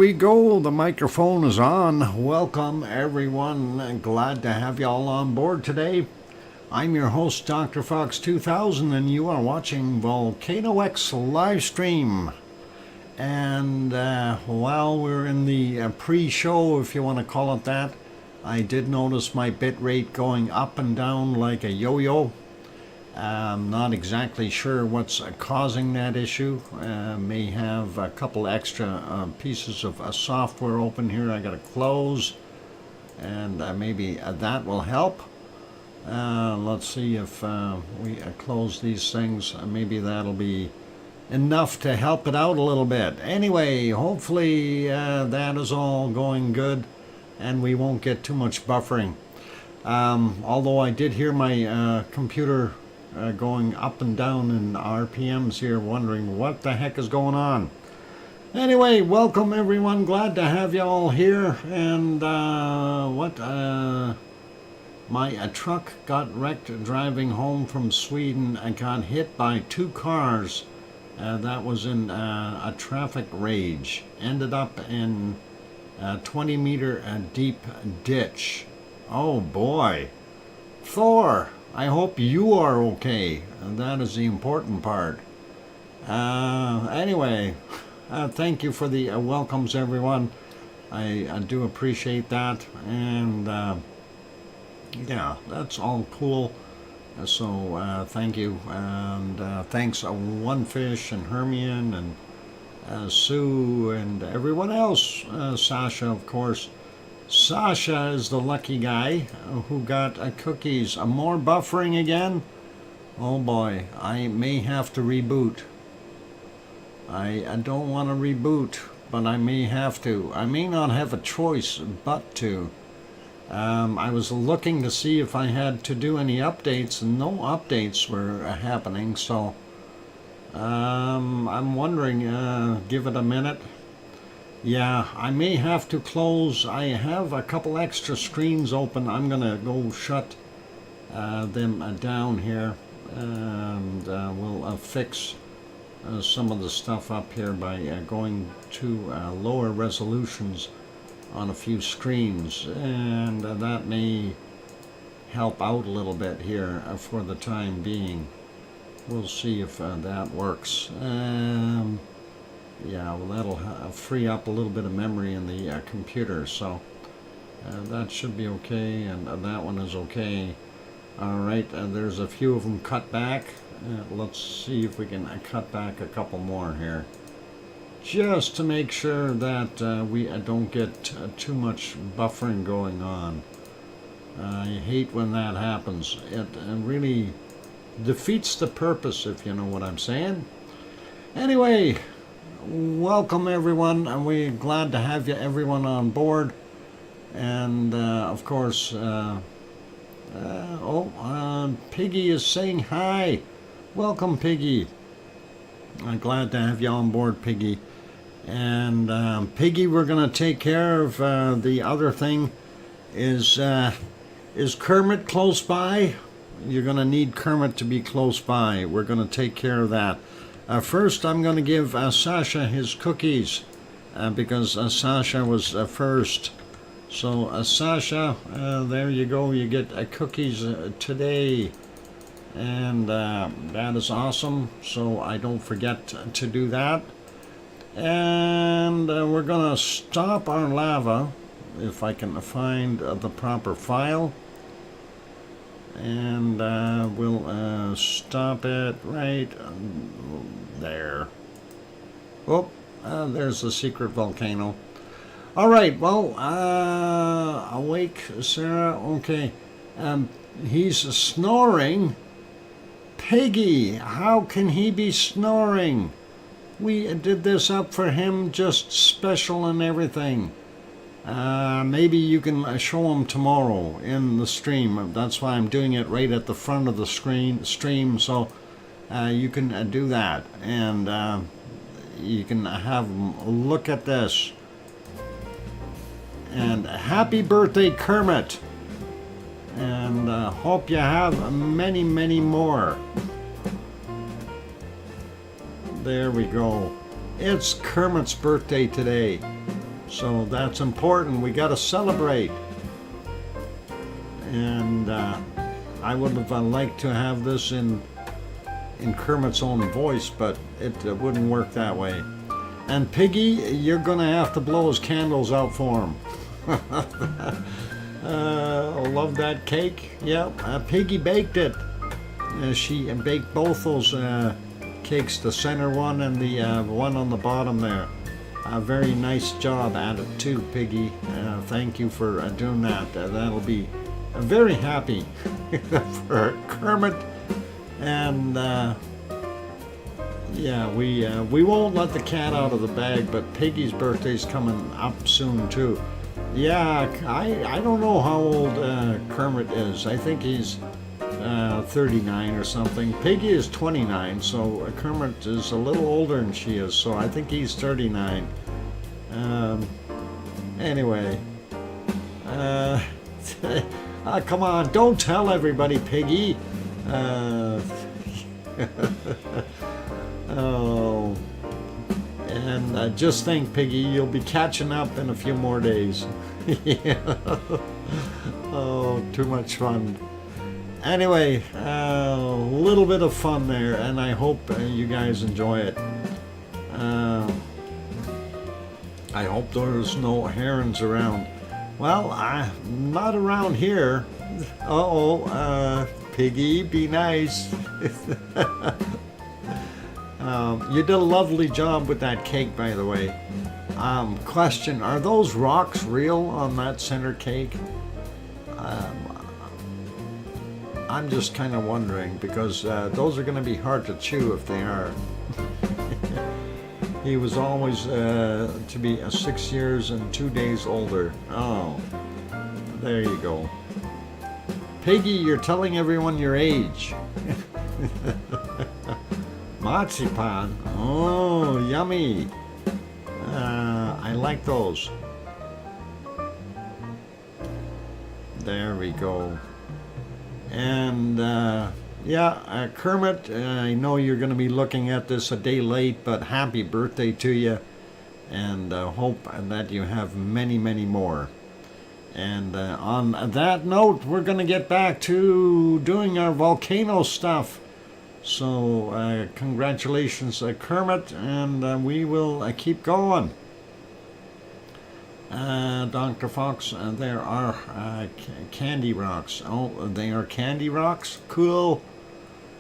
we go. The microphone is on. Welcome, everyone. Glad to have you all on board today. I'm your host, DrFox2000, and you are watching VolcanoX live stream. And while we're in the pre-show, if you want to call it that, I did notice my bit rate going up and down like a yo-yo. I'm not exactly sure what's causing that issue. May have a couple extra pieces of software open here I gotta close, and maybe that will help. Let's see if we close these things. Maybe that'll be enough to help it out a little bit. Anyway, hopefully that is all going good and we won't get too much buffering. Although I did hear my computer going up and down in RPMs here, wondering what the heck is going on. Anyway, welcome everyone. Glad to have you all here. And my truck got wrecked driving home from Sweden. I got hit by two cars. That was in a traffic rage. Ended up in a 20-meter deep ditch. Oh boy. Thor, I hope you are okay. That is the important part. Anyway, thank you for the welcomes, everyone. I do appreciate that. And yeah, that's all cool. So thank you. And thanks One Fish and Hermione and Sue and everyone else. Sasha, of course. Sasha is the lucky guy who got cookies. More buffering again? Oh boy, I may have to reboot. I don't want to reboot, but I may have to. I may not have a choice but to. I was looking to see if I had to do any updates, and no updates were happening, so I'm wondering, give it a minute. Yeah, I may have to close. I have a couple extra screens open. I'm gonna go shut them down here, and we'll fix some of the stuff up here by going to lower resolutions on a few screens, and that may help out a little bit here for the time being. We'll see if that works. Yeah, well, that'll free up a little bit of memory in the computer, so that should be okay, and that one is okay. Alright, there's a few of them cut back. Let's see if we can cut back a couple more here, just to make sure that we don't get too much buffering going on. I hate when that happens. It really defeats the purpose, if you know what I'm saying. Anyway, welcome everyone, and we're glad to have you everyone on board. And of course, Piggy is saying hi. Welcome, Piggy. I'm glad to have you on board, Piggy. And Piggy, we're gonna take care of the other thing. Is Kermit close by? You're gonna need Kermit to be close by. We're gonna take care of that. First, I'm going to give Sasha his cookies because Sasha was first. So, Sasha, there you go. You get cookies today. And that is awesome. So, I don't forget to do that. And we're going to stop our lava, if I can find the proper file. And we'll stop it right there. Oh, there's the secret volcano. All right, well, awake, Sarah. Okay, he's snoring. Piggy, how can he be snoring? We did this up for him, just special and everything. Maybe you can show him tomorrow in the stream. That's why I'm doing it right at the front of the stream, so you can do that, and you can have him look at this. And happy birthday, Kermit, and hope you have many, many more. There we go. It's Kermit's birthday today. So that's important. We got to celebrate. And I would have liked to have this in Kermit's own voice, but it wouldn't work that way. And Piggy, you're gonna have to blow his candles out for him. Love that cake. Yep, Piggy baked it. She baked both those cakes, the center one and the one on the bottom there. A very nice job at it too, Piggy. Thank you for doing that. That'll be very happy for Kermit. And yeah, we won't let the cat out of the bag, but Piggy's birthday's coming up soon too. Yeah, I don't know how old Kermit is. I think he's 39 or something. Piggy is 29, so Kermit is a little older than she is, so I think he's 39. Anyway, come on, don't tell everybody, Piggy. Oh, and just think, Piggy, you'll be catching up in a few more days. Yeah. Oh, too much fun. Anyway, a little bit of fun there, and I hope you guys enjoy it. I hope there's no herons around. Well, not around here. Piggy, be nice. You did a lovely job with that cake, by the way. Question, are those rocks real on that center cake? I'm just kind of wondering, because those are going to be hard to chew if they are. He was always to be 6 years and 2 days older. Oh, there you go. Piggy, you're telling everyone your age. Marzipan. Oh, yummy. I like those. There we go. And yeah, Kermit, I know you're going to be looking at this a day late, but happy birthday to you. And hope that you have many, many more. And on that note, we're going to get back to doing our volcano stuff. So congratulations, Kermit, and we will keep going. Dr. Fox, there are candy rocks. Oh, they are candy rocks? Cool.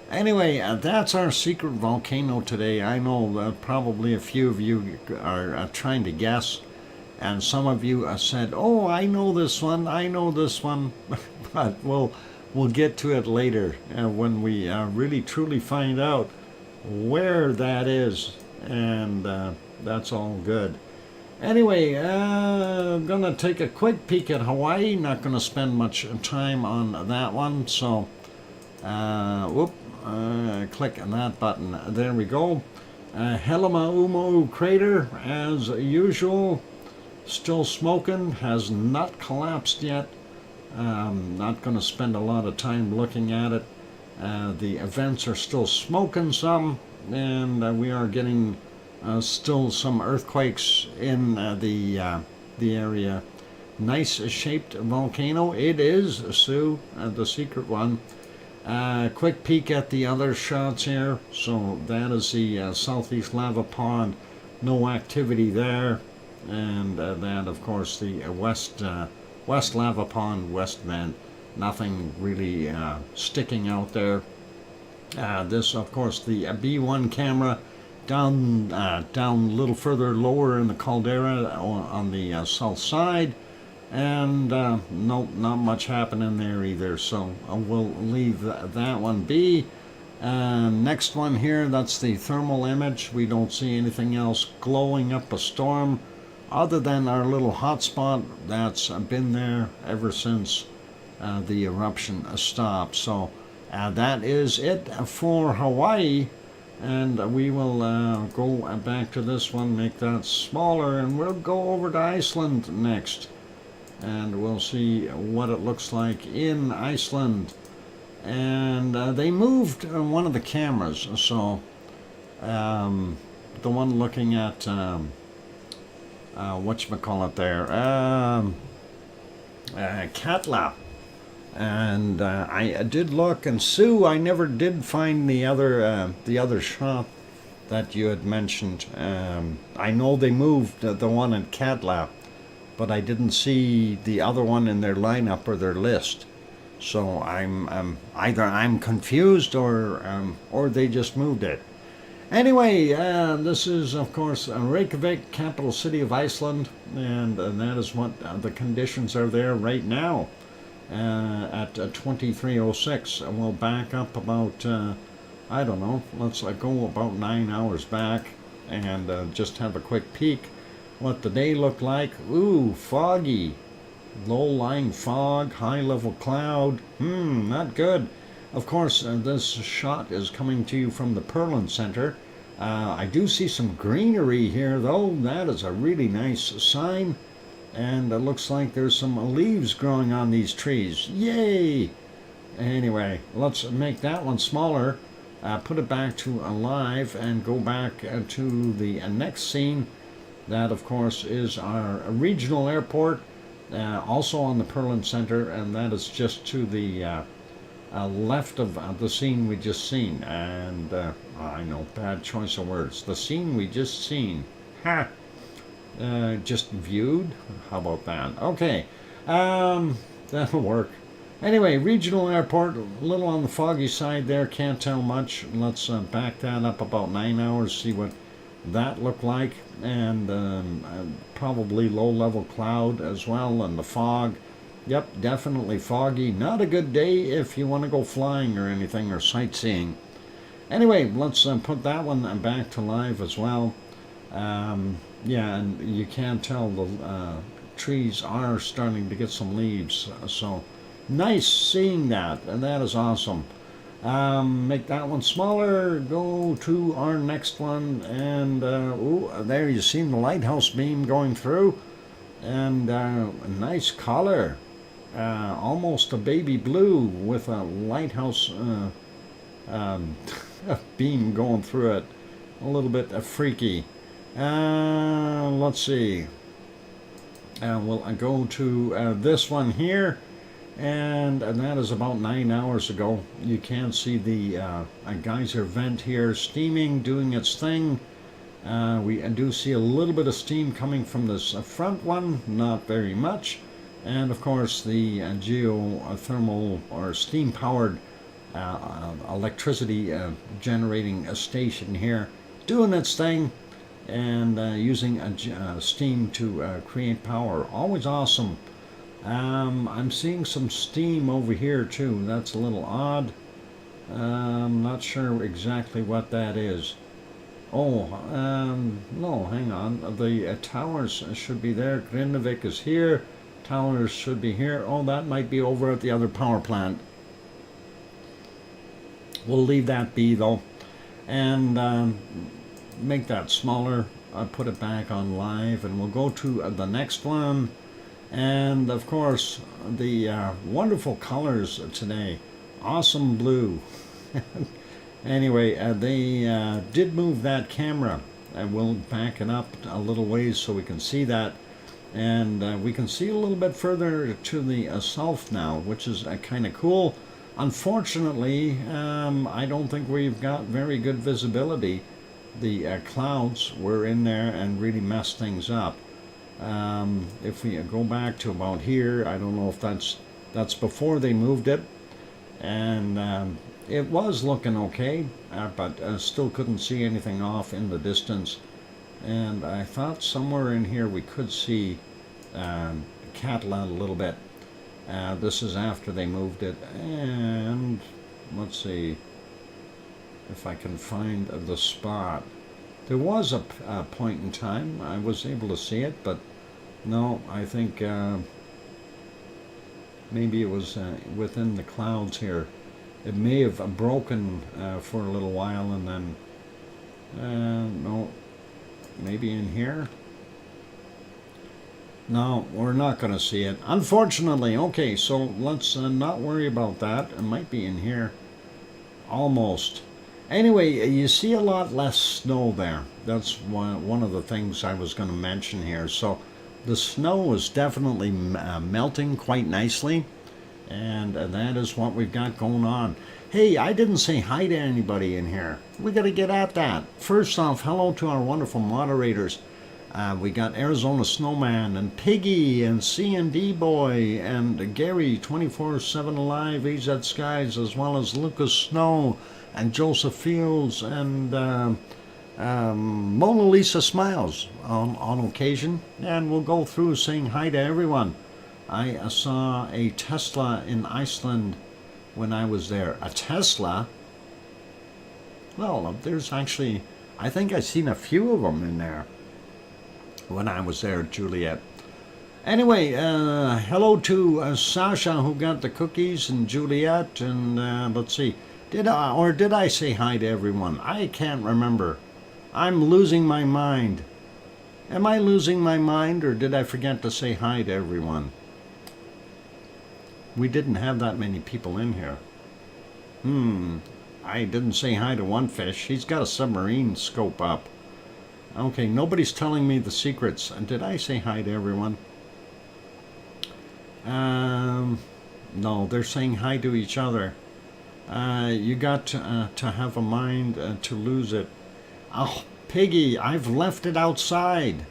Anyway, that's our secret volcano today. I know probably a few of you are trying to guess. And some of you said, oh, I know this one, I know this one. But we'll get to it later when we really truly find out where that is. And that's all good. Anyway, I'm going to take a quick peek at Hawaii. Not going to spend much time on that one. So, click on that button. There we go. Helmaumo crater, as usual. Still smoking, has not collapsed yet. Not going to spend a lot of time looking at it. The vents are still smoking some, and we are getting still some earthquakes in the area. Nice shaped volcano. It is, Sue, the secret one. Quick peek at the other shots here. So that is the southeast lava pond. No activity there. And that, of course, the west lava pond, west vent, nothing really sticking out there. This, of course, the B1 camera down a little further lower in the caldera on the south side, and no, not much happening there either. So we'll leave that one be. Next one here, that's the thermal image. We don't see anything else glowing up a storm, other than our little hotspot that's been there ever since the eruption stopped. So that is it for Hawaii, and we will go back to this one, make that smaller, and we'll go over to Iceland next, and we'll see what it looks like in Iceland. And they moved one of the cameras, so the one looking at whatchamacallit there, Katla. And I did look, and Sue, I never did find the other shop that you had mentioned. I know they moved the one in Katla, but I didn't see the other one in their lineup or their list. So I'm either I'm confused or they just moved it. Anyway, this is of course Reykjavik, capital city of Iceland, and that is what the conditions are there right now. At 23:06, and we'll back up about I don't know. Let's go about 9 hours back and just have a quick peek what the day looked like. Ooh, foggy, low-lying fog, high-level cloud. Not good. Of course, this shot is coming to you from the Perlin Center. I do see some greenery here, though. That is a really nice sign. And it looks like there's some leaves growing on these trees. Yay! Anyway, let's make that one smaller, put it back to alive, and go back to the next scene. That, of course, is our regional airport, also on the Perlin Center, and that is just to the left of the scene we just seen. And I know, bad choice of words. The scene we just seen. Ha! Just viewed. How about that? Okay, that'll work. Anyway, regional airport, a little on the foggy side there, can't tell much. Let's back that up about 9 hours, see what that looked like. And probably low-level cloud as well, and the fog. Yep, definitely foggy. Not a good day if you want to go flying or anything, or sightseeing. Anyway, let's put that one back to live as well. Yeah, and you can tell the trees are starting to get some leaves, so nice seeing that, and that is awesome. Make that one smaller, go to our next one, and ooh, there you see the lighthouse beam going through, and a nice color, almost a baby blue with a lighthouse beam going through it, a little bit freaky. Let's see. We'll go to this one here, and that is about 9 hours ago. You can see the geyser vent here steaming, doing its thing. We do see a little bit of steam coming from this front one, not very much. And of course the geothermal or steam-powered electricity generating station here doing its thing, and using steam to create power. Always awesome. I'm seeing some steam over here too. That's a little odd. I'm not sure exactly what that is. Oh, no, hang on. The towers should be there. Grindavik is here. Towers should be here. Oh, that might be over at the other power plant. We'll leave that be though. And make that smaller. I'll put it back on live, and we'll go to the next one. And of course, the wonderful colors today. Awesome blue. Anyway, they did move that camera. We'll back it up a little ways so we can see that. And we can see a little bit further to the south now, which is kind of cool. Unfortunately, I don't think we've got very good visibility. The clouds were in there and really messed things up. If we go back to about here, I don't know if that's before they moved it, and it was looking okay, but still couldn't see anything off in the distance. And I thought somewhere in here we could see Katla a little bit. This is after they moved it, and let's see if I can find the spot. There was a point in time I was able to see it, but no, I think maybe it was within the clouds here. It may have broken for a little while, and then no, maybe in here. No, we're not going to see it, unfortunately. Okay, so let's not worry about that. It might be in here. Almost. Anyway, you see a lot less snow there. That's one of the things I was going to mention here. So the snow is definitely melting quite nicely, and that is what we've got going on. Hey, I didn't say hi to anybody in here. We got to get at that. First off, hello to our wonderful moderators. We got Arizona Snowman and Piggy and C&D Boy and Gary 24/7 Alive, AZ Skies, as well as Lucas Snow and Joseph Fields and Mona Lisa Smiles on occasion. And we'll go through saying hi to everyone. I saw a Tesla in Iceland when I was there. A Tesla? Well, there's actually, I think I've seen a few of them in there when I was there, Juliet. Anyway, hello to Sasha, who got the cookies, and Juliet, and let's see. Did I say hi to everyone? I can't remember. I'm losing my mind. Am I losing my mind, or did I forget to say hi to everyone? We didn't have that many people in here. I didn't say hi to one fish. He's got a submarine scope up. Okay, nobody's telling me the secrets. And did I say hi to everyone? No, they're saying hi to each other. You got to have a mind to lose it. Oh, Piggy, I've left it outside.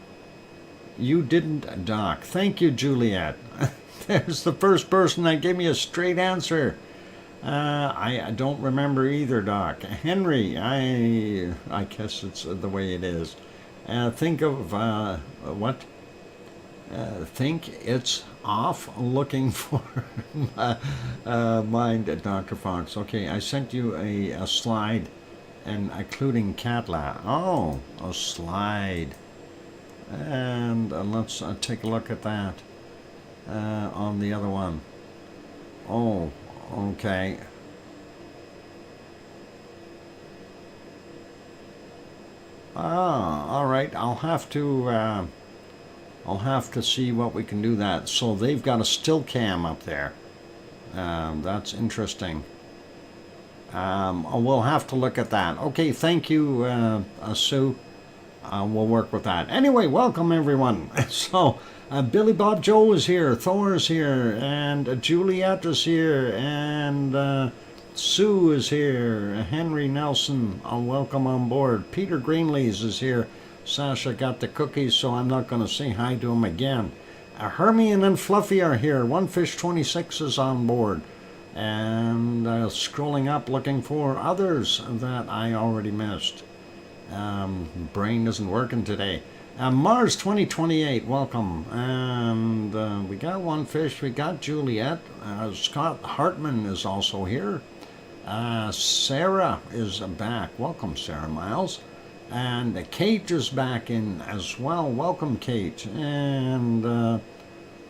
You didn't, Doc. Thank you, Juliet. There's the first person that gave me a straight answer. I don't remember either, Doc. Henry, I guess it's the way it is. Think of, what? Think it's off looking for mind, Dr. Fox. Okay, I sent you a slide, and including Catla. Oh, a slide. And let's take a look at that. On the other one. Oh, okay. All right. I'll have to see what we can do that. So they've got a still cam up there. That's interesting. We'll have to look at that. Okay, thank you, Sue. We'll work with that. Anyway, welcome everyone. So. Billy Bob Joe is here, Thor is here, and Juliet is here, and Sue is here, Henry Nelson, welcome on board. Peter Greenlees is here. Sasha got the cookies, so I'm not going to say hi to him again. Hermione and Fluffy are here. OneFish26 is on board. And scrolling up looking for others that I already missed. Brain isn't working today. Mars 2028, welcome. And we got one fish, we got Juliet. Scott Hartman is also here. Sarah is back. Welcome, Sarah Miles. And Kate is back in as well. Welcome, Kate. And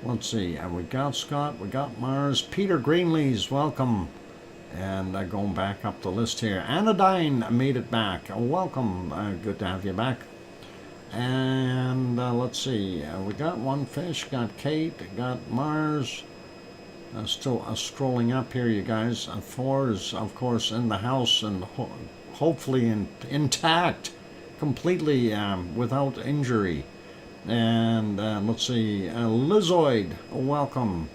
let's see, we got Scott, we got Mars. Peter Greenlees, welcome. And going back up the list here. Anodyne made it back. Welcome. Good to have you back. And let's see, we got one fish, got Kate, got Mars. Still scrolling up here, you guys. Thor is, of course, in the house and hopefully intact, completely without injury. And let's see, Lizoid, welcome.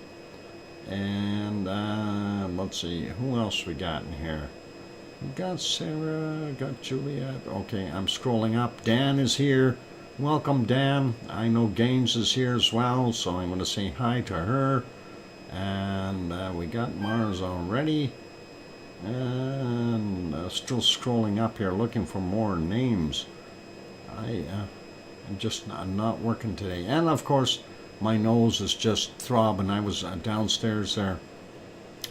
And let's see, who else we got in here? We got Sarah, got Juliet. Okay, I'm scrolling up. Dan is here. Welcome, Dan. I know Gaines is here as well, so I'm going to say hi to her. And we got Mars already. And still scrolling up here, looking for more names. I'm just not working today. And of course, my nose is just throbbing. I was downstairs there,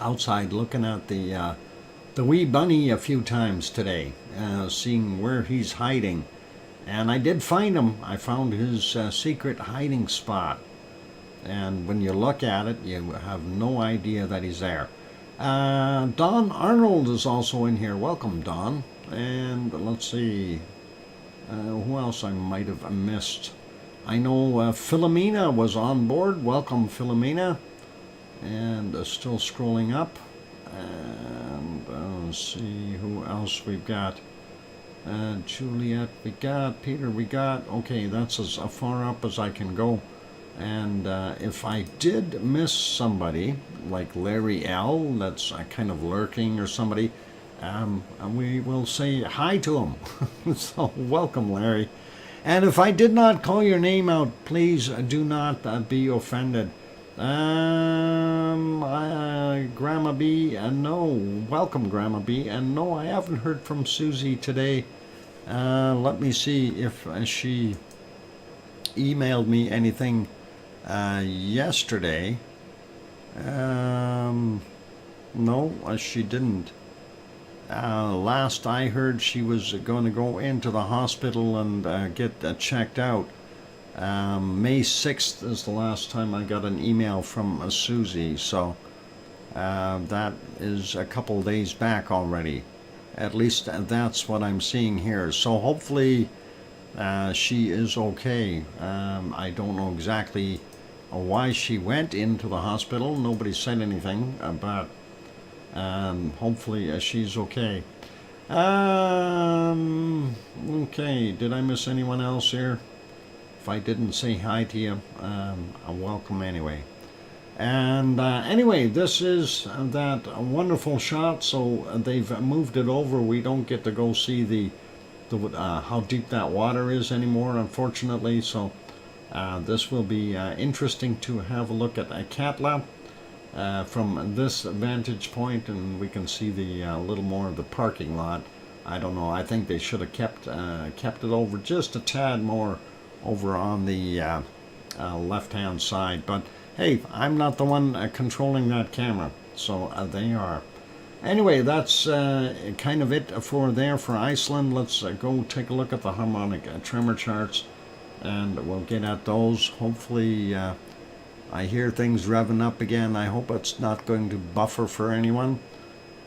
outside, looking at the wee bunny a few times today, seeing where he's hiding. And I did find him. I found his secret hiding spot. And when you look at it, you have no idea that he's there. Don Arnold is also in here. Welcome, Don. And let's see, who else I might have missed. I know Philomena was on board. Welcome, Philomena. And still scrolling up. And let's see who else we've got. Juliet, we got Peter, we got. Okay, that's as far up as I can go. And if I did miss somebody, like Larry L, that's kind of lurking, or somebody, we will say hi to him. So welcome, Larry. And if I did not call your name out, please do not be offended. Grandma B, no. Welcome, Grandma B. And no, I haven't heard from Susie today. Let me see if she emailed me anything yesterday. No, she didn't. Last I heard, she was going to go into the hospital and get checked out. May 6th is the last time I got an email from Susie, so that is a couple days back already. At least that's what I'm seeing here. So hopefully she is okay. I don't know exactly why she went into the hospital. Nobody said anything, but hopefully she's okay. Okay, did I miss anyone else here? If I didn't say hi to you, welcome anyway. And anyway, this is that wonderful shot. So they've moved it over. We don't get to go see the how deep that water is anymore, unfortunately. So this will be interesting to have a look at Katla from this vantage point, and we can see the little more of the parking lot. I don't know. I think they should have kept it over just a tad more over on the left-hand side. But hey, I'm not the one controlling that camera, so they are. Anyway, that's kind of it for Iceland. Let's go take a look at the harmonic tremor charts, and we'll get at those. Hopefully, I hear things revving up again. I hope it's not going to buffer for anyone.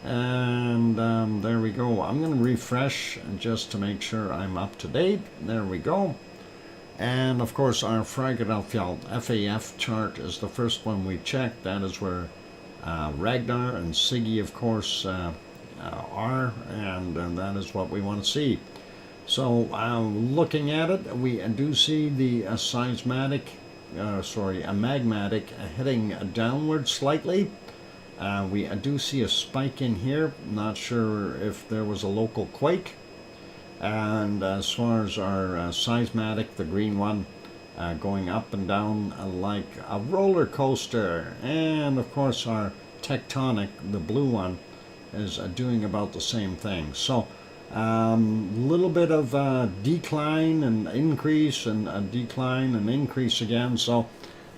And there we go. I'm going to refresh just to make sure I'm up to date. There we go. And of course, our Fragedalfjall FAF chart is the first one we checked. That is where Ragnar and Siggy, of course, are, and that is what we want to see. So, looking at it, we do see the magmatic heading downward slightly. We do see a spike in here. Not sure if there was a local quake. And as far as our seismatic, the green one, going up and down like a roller coaster. And of course our tectonic, the blue one, is doing about the same thing. So little bit of decline and increase, and a decline and increase again. So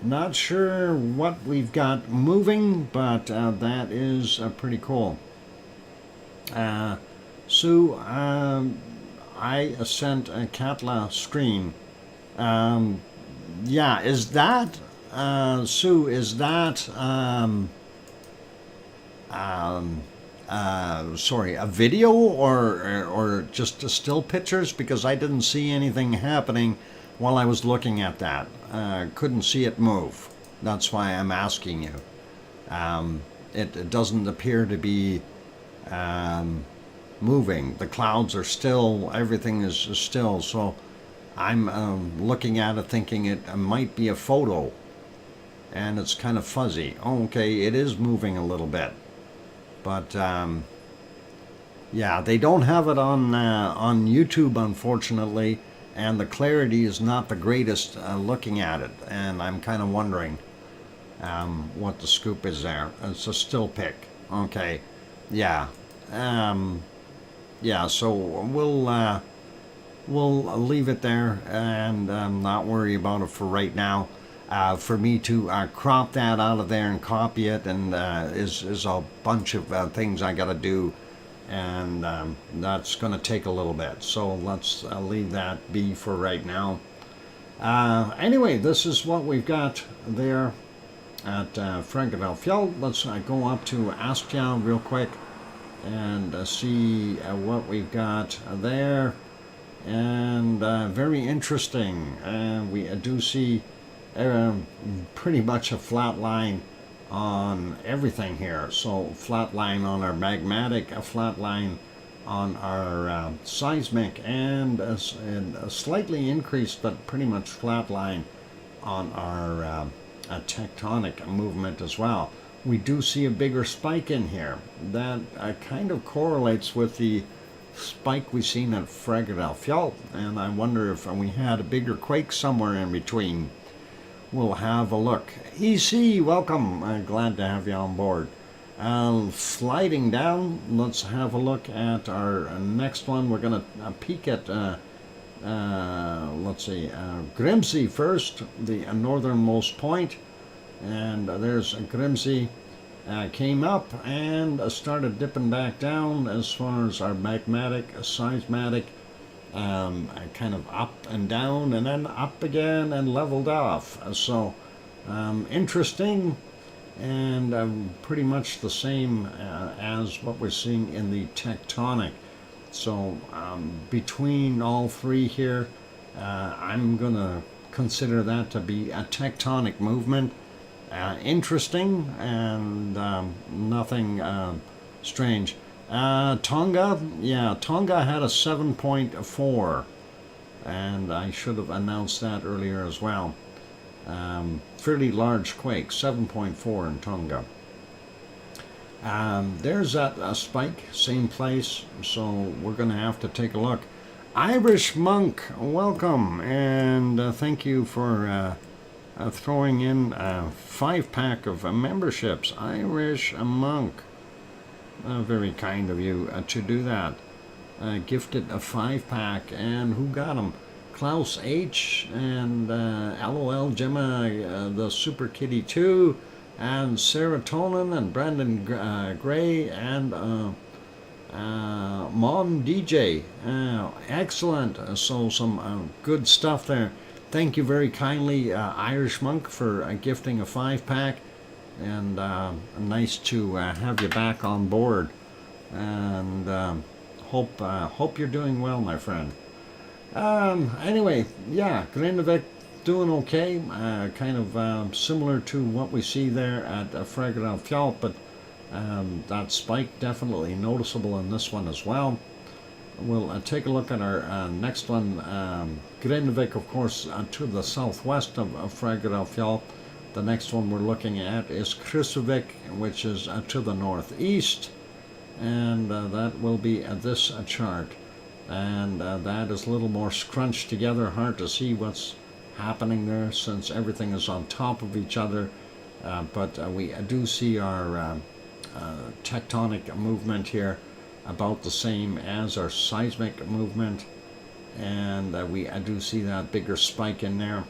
not sure what we've got moving, but that is pretty cool. Sue, I sent a Katla screen. Yeah, is that, Sue, is that, sorry, a video or just still pictures? Because I didn't see anything happening while I was looking at that. Couldn't see it move. That's why I'm asking you. It doesn't appear to be moving. The clouds are still, everything is still. So I'm looking at it thinking it might be a photo, and it's kind of fuzzy. Okay, it is moving a little bit, but yeah, they don't have it on YouTube, unfortunately, and the clarity is not the greatest looking at it, and I'm kind of wondering what the scoop is there. It's a still pic. Okay, yeah. Yeah, so we'll leave it there and not worry about it for right now. For me to crop that out of there and copy it, and is a bunch of things I got to do, and that's going to take a little bit. So let's leave that be for right now. Anyway, this is what we've got there at Fragedalfjall. Let's go up to Askja real quick and see what we've got there. And very interesting. We do see pretty much a flat line on everything here. So flat line on our magmatic, a flat line on our seismic, and a slightly increased but pretty much flat line on our tectonic movement as well. We do see a bigger spike in here. That kind of correlates with the spike we've seen at Eruption, and I wonder if we had a bigger quake somewhere in between. We'll have a look. EC, welcome. Glad to have you on board. Sliding down, let's have a look at our next one. We're going to peek at, let's see, Grimsey first, the northernmost point. And there's Grimsey. Came up and started dipping back down as far as our magmatic, seismatic, kind of up and down and then up again and leveled off. So interesting, and pretty much the same as what we're seeing in the tectonic. So between all three here, I'm going to consider that to be a tectonic movement. Interesting and nothing strange. Tonga, yeah, Tonga had a 7.4, and I should have announced that earlier as well. Fairly large quake, 7.4 in Tonga. There's that spike, same place, so we're going to have to take a look. Irish Monk, welcome, and thank you for throwing in a 5-pack of memberships. Irish Monk, very kind of you to do that. Gifted a 5-pack, and who got them? Klaus H. and LOL Gemma, the Super Kitty 2, and Serotonin, and Brandon Gray, and Mom DJ. Excellent. So some good stuff there. Thank you very kindly, Irish Monk, for gifting a 5-pack, and nice to have you back on board. And hope you're doing well, my friend. Anyway, yeah, Grindavik doing okay, kind of similar to what we see there at Eruption, but that spike definitely noticeable in this one as well. We'll take a look at our next one. Grindavik, of course, to the southwest of Eruption. The next one we're looking at is Krusavik, which is to the northeast, and that will be this chart. And that is a little more scrunched together, hard to see what's happening there since everything is on top of each other. But we do see our tectonic movement here about the same as our seismic movement, and we do see that bigger spike in there.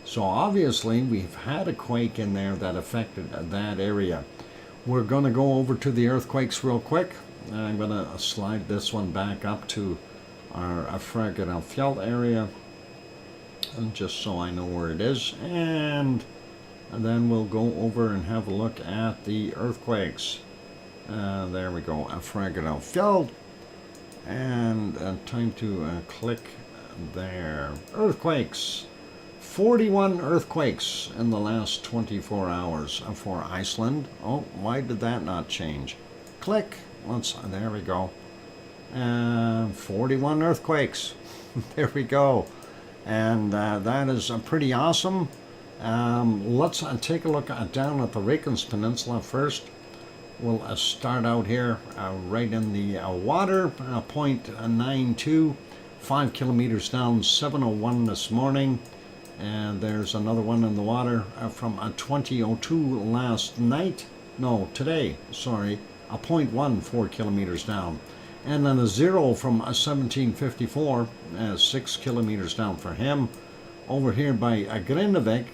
So obviously we've had a quake in there that affected that area. We're going to go over to the earthquakes real quick. I'm going to slide this one back up to our Eruption area, and just so I know where it is, and then we'll go over and have a look at the earthquakes. There we go, Eruption, and time to click there. Earthquakes, 41 earthquakes in the last 24 hours for Iceland. Oh, why did that not change? Click, there we go. 41 earthquakes. There we go. And that is pretty awesome. Let's take a look down at the Reykjanes Peninsula first. We'll start out here right in the water, 0.92, 5 kilometers down, 7:01 this morning. And there's another one in the water from 20:02 last night. No, today, sorry, 0.14 kilometers down. And then a 0 from 1754, 6 kilometers down for him. Over here by Grindavik,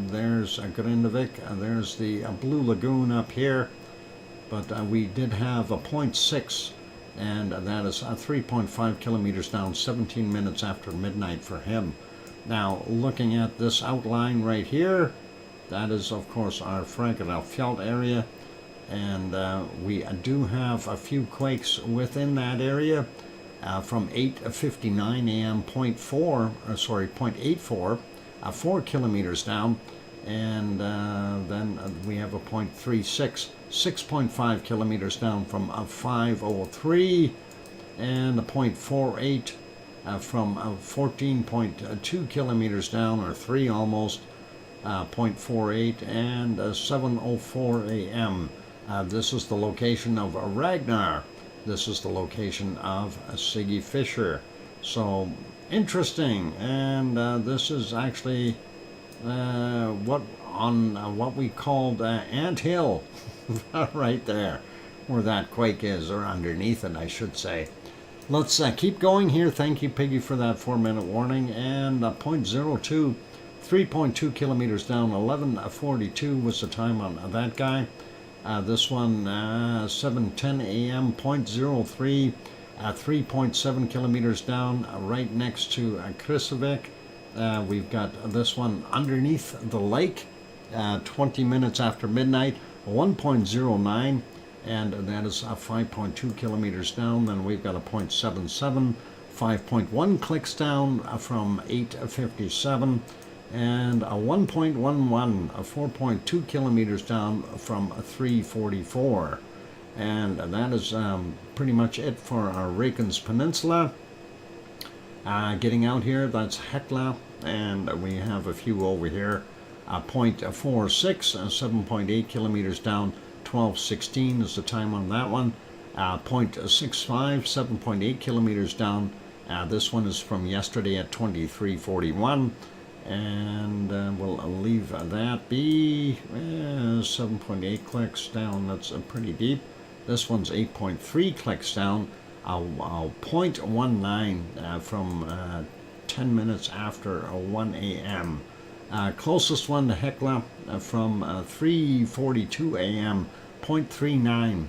there's Grindavik, there's the Blue Lagoon up here. But we did have a 0.6, and that is 3.5 kilometers down, 17 minutes after midnight for him. Now, looking at this outline right here, that is, of course, our Eruption area. And we do have a few quakes within that area from 8:59 a.m. 0.84, 4 kilometers down. and then we have a 0.36, 6.5 kilometers down from 503, and a 0.48 from 14.2 kilometers down, or 3 almost, 0.48, and 7:04 a.m. This is the location of Ragnar. This is the location of Siggy Fisher. So interesting, and this is actually what we called Ant Hill, right there, where that quake is, or underneath it, I should say. Let's keep going here. Thank you, Piggy, for that 4-minute warning. And 0.02, 3.2 kilometers down, 11:42 was the time on that guy. This one, 7:10 a.m., 0.03, 3.7 kilometers down, right next to Kristevik. We've got this one underneath the lake, 20 minutes after midnight, 1.09, and that is 5.2 kilometers down. Then we've got a 0.77, 5.1 clicks down from 8:57, and a 1.11, 4.2 kilometers down from 3:44. And that is pretty much it for our Reykjanes Peninsula. Getting out here, that's Hekla, and we have a few over here. 0.46, 7.8 kilometers down, 12:16 is the time on that one. 0.65, 7.8 kilometers down. This one is from yesterday at 23:41. And we'll leave that be. 7.8 clicks down, that's pretty deep. This one's 8.3 clicks down. 0.19 from 10 minutes after 1 a.m. Closest one to Hekla from 3:42 a.m. 0.39,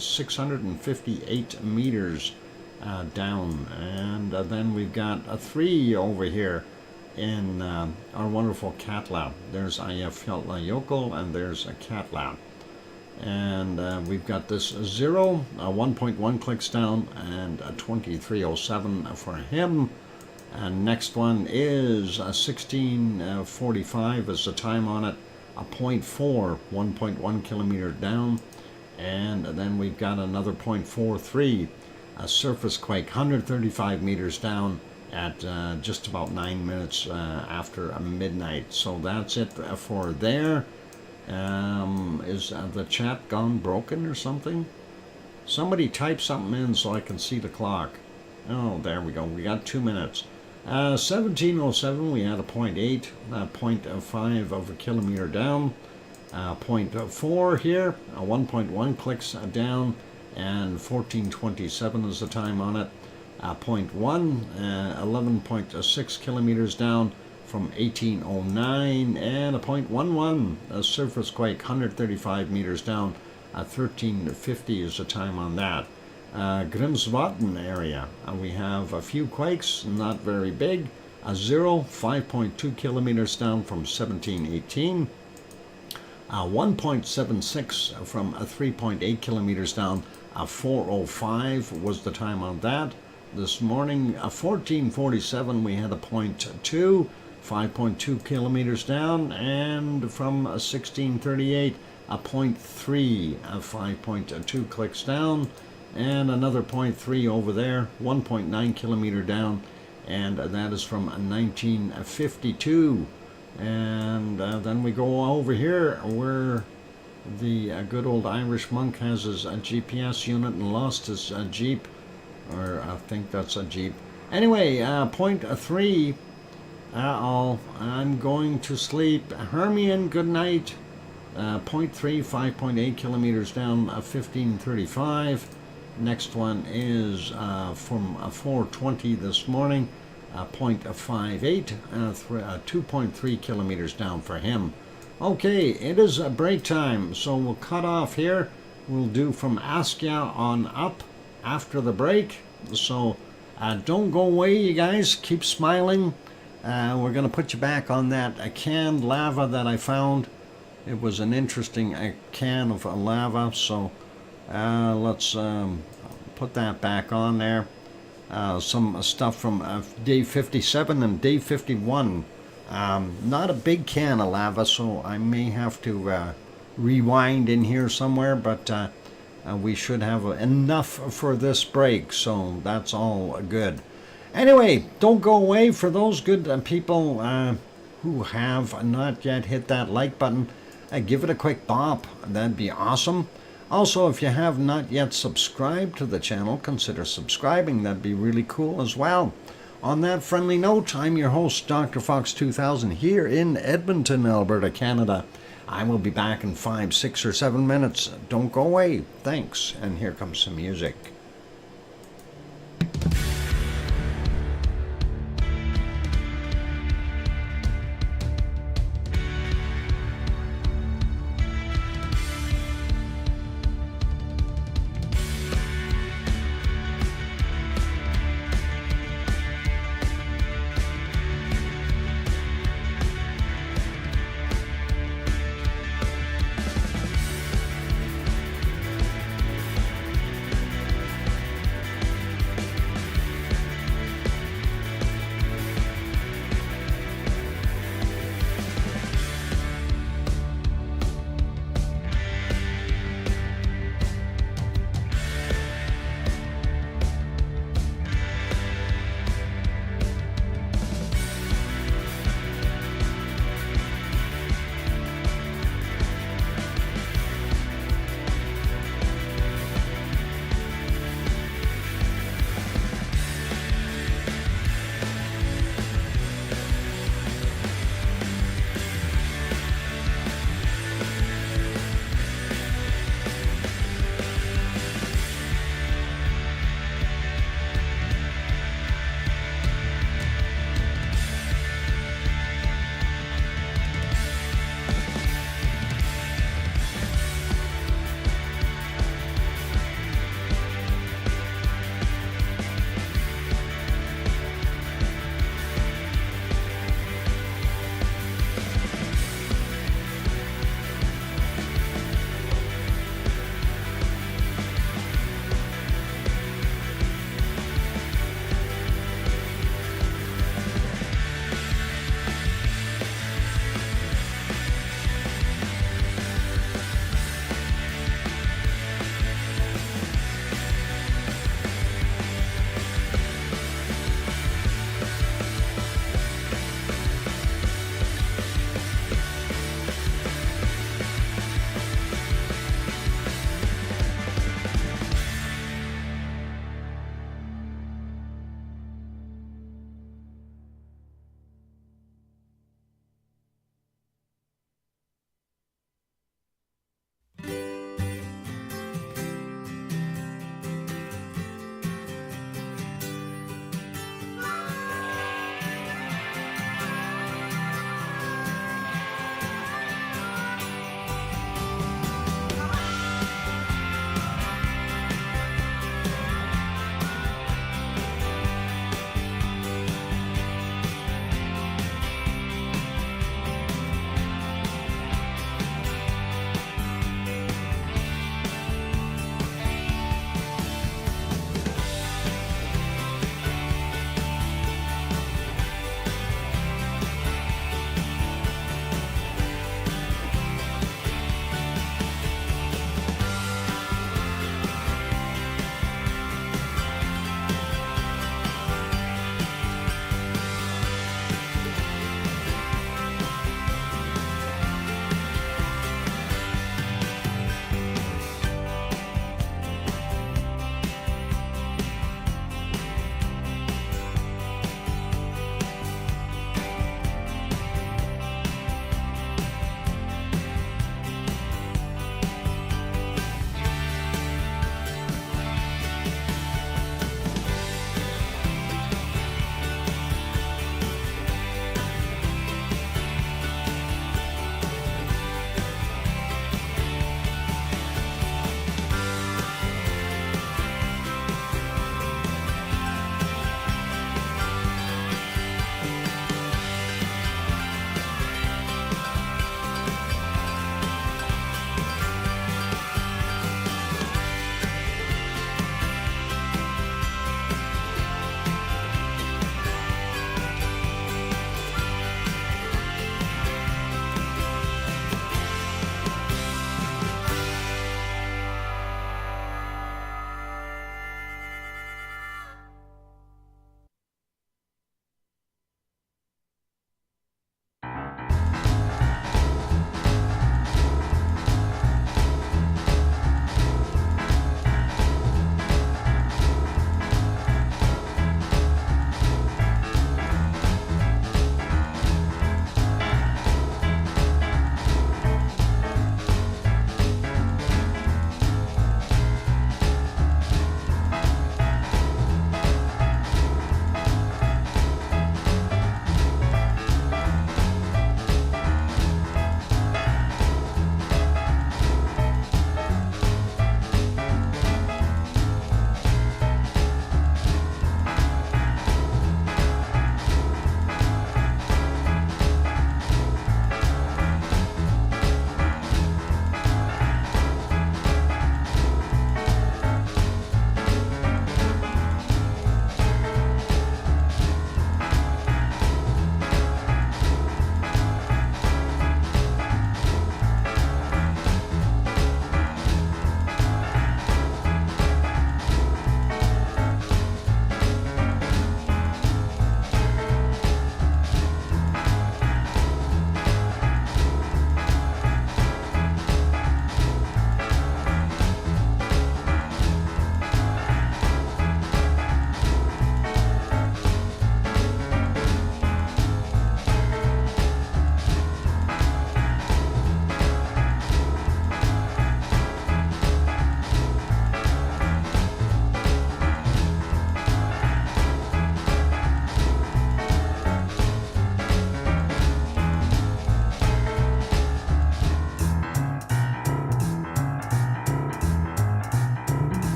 658 meters down. And then we've got a 3 over here in our wonderful Katla. There's Eyjafjallajökull, and there's a Katla. And we've got this 0, 1.1 clicks down, and 23:07 for him. And next one is 16:45 is the time on it, a 0.4, 1.1 kilometer down. And then we've got another 0.43, a surface quake, 135 meters down, at just about 9 minutes after midnight. So that's it for there. Is the chat gone broken or something? Somebody type something in so I can see the clock. Oh, there we go. We got 2 minutes. 17:07, we had a 0.8, 0.5 of a kilometer down. 0.4 here, 1.1 clicks down, and 14:27 is the time on it. 0.1, 11.6 kilometers down from 1809, and a 0.11, a surface quake, 135 meters down. 13:50 is the time on that. Grimsvatn area, we have a few quakes, not very big. A 0, 5.2 kilometers down from 1718. 1.76 from 3.8 kilometers down. 4:05 was the time on that. This morning, 14:47, we had a 0.2, 5.2 kilometers down, and from 16:38, a 0.3, 5.2 clicks down, and another 0.3 over there, 1.9 kilometer down, and that is from 1952. And then we go over here where the good old Irish monk has his GPS unit and lost his Jeep, or I think that's a Jeep. Anyway, 0.3. I'm going to sleep. Hermione, good night. 0.3, 5.8 kilometers down, 15:35. Next one is from 4:20 this morning, 0.58, 2.3 kilometers down for him. Okay, it is break time, so we'll cut off here. We'll do from Askja on up after the break. So don't go away, you guys. Keep smiling. We're going to put you back on that canned lava that I found. It was an interesting can of lava, so let's put that back on there. Some stuff from day 57 and day 51 Not a big can of lava, so I may have to rewind in here somewhere, but we should have enough for this break, so that's all good. Anyway, don't go away. For those good people who have not yet hit that like button, give it a quick bop. That'd be awesome. Also, if you have not yet subscribed to the channel, consider subscribing. That'd be really cool as well. On that friendly note, I'm your host, DrFox2000, here in Edmonton, Alberta, Canada. I will be back in 5, 6, or 7 minutes. Don't go away. Thanks. And here comes some music.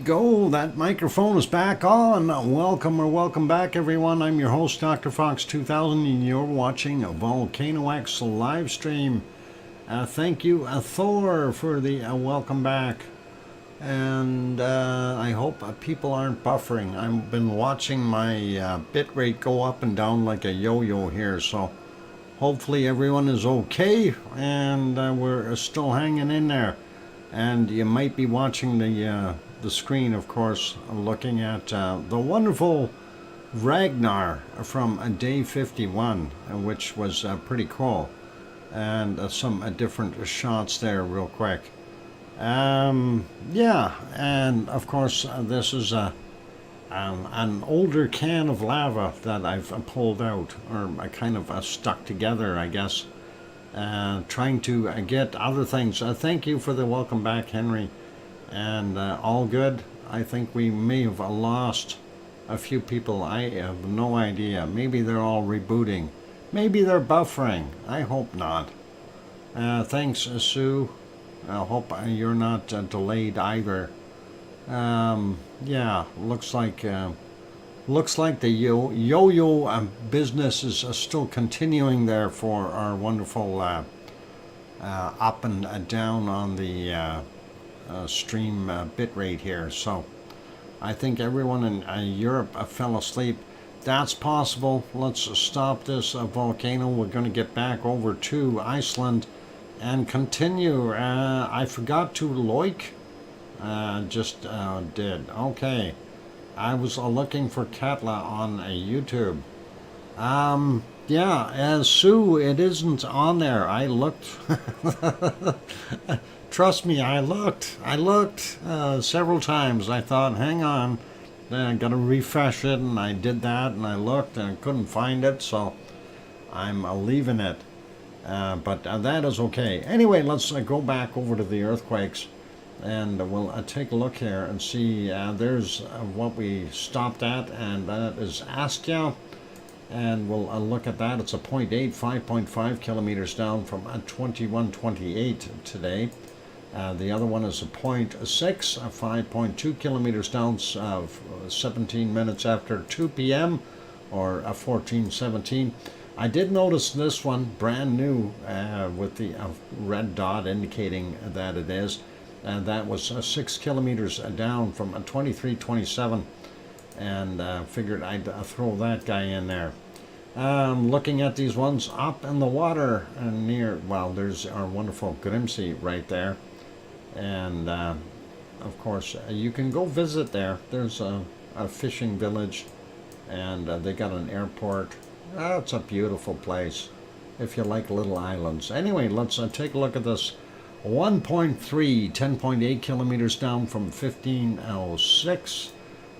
go. That microphone is back on. Welcome back, everyone. I'm your host, DrFox2000, and you're watching a VolcanoX live stream. Thank you, Thor, for the welcome back. And I hope people aren't buffering. I've been watching my bit rate go up and down like a yo-yo here, so hopefully everyone is okay, and we're still hanging in there. And you might be watching the screen, of course, looking at the wonderful Ragnar from day 51, which was pretty cool. And some different shots there real quick. Yeah, and of course this is an older can of lava that I've pulled out, or I kind of stuck together, I guess. Trying to get other things. Thank you for the welcome back, Henry. And all good. I think we may have lost a few people. I have no idea. Maybe they're all rebooting. Maybe they're buffering. I hope not. Thanks, Sue. I hope you're not delayed either. Yeah, looks like the yo-yo business is still continuing there for our wonderful up and down on the stream bit rate here. So I think everyone in Europe fell asleep. That's possible. Let's stop this volcano. We're going to get back over to Iceland and continue. I forgot to like. Just did. Okay. I was looking for Katla on YouTube. Yeah, Sue, it isn't on there. I looked. Trust me, I looked several times. I thought, hang on, then I gotta refresh it, and I did that, and I looked, and I couldn't find it, so I'm leaving it. But that is okay. Anyway, let's go back over to the earthquakes. And we'll take a look here and see. There's what we stopped at, and that is Askia. And we'll look at that. It's a 0.8, 5.5 kilometers down from 2128 today. The other one is a 0.6, 5.2 kilometers down, 17 minutes after 2 p.m. or 14:17. I did notice this one, brand new, with the red dot indicating that it is. And that was 6 kilometers down from 2327, and figured I'd throw that guy in there. Looking at these ones up in the water and near, well, there's our wonderful Grimsey right there, and of course you can go visit there. There's a fishing village, and they got an airport. It's a beautiful place if you like little islands. Anyway, let's take a look at this. 1.3, 10.8 kilometers down from 1506,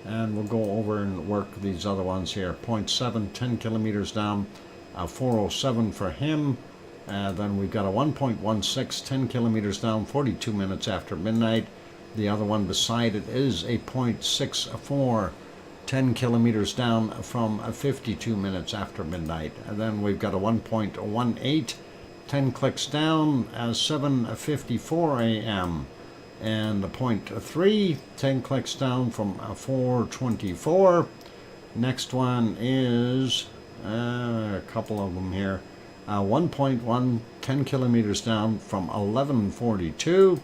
and we'll go over and work these other ones here. 0.7, 10 kilometers down, 407 for him. Then we've got a 1.16, 10 kilometers down, 42 minutes after midnight. The other one beside it is a 0.64, 10 kilometers down from 52 minutes after midnight. And then we've got a 1.18, 10 clicks down, 7:54 a.m. and a 0.3, 10 clicks down from 4:24. Next one is a couple of them here. 1.1, 10 kilometers down from 11:42,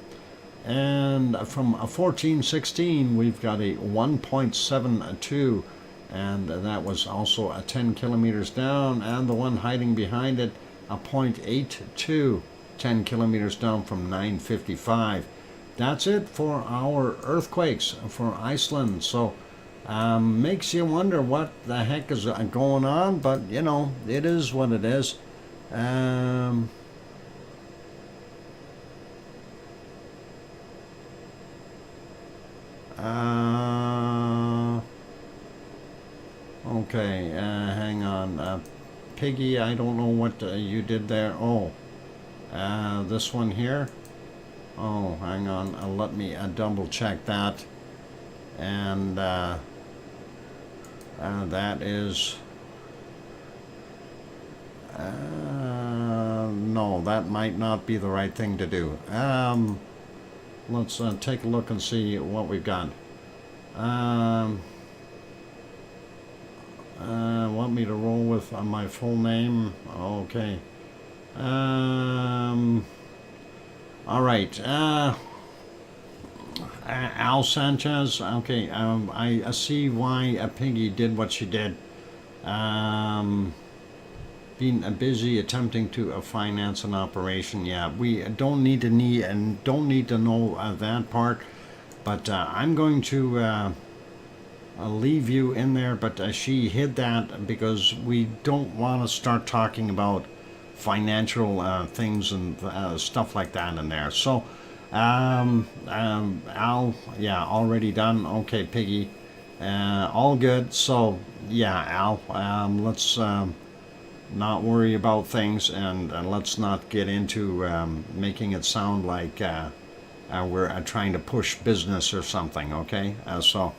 and from 14:16 we've got a 1.72, and that was a 10 kilometers down, and the one hiding behind it, a 0.82, 10 kilometers down from 9:55. That's it for our earthquakes for Iceland. So makes you wonder what the heck is going on, but you know, it is what it is. Okay, hang on. Piggy, I don't know what you did there. Oh, this one here. Oh, hang on. Let me double check that. And that is... no, that might not be the right thing to do. Let's take a look and see what we've got. Um, want me to roll with my full name? Okay. All right. Al Sanchez. Okay. I see why Piggy did what she did. Being busy attempting to finance an operation. Yeah, we don't need to know that part. But I'm going to leave you in there. But she hid that because we don't want to start talking about financial things and stuff like that in there. So, Al, yeah, already done. Okay, Piggy, all good. So, yeah, Al, let's not worry about things and let's not get into making it sound like we're trying to push business or something. Okay, so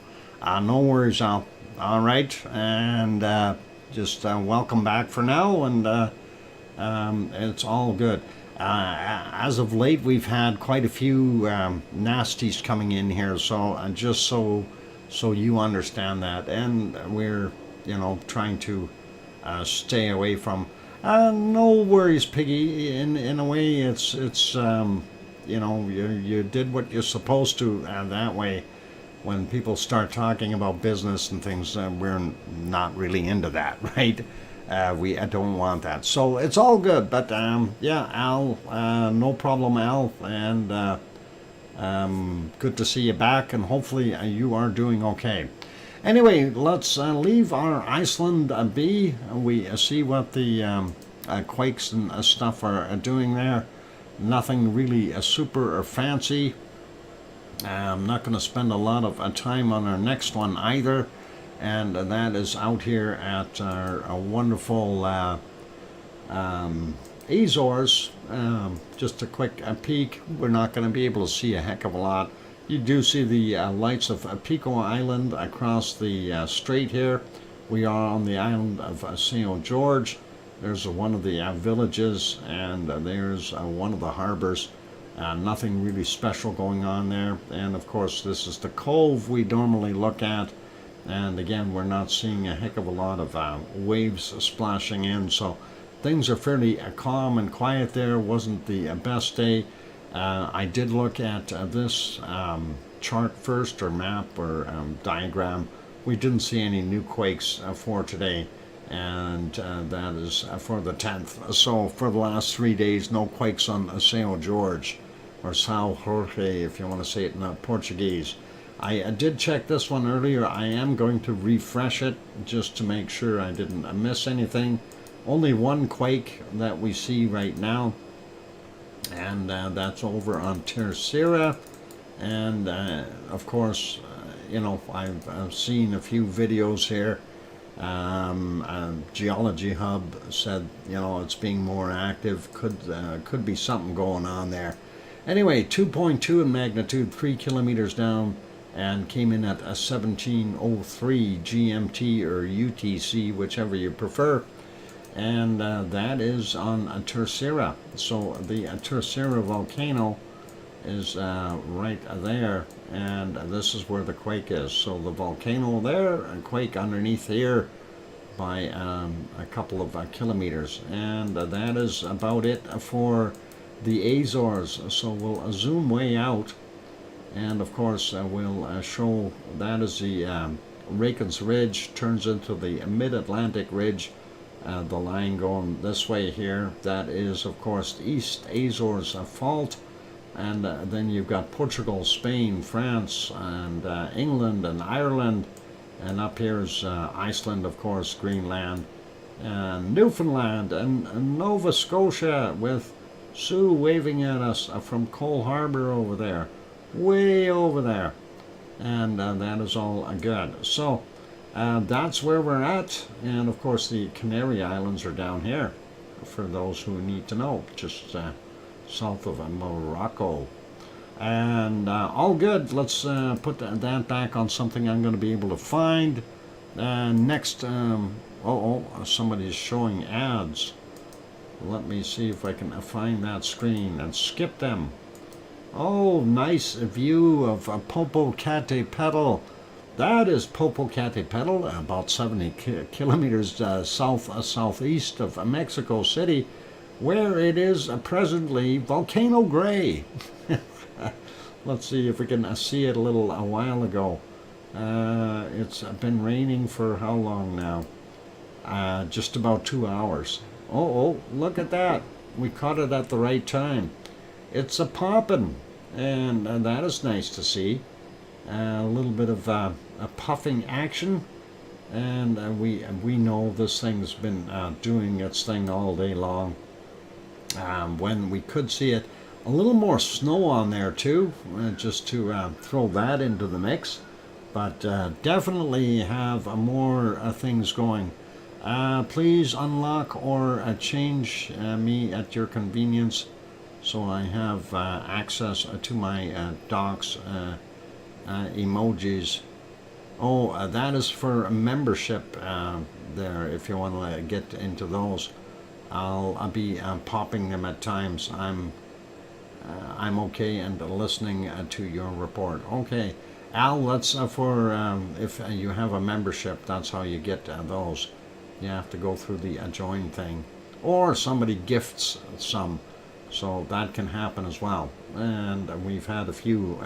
no worries, Al. All right, and just welcome back for now, and it's all good. As of late, we've had quite a few nasties coming in here, so just so you understand that, and we're trying to stay away from. No worries, Piggy. In a way, it's you did what you're supposed to. That way, when people start talking about business and things, we're not really into that, right? We don't want that. So it's all good. But yeah, Al, no problem, Al, and good to see you back, and hopefully you are doing okay. Anyway, let's leave our Iceland be. We see what the quakes and stuff are doing there. Nothing really super or fancy. I'm not going to spend a lot of time on our next one either. And that is out here at our wonderful Azores. Just a quick peek. We're not going to be able to see a heck of a lot. You do see the lights of Pico Island across the strait here. We are on the island of St. George. There's one of the villages, and there's one of the harbors. Nothing really special going on there. And of course, this is the cove we normally look at. And again, we're not seeing a heck of a lot of waves splashing in. So things are fairly calm and quiet there. Wasn't the best day. I did look at this chart first, or map, or diagram. We didn't see any new quakes for today, and that is for the 10th. So for the last 3 days, no quakes on São Jorge, or São Jorge, if you want to say it in Portuguese. I did check this one earlier. I am going to refresh it just to make sure I didn't miss anything. Only one quake that we see right now, and that's over on Terceira. And of course, I've seen a few videos here. Geology Hub said it's being more active. Could be something going on there. Anyway, 2.2 in magnitude, 3 kilometers down, and came in at a 1703 GMT or UTC, whichever you prefer. And that is on Terceira. So the Terceira volcano is right there, and this is where the quake is. So the volcano there, a quake underneath here by a couple of kilometers. And that is about it for the Azores. So we'll zoom way out, and of course we'll show that is the Rakens Ridge, turns into the Mid-Atlantic Ridge. The line going this way here, that is of course the East Azores fault, and then you've got Portugal, Spain, France, and England and Ireland, and up here is Iceland, of course, Greenland, and Newfoundland, and Nova Scotia, with Sue waving at us from Cole Harbour over there, way over there, and that is all good. So that's where we're at, and of course the Canary Islands are down here, for those who need to know, just south of Morocco. And all good. Let's put that back on something I'm going to be able to find. Next, somebody's showing ads. Let me see if I can find that screen and skip them. Oh, nice view of Popocatépetl. That is Popocatépetl, about 70 kilometers southeast of Mexico City, where it is presently volcano gray. Let's see if we can see it a while ago. It's been raining for how long now? Just about 2 hours. Oh, look at that. We caught it at the right time. It's a popping, and that is nice to see. A little bit of a puffing action, and we know this thing's been doing its thing all day long. When we could see it, a little more snow on there too, just to throw that into the mix, but definitely have more things going. Please unlock or change me at your convenience, so I have access to my docs emojis. Oh, that is for a membership there, if you want to get into those. I'll be popping them at times. I'm okay and listening to your report. Okay, Al, that's for if you have a membership, that's how you get those. You have to go through the join thing, or somebody gifts some, so that can happen as well. And we've had a few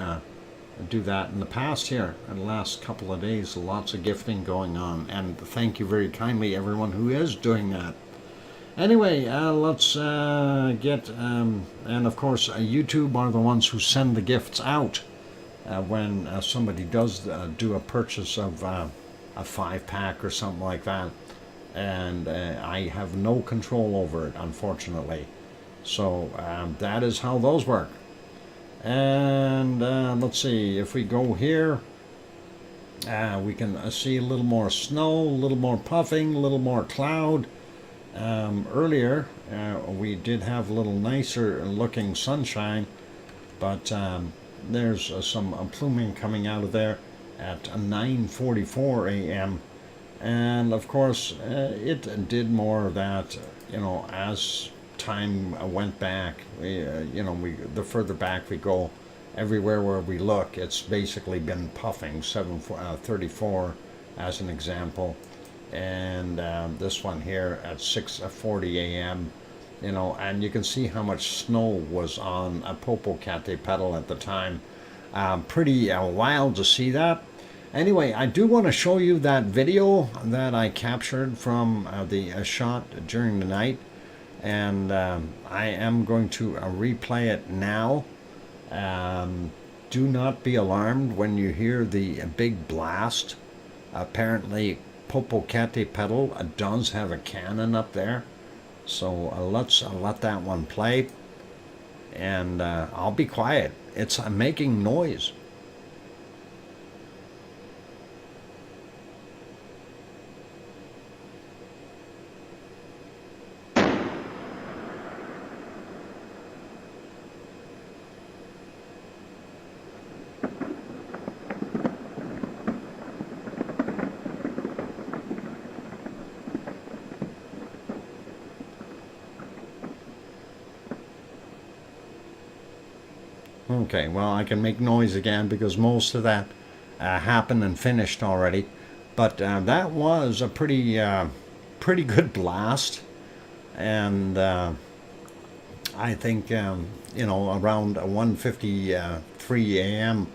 do that in the past here, in the last couple of days. Lots of gifting going on, and thank you very kindly everyone who is doing that. Anyway, let's get, and of course YouTube are the ones who send the gifts out when somebody does do a purchase of a 5-pack or something like that, and I have no control over it, unfortunately. So that is how those work. And let's see, if we go here, we can see a little more snow, a little more puffing, a little more cloud. Earlier we did have a little nicer looking sunshine, but there's some pluming coming out of there at 9:44 a.m. and of course it did more of that, as time went back. The further back we go, everywhere where we look, it's basically been puffing. 7:34 as an example, and this one here at 6:40 a.m. And you can see how much snow was on Popocatépetl at the time. Pretty wild to see that. Anyway, I do want to show you that video that I captured from the shot during the night, and I am going to replay it now. Do not be alarmed when you hear the big blast. Apparently Popocatépetl does have a cannon up there, so let's let that one play, and I'll be quiet. It's making noise. Okay, well, I can make noise again because most of that happened and finished already. But that was a pretty good blast, and I think around 1:53 a.m.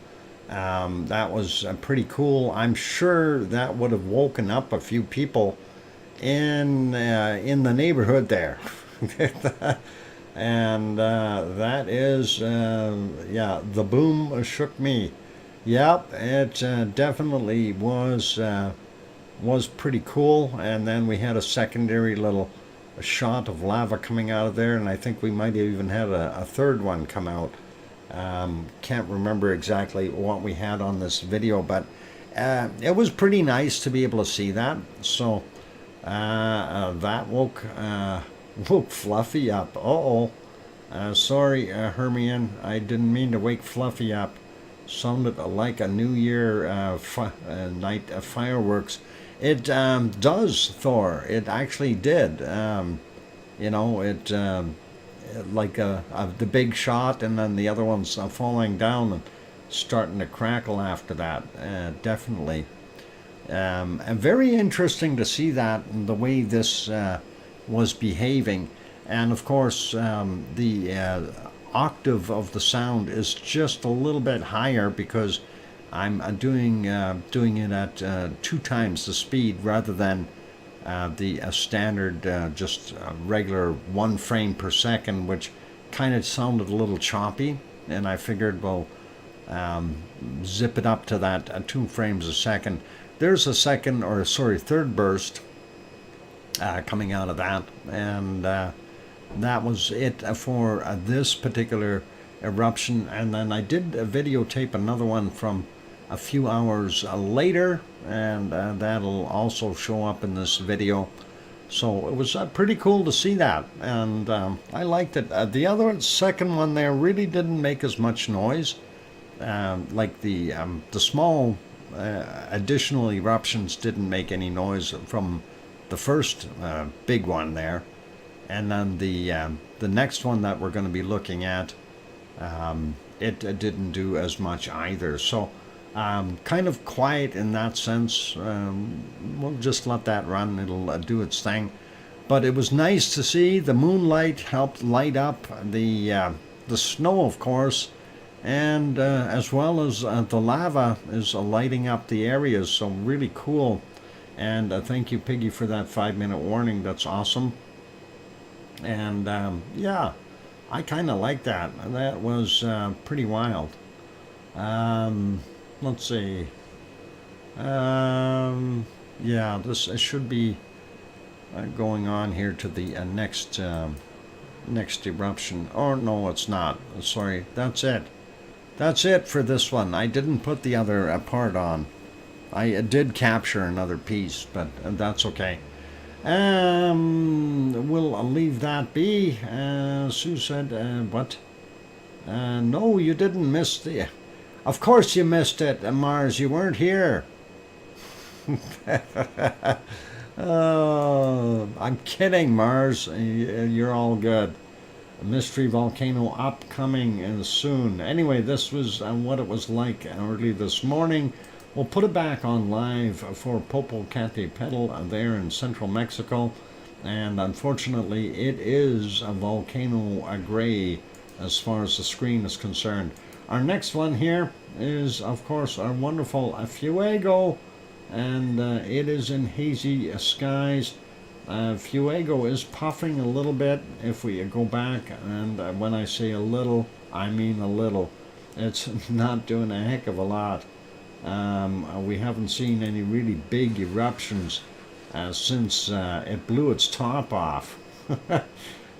That was pretty cool. I'm sure that would have woken up a few people in the neighborhood there. And that is, the boom shook me. Yep, it definitely was pretty cool. And then we had a secondary little shot of lava coming out of there, and I think we might have even had a third one come out. Can't remember exactly what we had on this video, but it was pretty nice to be able to see that. So that woke Fluffy up. Sorry, Hermione, I didn't mean to wake Fluffy up. Sounded like a New Year night fireworks. It does, Thor. It actually did. Like the big shot, and then the other one's falling down. And starting to crackle after that, definitely. And very interesting to see that, the way this was behaving. And of course, the octave of the sound is just a little bit higher because I'm doing it at 2 times the speed rather than the standard just regular 1 frame per second, which kind of sounded a little choppy. And I figured, well, zip it up to that 2 frames a second. There's a third burst coming out of that, and that was it for this particular eruption. And then I did videotape another one from a few hours later, and that'll also show up in this video. So it was pretty cool to see that, and I liked it. The second one there really didn't make as much noise, like the small additional eruptions didn't make any noise from the first big one there. And then the next one that we're going to be looking at, it didn't do as much either. So kind of quiet in that sense. We'll just let that run. It'll do its thing. But it was nice to see. The moonlight helped light up the snow, of course, and as well as the lava is lighting up the areas. So really cool. And thank you, Piggy, for that 5-minute warning. That's awesome. And yeah, I kind of like that. That was pretty wild. Let's see. Yeah, this should be going on here to the next eruption. Oh no, it's not. Sorry, that's it. That's it for this one. I didn't put the other part on. I did capture another piece, but that's okay. We'll leave that be. Sue said, what? No, you didn't miss the... Of course you missed it, Mars. You weren't here. Oh, I'm kidding, Mars. You're all good. A mystery volcano upcoming soon. Anyway, this was what it was like early this morning. We'll put it back on live for Popocatépetl there in central Mexico. And unfortunately, it is a volcano gray as far as the screen is concerned. Our next one here is, of course, our wonderful Fuego, and it is in hazy skies. Fuego is puffing a little bit if we go back, and when I say a little, I mean a little. It's not doing a heck of a lot. We haven't seen any really big eruptions since it blew its top off.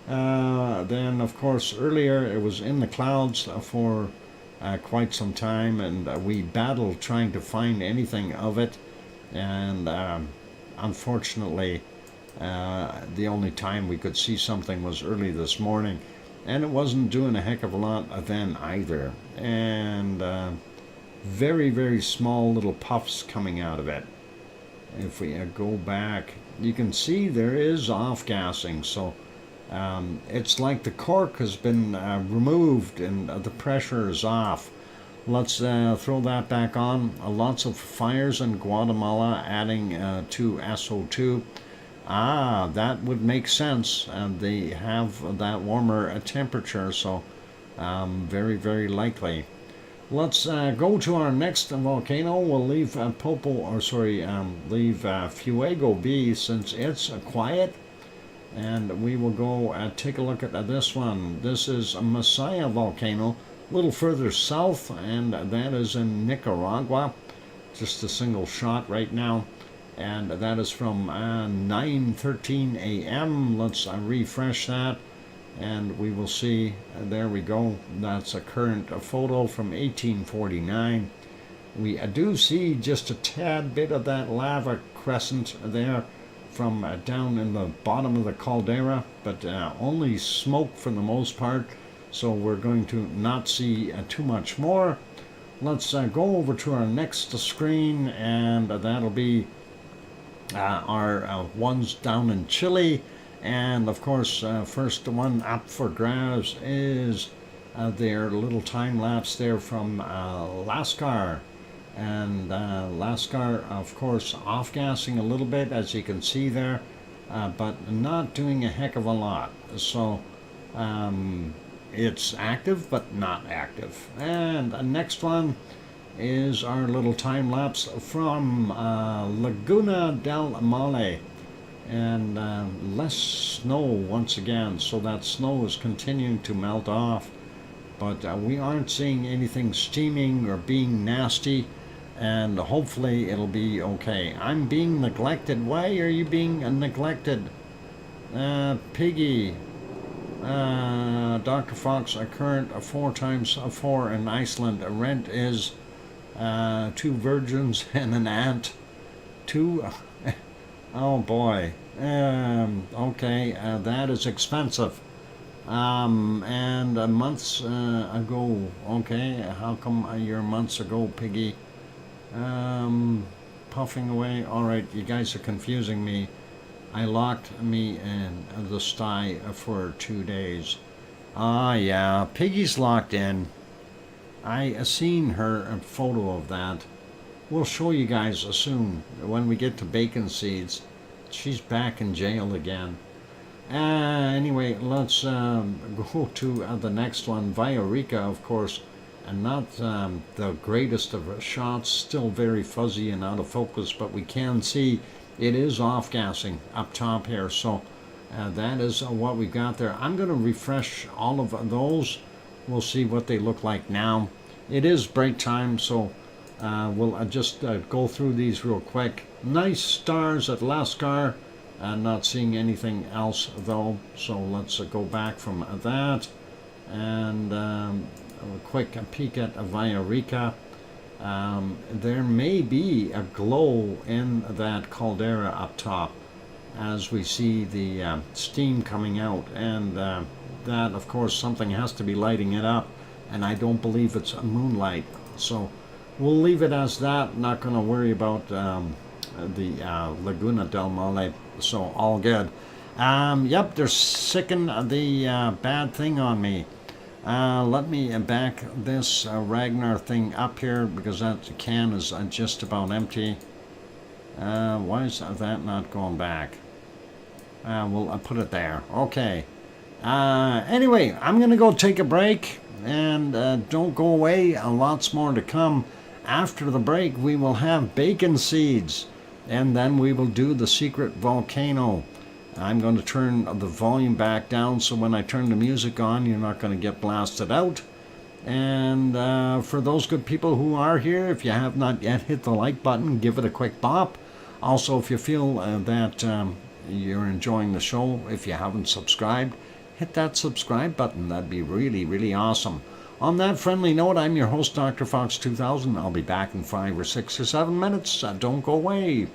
Then, of course, earlier it was in the clouds for quite some time, and we battled trying to find anything of it, and unfortunately the only time we could see something was early this morning, and it wasn't doing a heck of a lot then either, and very, very small little puffs coming out of it. If we go back, you can see there is off-gassing, so it's like the cork has been removed and the pressure is off. Let's throw that back on. Lots of fires in Guatemala adding to SO2. That would make sense. They have that warmer temperature, so very, very likely. Let's go to our next volcano. We'll leave leave Fuego be since it's quiet. And we will go take a look at this one. This is a Messiah volcano, a little further south, and that is in Nicaragua. Just a single shot right now, and that is from 9:13 a.m. Let's refresh that, and we will see. There we go. That's a current photo from 1849. We do see just a tad bit of that lava crescent there from down in the bottom of the caldera, but only smoke for the most part, so we're going to not see too much more. Let's go over to our next screen, and that'll be our ones down in Chile. And of course, first one up for grabs is their little time lapse there from Lascar. And Lascar, of course, off-gassing a little bit, as you can see there, but not doing a heck of a lot. So it's active, but not active. And the next one is our little time lapse from Laguna del Male. And less snow once again, so that snow is continuing to melt off, but we aren't seeing anything steaming or being nasty, and hopefully it'll be okay. I'm being neglected. Why are you being neglected? Piggy. Dr. Fox, a current 4x4 in Iceland. Rent is 2 virgins and an ant. 2. Oh boy. Okay, that is expensive. And months ago. Okay, how come you're months ago, Piggy? Puffing away. Alright, you guys are confusing me. I locked me in the sty for 2 days. Ah, yeah, Piggy's locked in. I seen her photo of that. We'll show you guys soon when we get to bacon seeds. She's back in jail again. Anyway, let's go to the next one. Viorica, of course, and not the greatest of shots. Still very fuzzy and out of focus, but we can see it is off-gassing up top here. So that is what we got there. I'm going to refresh all of those. We'll see what they look like now. It is break time, so we'll just go through these real quick. Nice stars at Lascar. Not seeing anything else though, so let's go back from that. And a quick peek at Viorica. There may be a glow in that caldera up top as we see the steam coming out, and that, of course, something has to be lighting it up, and I don't believe it's moonlight. So we'll leave it as that. Not going to worry about the Laguna del Male. So all good. Yep, they're sicking the bad thing on me. Let me back this Ragnar thing up here because that can is just about empty. Why is that not going back? We'll put it there. Okay. Anyway, I'm going to go take a break, and don't go away. Lots more to come. After the break, we will have bacon seeds, and then we will do the secret volcano. I'm going to turn the volume back down so when I turn the music on, you're not going to get blasted out. And for those good people who are here, if you have not yet hit the like button, give it a quick bop. Also, if you feel that you're enjoying the show, if you haven't subscribed, hit that subscribe button. That'd be really, really awesome. On that friendly note, I'm your host, Dr. Fox2000. I'll be back in 5 or 6 or 7 minutes. Don't go away.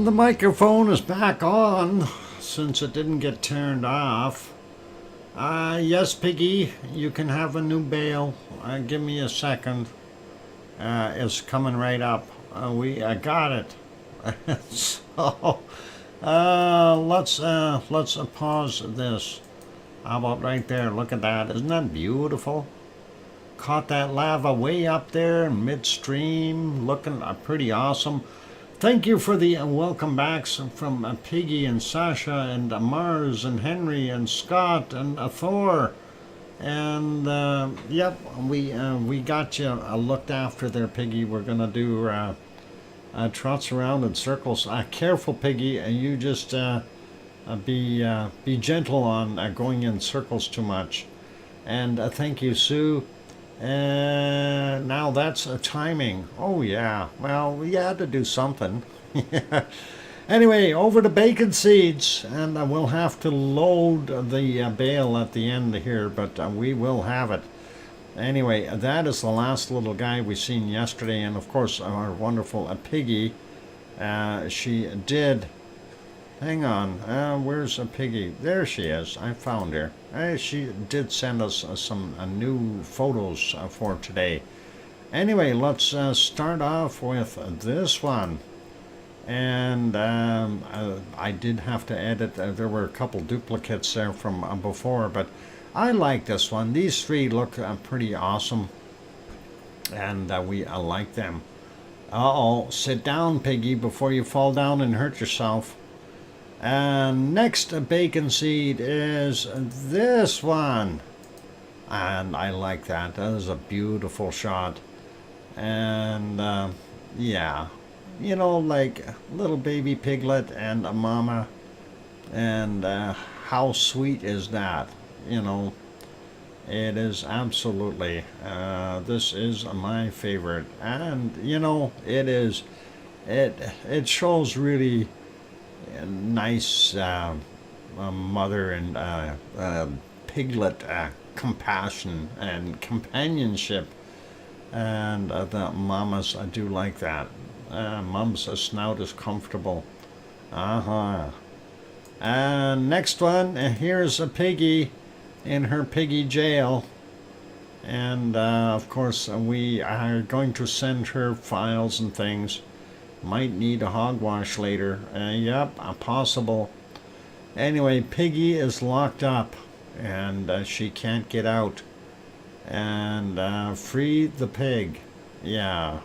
the microphone is back on since it didn't get turned off. Yes, Piggy, you can have a new bail. Give me a second. It's coming right up. I got it. So let's pause this. How about right there? Look at that. Isn't that beautiful? Caught that lava way up there in midstream, looking pretty awesome. Thank you for the welcome backs from Piggy and Sasha and Mars and Henry and Scott and Thor. And yep, we got you looked after there, Piggy. We're gonna do trots around in circles. Careful, Piggy. You just be gentle on going in circles too much. And thank you, Sue. Now that's timing. Oh yeah, well, we had to do something. Anyway, over to bacon seeds, and we'll have to load the bale at the end here, but we will have it. Anyway, that is the last little guy we seen yesterday, and of course our wonderful Piggy. She did. Hang on, where's a Piggy? There she is. I found her. She did send us some new photos for today. Anyway, let's start off with this one. And I did have to edit. There were a couple duplicates there from before, but I like this one. These three look pretty awesome, and we like them. Uh-oh, sit down, Piggy, before you fall down and hurt yourself. And next bacon seed is this one, and I like that. That is a beautiful shot. And yeah, you know, like little baby piglet and a mama, and how sweet is that? You know, it is absolutely, this is my favorite. And you know, it shows really nice mother and piglet compassion and companionship, and the mamas do like that. Mom's snout is comfortable. And next one, here's a Piggy in her piggy jail, and of course we are going to send her files and things. Might need a hogwash later. Yep, possible. Anyway, Piggy is locked up, and she can't get out. And free the pig. Yeah,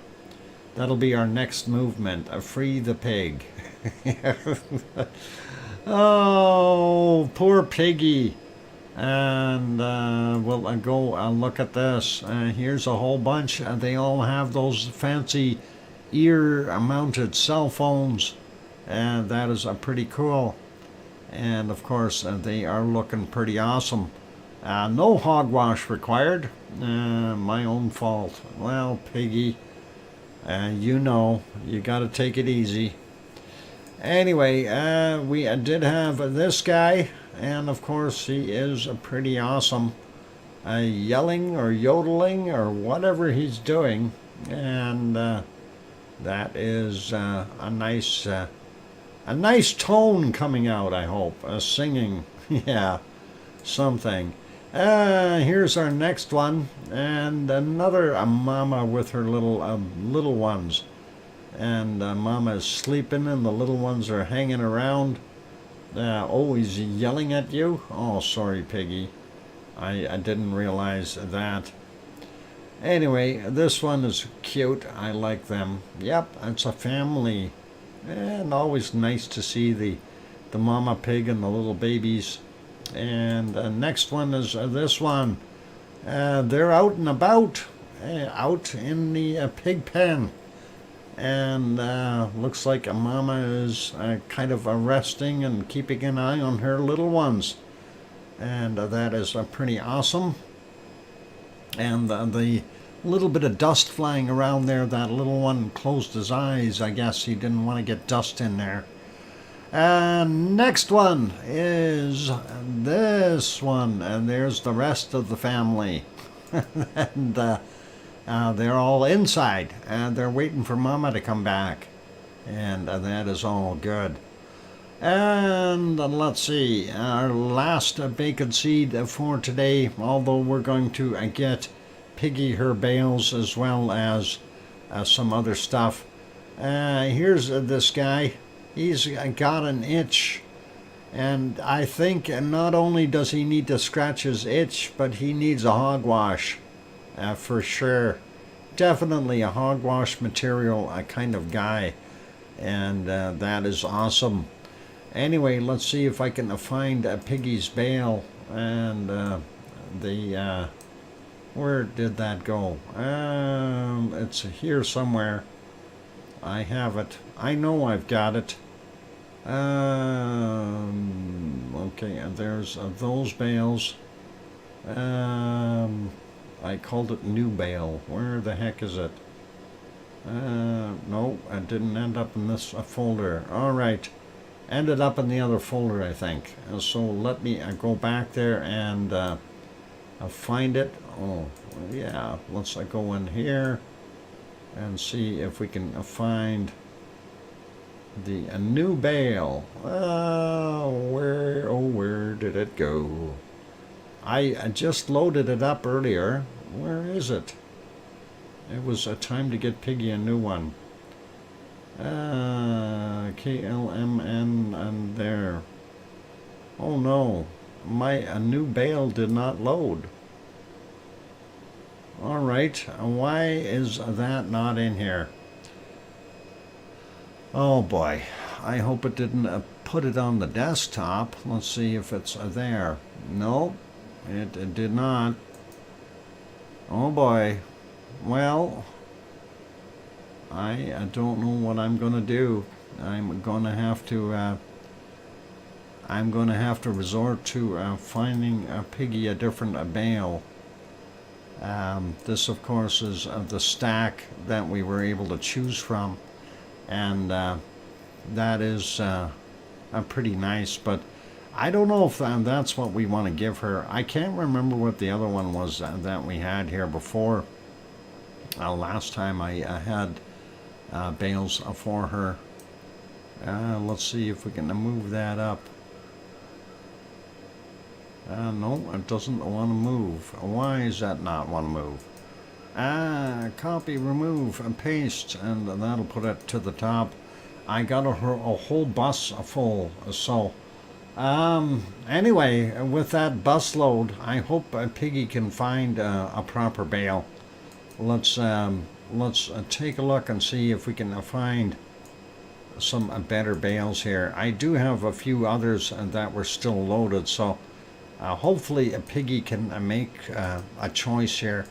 that'll be our next movement. Free the pig. Oh, poor Piggy. And we'll go look at this. Here's a whole bunch. They all have those fancy ear-mounted cell phones, and that is pretty cool. And of course they are looking pretty awesome. No hogwash required. My own fault. Well, Piggy, you know, you gotta take it easy. Anyway, we did have this guy, and of course he is pretty awesome, yelling or yodeling or whatever he's doing. And that is a nice tone coming out, I hope. Singing, yeah, something. Here's our next one, and another mama with her little ones. And mama is sleeping, and the little ones are hanging around. Oh, he's yelling at you? Oh, sorry, Piggy. I didn't realize that. Anyway, this one is cute. I like them. Yep, it's a family. And always nice to see the mama pig and the little babies. And next one is this one. They're out and about, out in the pig pen. And looks like a mama is kind of resting and keeping an eye on her little ones. And that is pretty awesome. And the little bit of dust flying around there, that little one closed his eyes. I guess he didn't want to get dust in there. And next one is this one, and there's the rest of the family. And they're all inside, and they're waiting for Mama to come back. and that is all good. And let's see, our last bacon seed for today, although we're going to get Piggy her bales as well as some other stuff. Here's this guy. He's got an itch, and I think not only does he need to scratch his itch, but he needs a hogwash for sure. Definitely a hogwash material kind of guy, and that is awesome. Anyway, let's see if I can find Piggy's bale, and where did that go? It's here somewhere. I have it. I know I've got it. Okay, there's those bales. I called it new bale. Where the heck is it? No, it didn't end up in this folder. All right. Ended up in the other folder, I think. So let me go back there and find it. Oh, yeah. Let's go in here and see if we can find the new bale. Where did it go? I just loaded it up earlier. Where is it? It was time to get Piggy a new one. KLMN and there. Oh no, a new bale did not load. All right, why is that not in here? Oh boy, I hope it didn't put it on the desktop. Let's see if it's there. No, it did not. Oh boy. Well, I don't know what I'm going to do. I'm going to have to resort to finding Piggy a different bale. This, of course, is the stack that we were able to choose from, and that is pretty nice. But I don't know if that's what we want to give her. I can't remember what the other one was that we had here before. Last time I had bales for her. Let's see if we can move that up. No, it doesn't want to move. Why is that not want to move? Copy, remove, and paste, and that'll put it to the top. I got a whole bus full, so anyway, with that bus load, I hope Piggy can find a proper bale. Let's take a look and see if we can find some better bales here. I do have a few others that were still loaded, so hopefully Piggy can make a choice here.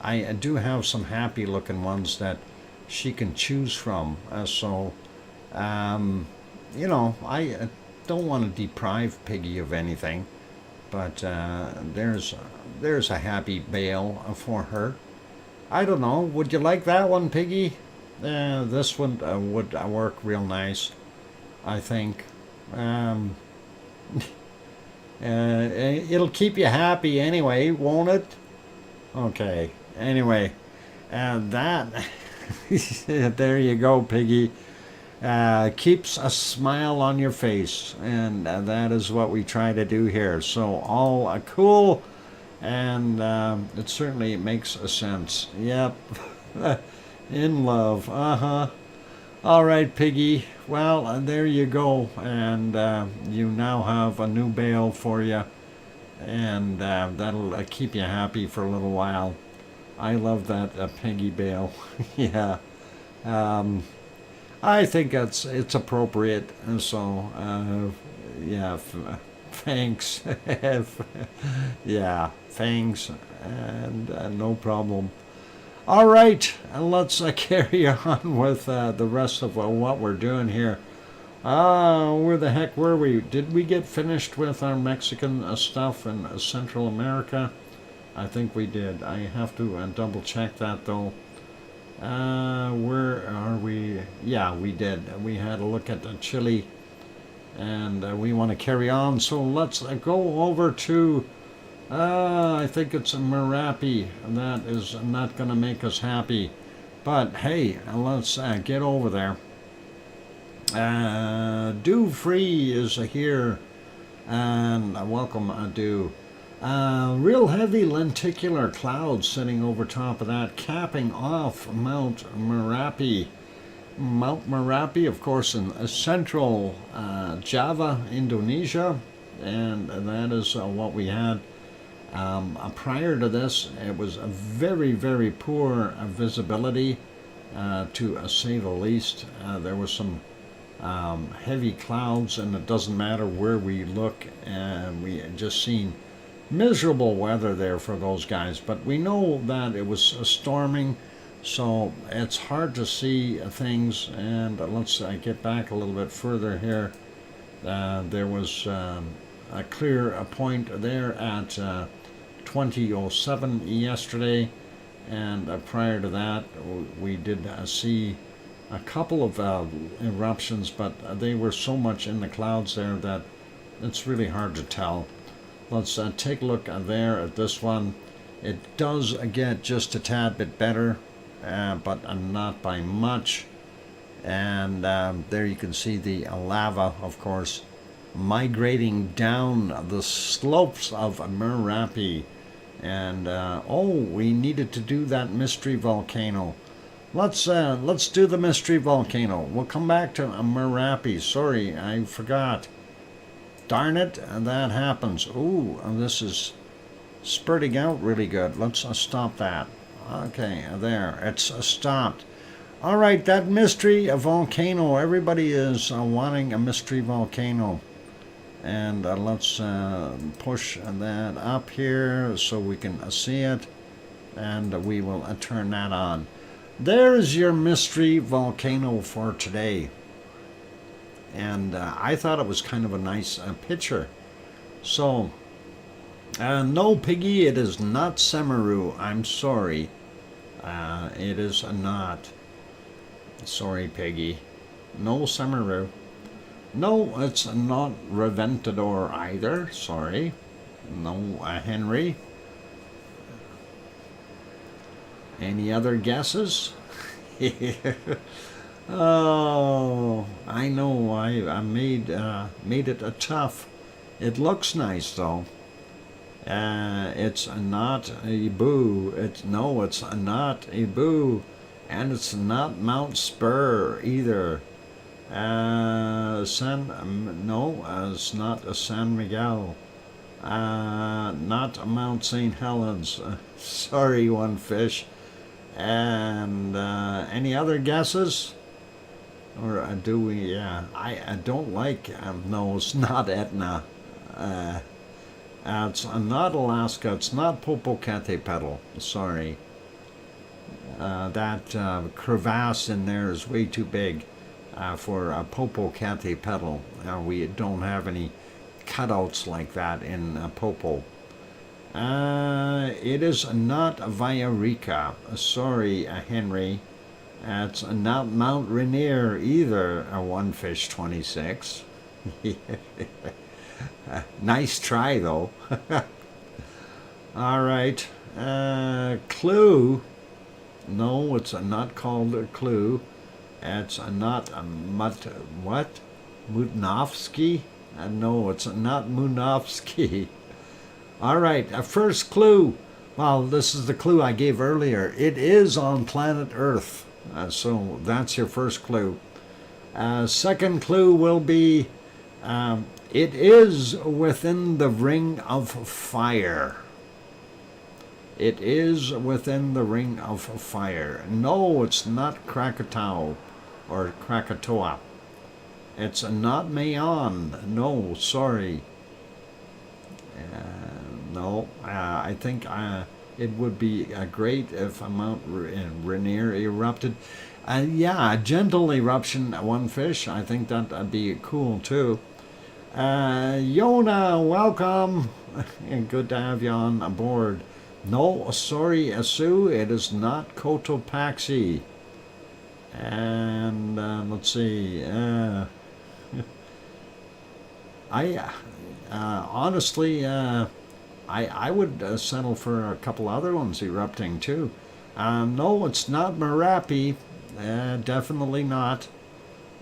I do have some happy looking ones that she can choose from, so you know, I don't want to deprive Piggy of anything, but there's a happy bale for her. I don't know. Would you like that one, Piggy? This one would work real nice, I think. It'll keep you happy anyway, won't it? Okay. Anyway, that there you go, Piggy. Keeps a smile on your face, and that is what we try to do here. So all cool. And it certainly makes a sense. Yep. In love. All right, Piggy. Well, there you go. And you now have a new bale for you. And that'll keep you happy for a little while. I love that Piggy bale. Yeah. I think it's appropriate. So, yeah. Thanks. Yeah, thanks, and no problem. All right, let's carry on with the rest of what we're doing here. Where the heck were we? Did we get finished with our Mexican stuff in Central America? I think we did. I have to double check that though. Where are we? Yeah, we did. We had a look at Chile. And we want to carry on, so let's go over to I think it's Merapi. That is not going to make us happy, but hey, let's get over there. Dew Free is here, and welcome, Dew. Real heavy lenticular clouds sitting over top of that, capping off Mount Merapi. Mount Merapi, of course, in central Java, Indonesia, and that is what we had. Prior to this, it was a very, very poor visibility, to say the least. There was some heavy clouds, and it doesn't matter where we look, and we just seen miserable weather there for those guys. But we know that it was storming, so it's hard to see things. And let's get back a little bit further here. There was a clear point there at 20:07 yesterday, and prior to that we did see a couple of eruptions, but they were so much in the clouds there that it's really hard to tell. Let's take a look there at this one. It does get just a tad bit better, but not by much. And there you can see the lava, of course, migrating down the slopes of Merapi. And we needed to do that mystery volcano. Let's do the mystery volcano. We'll come back to Merapi. Sorry, I forgot. Darn it, that happens. Ooh, this is spurting out really good. Let's stop that. Okay, there, it's stopped. All right, that mystery volcano. Everybody is wanting a mystery volcano. And let's push that up here so we can see it. And we will turn that on. There's your mystery volcano for today. And I thought it was kind of a nice picture. So, no, Piggy, it is not Semeru. I'm sorry. It is not. Sorry, Piggy. No Semeru. No, it's not Reventador either. Sorry. No, Henry. Any other guesses? Oh, I know. I made it tough. It looks nice though. It's not Ibu. It's not Ibu, and it's not Mount Spur either. It's not San Miguel. Not Mount St. Helens. Sorry, one fish. And any other guesses? Or do we? I don't like. No, it's not Etna. It's not Alaska. It's not Popocatépetl. Sorry. That crevasse in there is way too big for Popocatépetl. We don't have any cutouts like that in Popo. It is not Villarrica. Sorry, Henry. It's not Mount Rainier either, One Fish 26. Nice try, though. All right. Clue. No, it's not called a Clue. It's not what? Mutnovsky? No, it's not Munovsky. All right, first clue. Well, this is the clue I gave earlier. It is on planet Earth. So that's your first clue. Second clue will be it is within the ring of fire. It is within the ring of fire. No, it's not Krakatoa or Krakatoa. It's not Mayon. No, sorry. No, I think it would be great if Mount Rainier erupted. Yeah, a gentle eruption, One Fish. I think that'd be cool too. Yona, welcome. Good to have you on board. No, sorry, Sue, it is not Cotopaxi. And let's see. Honestly, I would settle for a couple other ones erupting too. No, it's not Merapi. Definitely not.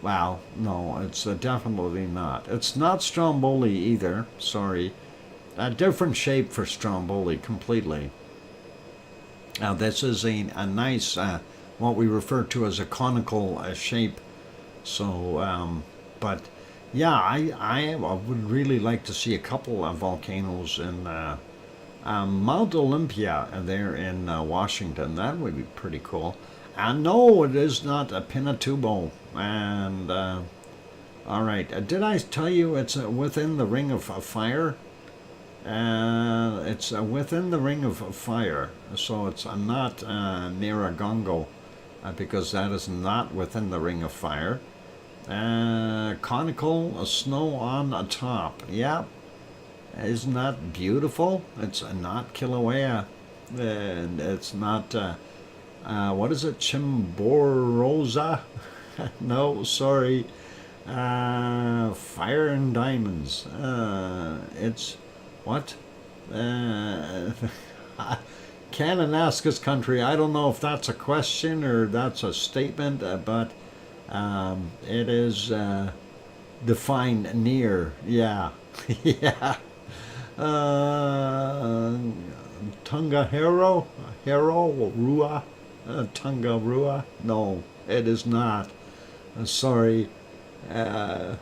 Well, no, it's definitely not. It's not Stromboli either. Sorry. A different shape for Stromboli completely. Now, this is a nice, what we refer to as a conical shape. So, but yeah, I would really like to see a couple of volcanoes in Mount Olympia there in Washington. That would be pretty cool. And no, it is not a Pinatubo. And all right, did I tell you it's within the Ring of Fire? It's within the Ring of Fire, so it's not near Agongo, because that is not within the Ring of Fire. Conical snow on the top. Yeah, isn't that beautiful? It's not Kilauea. It's not, what is it, Chimborosa? No, sorry. Fire and Diamonds. It's, what? Kananaskis country. I don't know if that's a question or that's a statement, but it is defined near. Yeah. Yeah. Tungahero? Hero? Rua? Tungarua? No, it is not. Sorry. I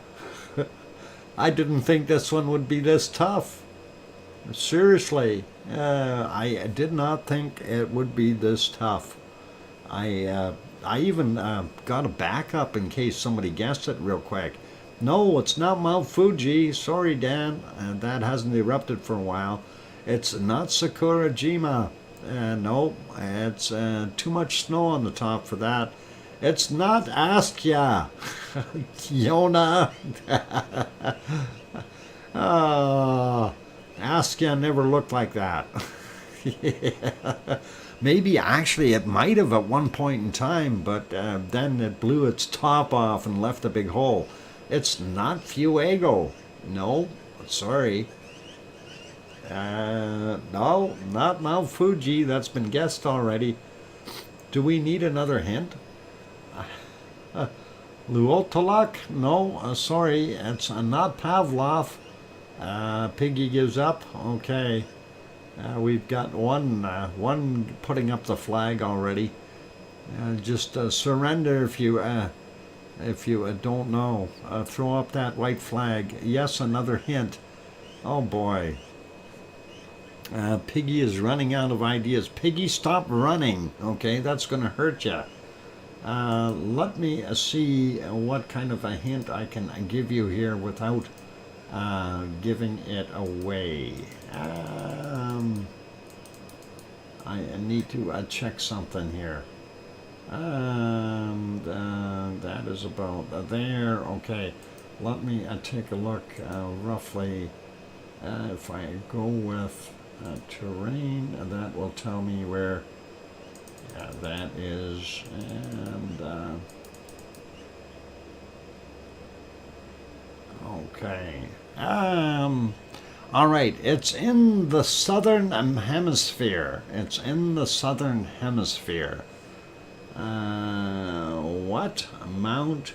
didn't think this one would be this tough. Seriously, I did not think it would be this tough. I even got a backup in case somebody guessed it real quick. No, it's not Mount Fuji. Sorry, Dan. That hasn't erupted for a while. It's not Sakurajima. No, it's too much snow on the top for that. It's not Askja. Yona. Askja never looked like that. Yeah. Maybe actually it might have at one point in time, but then it blew its top off and left a big hole. It's not Fuego. No, sorry. No, not Mount Fuji. That's been guessed already. Do we need another hint? Luotolak? No, sorry. It's not Pavlov. Piggy gives up. Okay. We've got one putting up the flag already. Just surrender if you don't know. Throw up that white flag. Yes, another hint. Oh boy. Piggy is running out of ideas. Piggy, stop running. Okay, that's going to hurt you. Let me see what kind of a hint I can give you here without giving it away. I need to check something here. That is about there. Okay, let me take a look roughly. If I go with terrain, that will tell me where that is. And okay. All right, it's in the southern hemisphere. It's in the southern hemisphere. What? Mount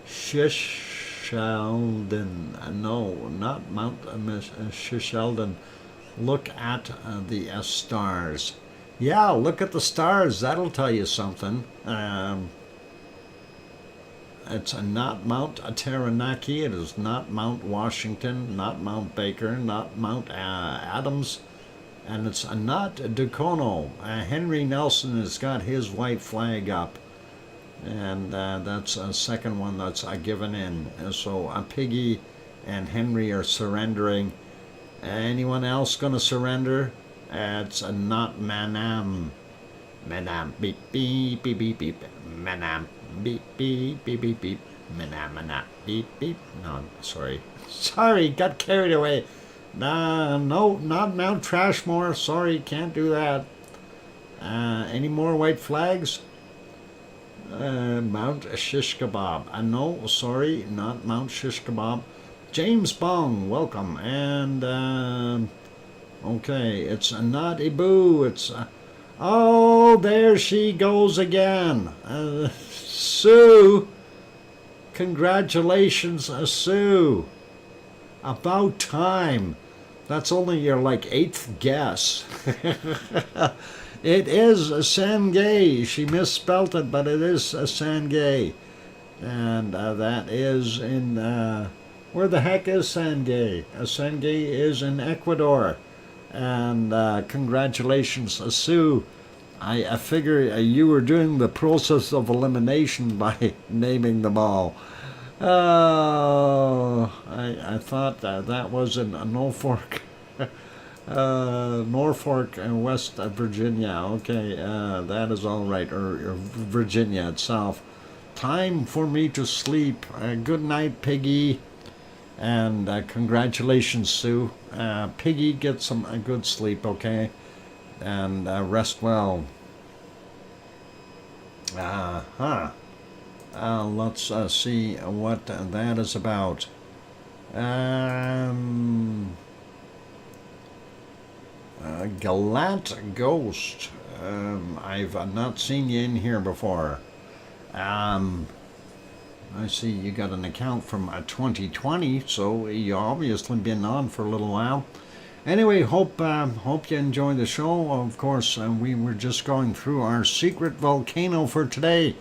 Shishelden. No, not Mount Shishelden. Look at the stars. Yeah, look at the stars. That'll tell you something. It's not Mount Taranaki. It is not Mount Washington, not Mount Baker, not Mount Adams, and it's not Dukono. Henry Nelson has got his white flag up, and that's a second one that's given in. So Piggy and Henry are surrendering. Anyone else going to surrender? It's not Manam. Manam. Beep, beep, beep, beep, beep. Manam. Beep, beep, beep, beep, beep. Manam, beep, beep. No, sorry. Sorry, got carried away. No, not Mount Trashmore. Sorry, can't do that. Any more white flags? Mount Shish Kebab. No, sorry, not Mount Shish Kebab. James Bong, welcome. And, okay, it's not Ibu. It's, oh, there she goes again. Sue. Congratulations, Sue. About time. That's only your like 8th guess. It is Sangay. She misspelt it, but it is Sangay. And that is in, where the heck is Sangay? Sangay is in Ecuador. And congratulations, Sue. I figure you were doing the process of elimination by naming them all. Oh, I thought that was in Norfolk, Norfolk and West Virginia. Okay, that is all right, or Virginia itself. Time for me to sleep. Good night, Piggy, and congratulations, Sue. Piggy, get some good sleep, okay, and rest well. Let's see what that is about. Galat Ghost. I've not seen you in here before. I see you got an account from 2020, so you obviously been on for a little while. Anyway, hope you enjoy the show. Of course, we were just going through our secret volcano for today,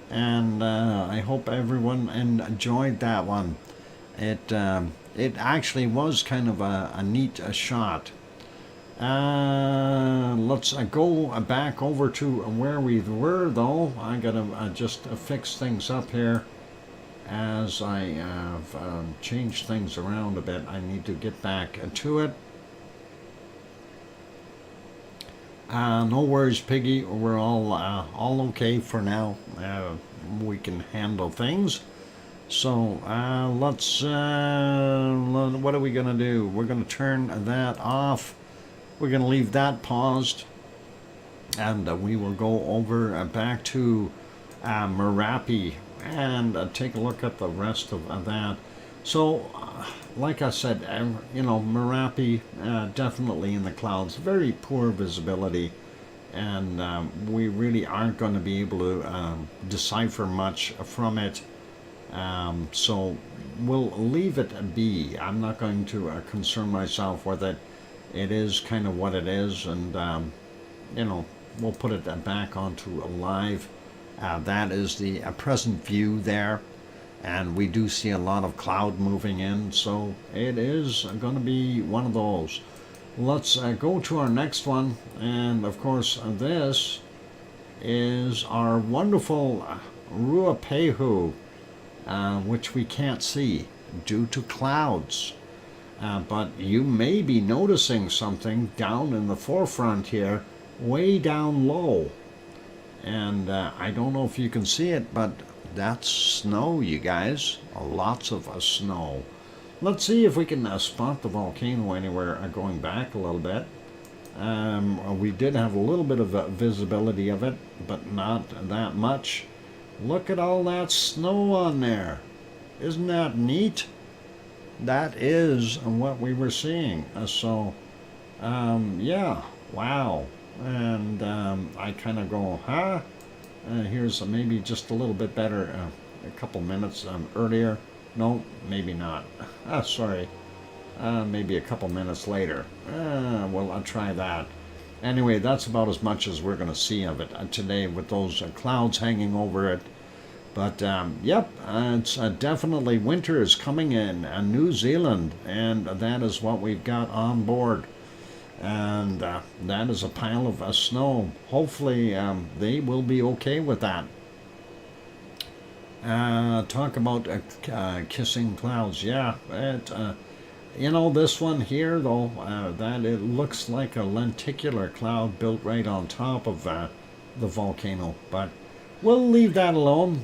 and I hope everyone enjoyed that one. It actually was kind of a neat shot. Let's go back over to where we were, though. I gotta just fix things up here as I have changed things around a bit. I need to get back to it. No worries, Piggy. We're all okay for now. We can handle things. So let's. What are we gonna do? We're gonna turn that off. We're gonna leave that paused, and we will go over back to Merapi and take a look at the rest of that. So, like I said, Merapi definitely in the clouds, very poor visibility, and we really aren't going to be able to decipher much from it. So we'll leave it be. I'm not going to concern myself with it. It is kind of what it is, and we'll put it back onto live. That is the present view there. And we do see a lot of cloud moving in, so it is going to be one of those. Let's go to our next one, and of course this is our wonderful Ruapehu, which we can't see due to clouds. But you may be noticing something down in the forefront here, way down low. And I don't know if you can see it, but that's snow, you guys. Lots of snow. Let's see if we can spot the volcano anywhere going back a little bit. We did have a little bit of visibility of it, but not that much. Look at all that snow on there. Isn't that neat? That is what we were seeing. Yeah, wow. And I kind of go, huh? Here's maybe just a little bit better, a couple minutes earlier. No, maybe not. Sorry. Maybe a couple minutes later. Well, I'll try that. Anyway, that's about as much as we're going to see of it today with those clouds hanging over it. But, yep, it's definitely winter is coming in New Zealand, and that is what we've got on board. And that is a pile of snow. Hopefully they will be okay with that. Talk about kissing clouds. Yeah, this one here, though, that it looks like a lenticular cloud built right on top of the volcano. But we'll leave that alone.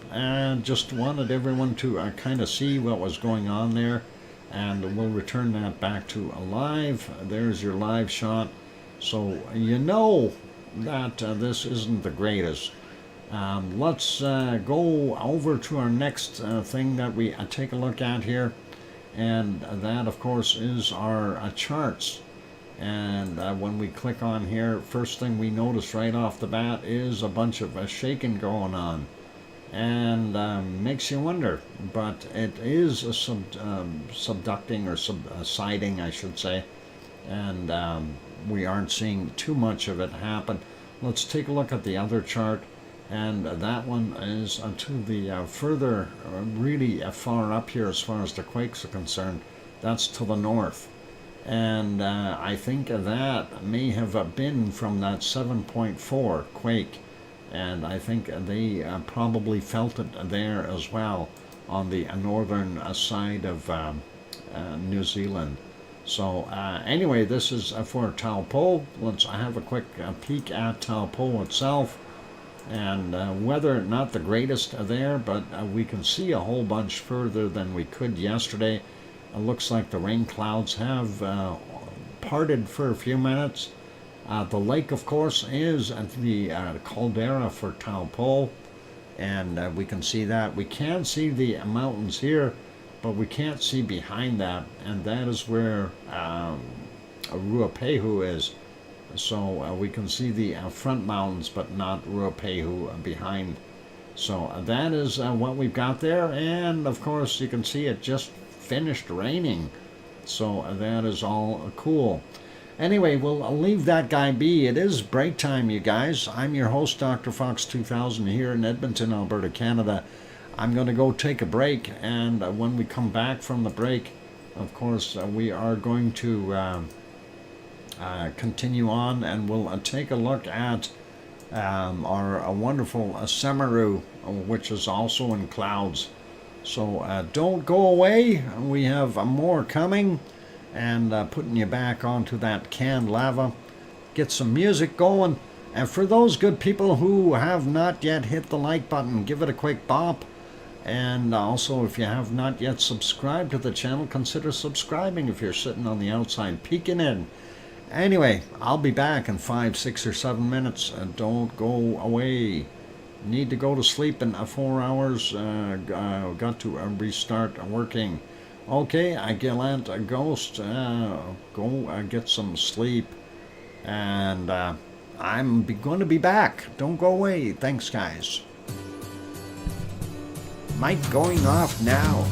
Just wanted everyone to kind of see what was going on there. And we'll return that back to live. There's your live shot. So you know that this isn't the greatest. Let's go over to our next thing that we take a look at here. And that, of course, is our charts. And when we click on here, first thing we notice right off the bat is a bunch of shaking going on. and makes you wonder. But it is a subducting or subsiding, I should say, and we aren't seeing too much of it happen. Let's take a look at the other chart, and that one is to the further, really far up here as far as the quakes are concerned. That's to the north. And I think that may have been from that 7.4 quake, and I think they probably felt it there as well on the northern side of New Zealand. So anyway, this is for Taupo. Let's have a quick peek at Taupo itself. And weather not the greatest there, but we can see a whole bunch further than we could yesterday. It looks like the rain clouds have parted for a few minutes. The lake, of course, is at the caldera for Taupo, and we can see that. We can see the mountains here, but we can't see behind that, and that is where Ruapehu is. So we can see the front mountains, but not Ruapehu behind. So that is what we've got there, and of course you can see it just finished raining. So that is all cool. Anyway, we'll leave that guy be. It is break time, you guys. I'm your host, DrFox2000, here in Edmonton, Alberta, Canada. I'm going to go take a break, and when we come back from the break, of course, we are going to continue on, and we'll take a look at our wonderful Semaru, which is also in clouds. So don't go away. We have more coming, and putting you back onto that canned lava. Get some music going. And for those good people who have not yet hit the like button, give it a quick bop. And also, if you have not yet subscribed to the channel, consider subscribing if you're sitting on the outside peeking in. Anyway, I'll be back in 5, 6, or 7 minutes. Don't go away. Need to go to sleep in 4 hours. Got to restart working. Okay, I Gallant Ghost. Go get some sleep. And I'm going to be back. Don't go away. Thanks, guys. Mic going off now.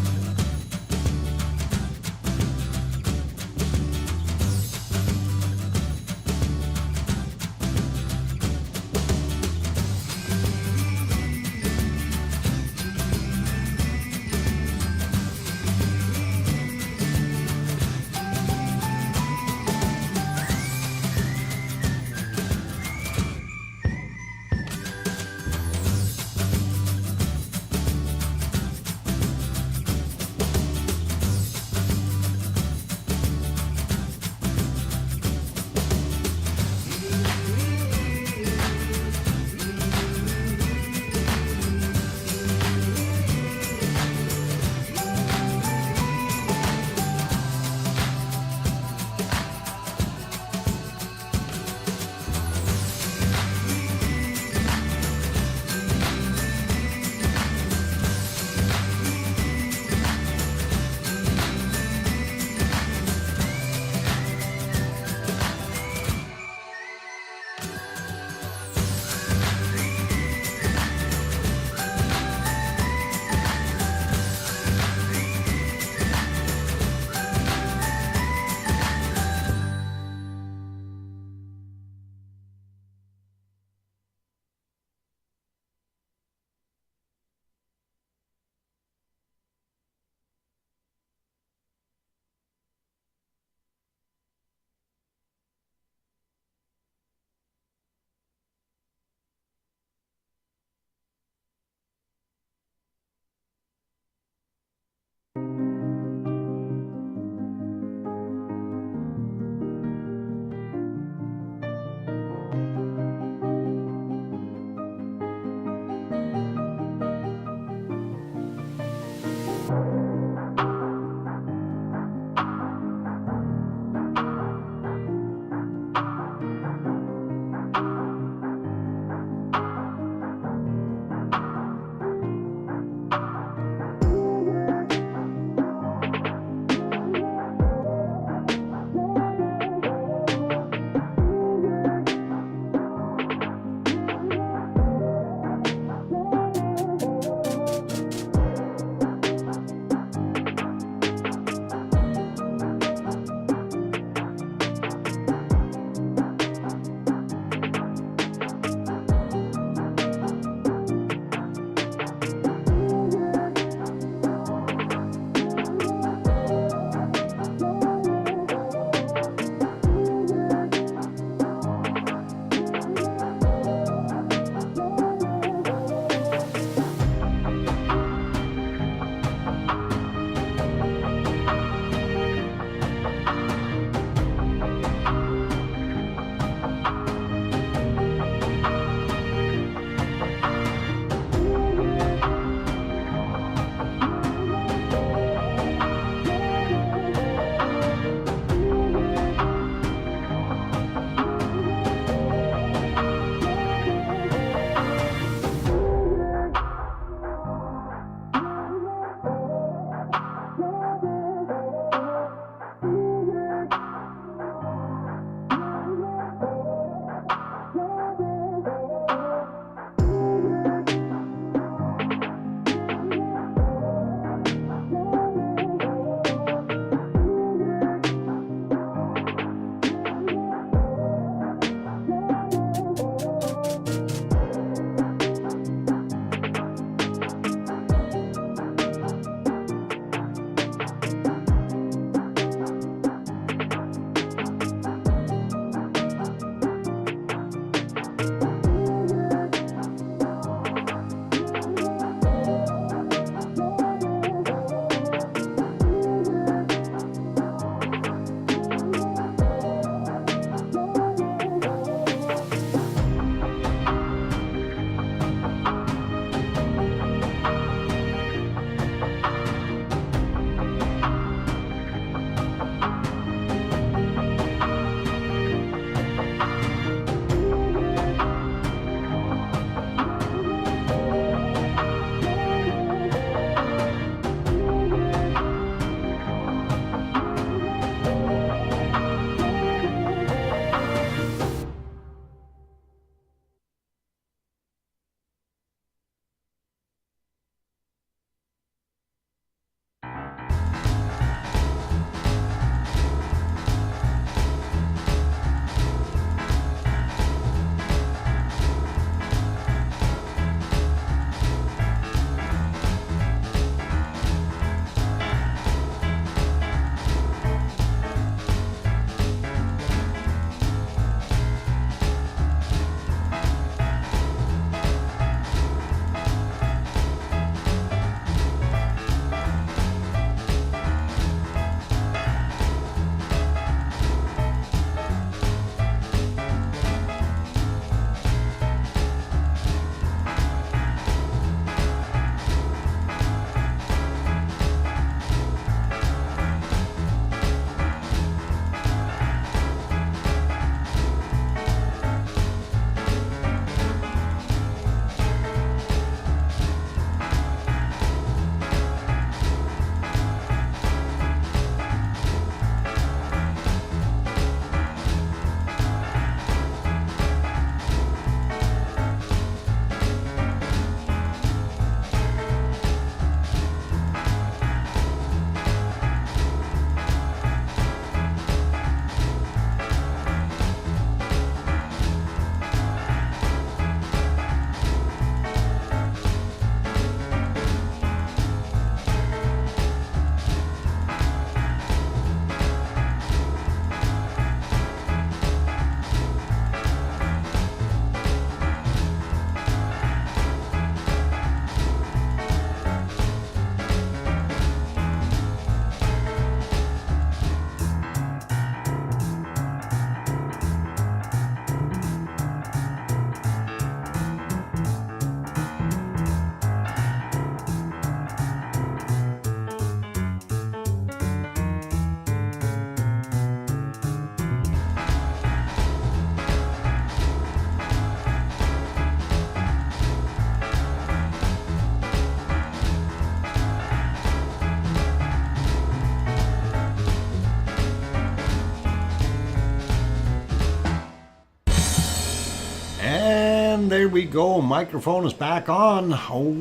And there we go. Microphone is back on.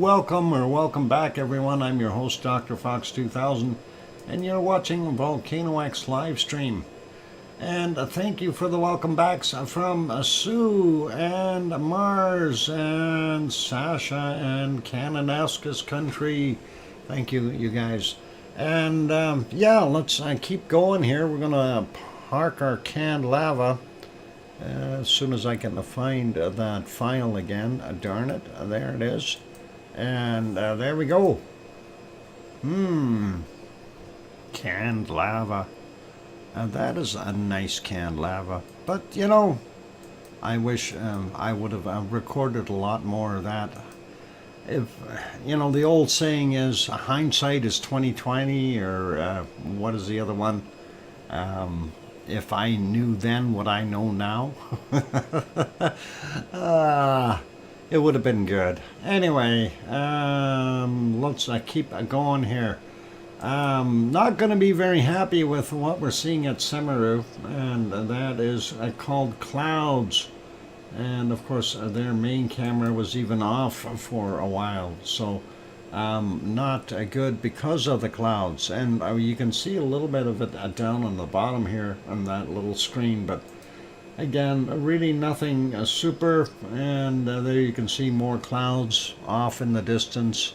Welcome back, everyone. I'm your host, DrFox2000, and you're watching VolcanoX live stream. And thank you for the welcome backs from Sue and Mars and Sasha and Cananaskis Country. Thank you, you guys. And yeah, let's keep going here. We're gonna park our canned lava. As soon as I can find that file again, darn it, there it is. And there we go. Canned lava. That is a nice canned lava. But, you know, I wish I would have recorded a lot more of that. If, you know, the old saying is, hindsight is 20/20, or what is the other one? If I knew then what I know now, it would have been good. Anyway, let's keep going here. Not going to be very happy with what we're seeing at Semeru, and that is called clouds. And of course, their main camera was even off for a while, so not good because of the clouds. And you can see a little bit of it down on the bottom here on that little screen, but again, really nothing super. And there you can see more clouds off in the distance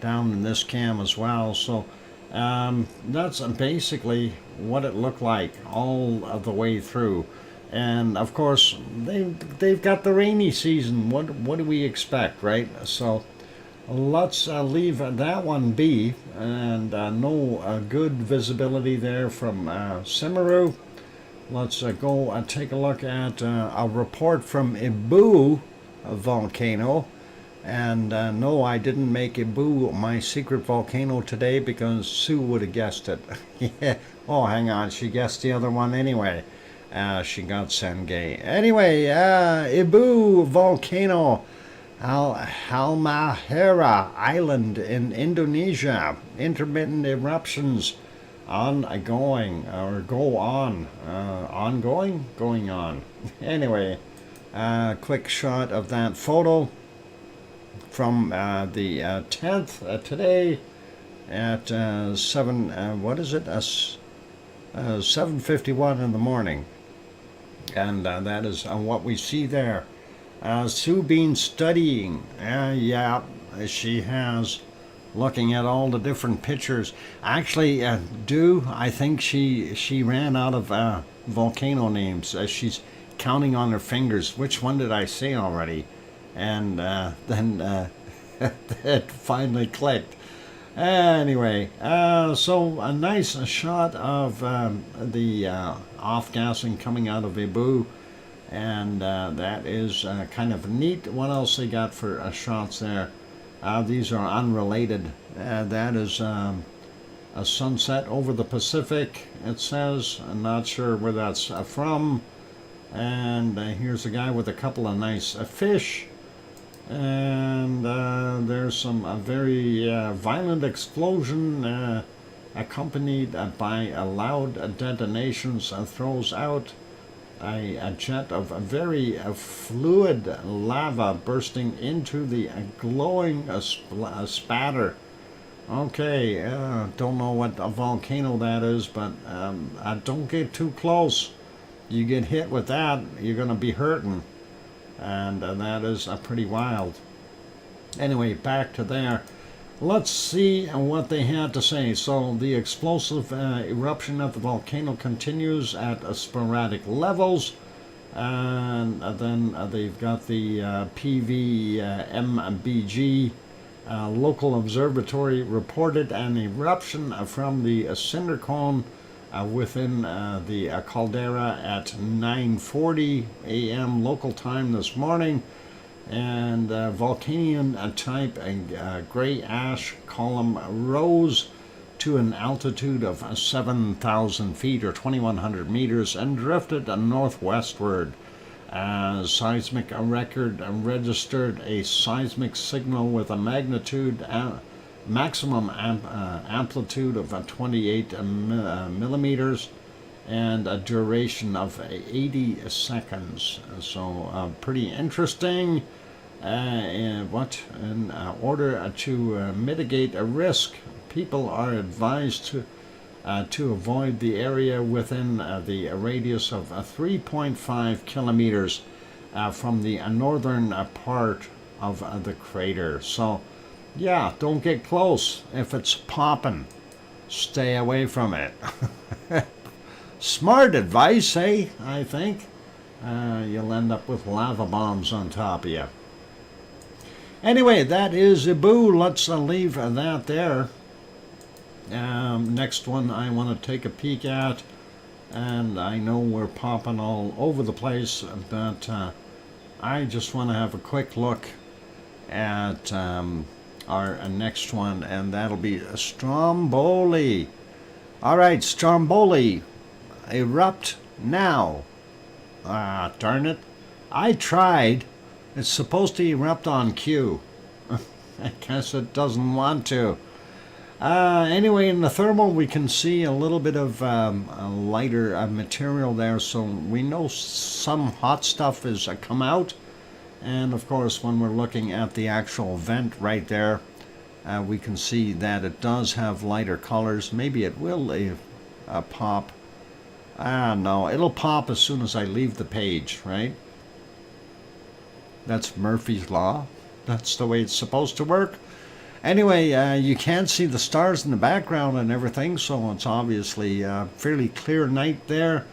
down in this cam as well. So that's basically what it looked like all of the way through. And of course, they've got the rainy season. What do we expect, right? So let's leave that one be, and no good visibility there from Semeru. Let's go take a look at a report from Ibu volcano. And no, I didn't make Ibu my secret volcano today because Sue would have guessed it. Yeah. Oh, hang on, she guessed the other one anyway. She got Sengay. Anyway, Ibu volcano. Halmahera Island in Indonesia. Intermittent eruptions ongoing, or go on. Ongoing? Going on. Anyway, quick shot of that photo from the 10th today at 7:51 in the morning. And that is what we see there. Sue been studying. Yeah, she has. Looking at all the different pictures. Actually, I think she ran out of volcano names. She's counting on her fingers. Which one did I say already? And then it finally clicked. Anyway, so a nice shot of the off-gassing coming out of Ibu. And that is kind of neat. What else they got for shots there? These are unrelated. That is a sunset over the Pacific, it says. I'm not sure where that's from. And here's a guy with a couple of nice fish. And there's some very violent explosion accompanied by loud detonations throws out a jet of very fluid lava bursting into the glowing spatter. Okay, don't know what a volcano that is, but don't get too close. You get hit with that, you're going to be hurting. And that is pretty wild. Anyway, back to there. Let's see what they had to say. So the explosive eruption of the volcano continues at sporadic levels. And then they've got the PVMBG local observatory reported an eruption from the cinder cone within the caldera at 9:40 a.m. local time this morning. And Vulcanian type gray ash column rose to an altitude of 7,000 feet or 2,100 meters and drifted northwestward. Seismic record registered a seismic signal with a magnitude maximum amplitude of 28 millimeters, and a duration of 80 seconds. So pretty interesting. In order to mitigate a risk, people are advised to avoid the area within the radius of 3.5 kilometers from the northern part of the crater. So, yeah, don't get close. If it's popping, stay away from it. Smart advice, eh? I think. You'll end up with lava bombs on top of you. Anyway, that is Ibu. Let's leave that there. Next one I want to take a peek at, and I know we're popping all over the place, but I just want to have a quick look at our next one, and that'll be Stromboli. All right, Stromboli, erupt now. Darn it. I tried. It's supposed to erupt on cue. I guess it doesn't want to. Anyway, in the thermal, we can see a little bit of a lighter material there, so we know some hot stuff has come out. And of course, when we're looking at the actual vent right there, we can see that it does have lighter colors. Maybe it will pop. No, it'll pop as soon as I leave the page, right? That's Murphy's Law. That's the way it's supposed to work. Anyway, you can see the stars in the background and everything, so it's obviously a fairly clear night there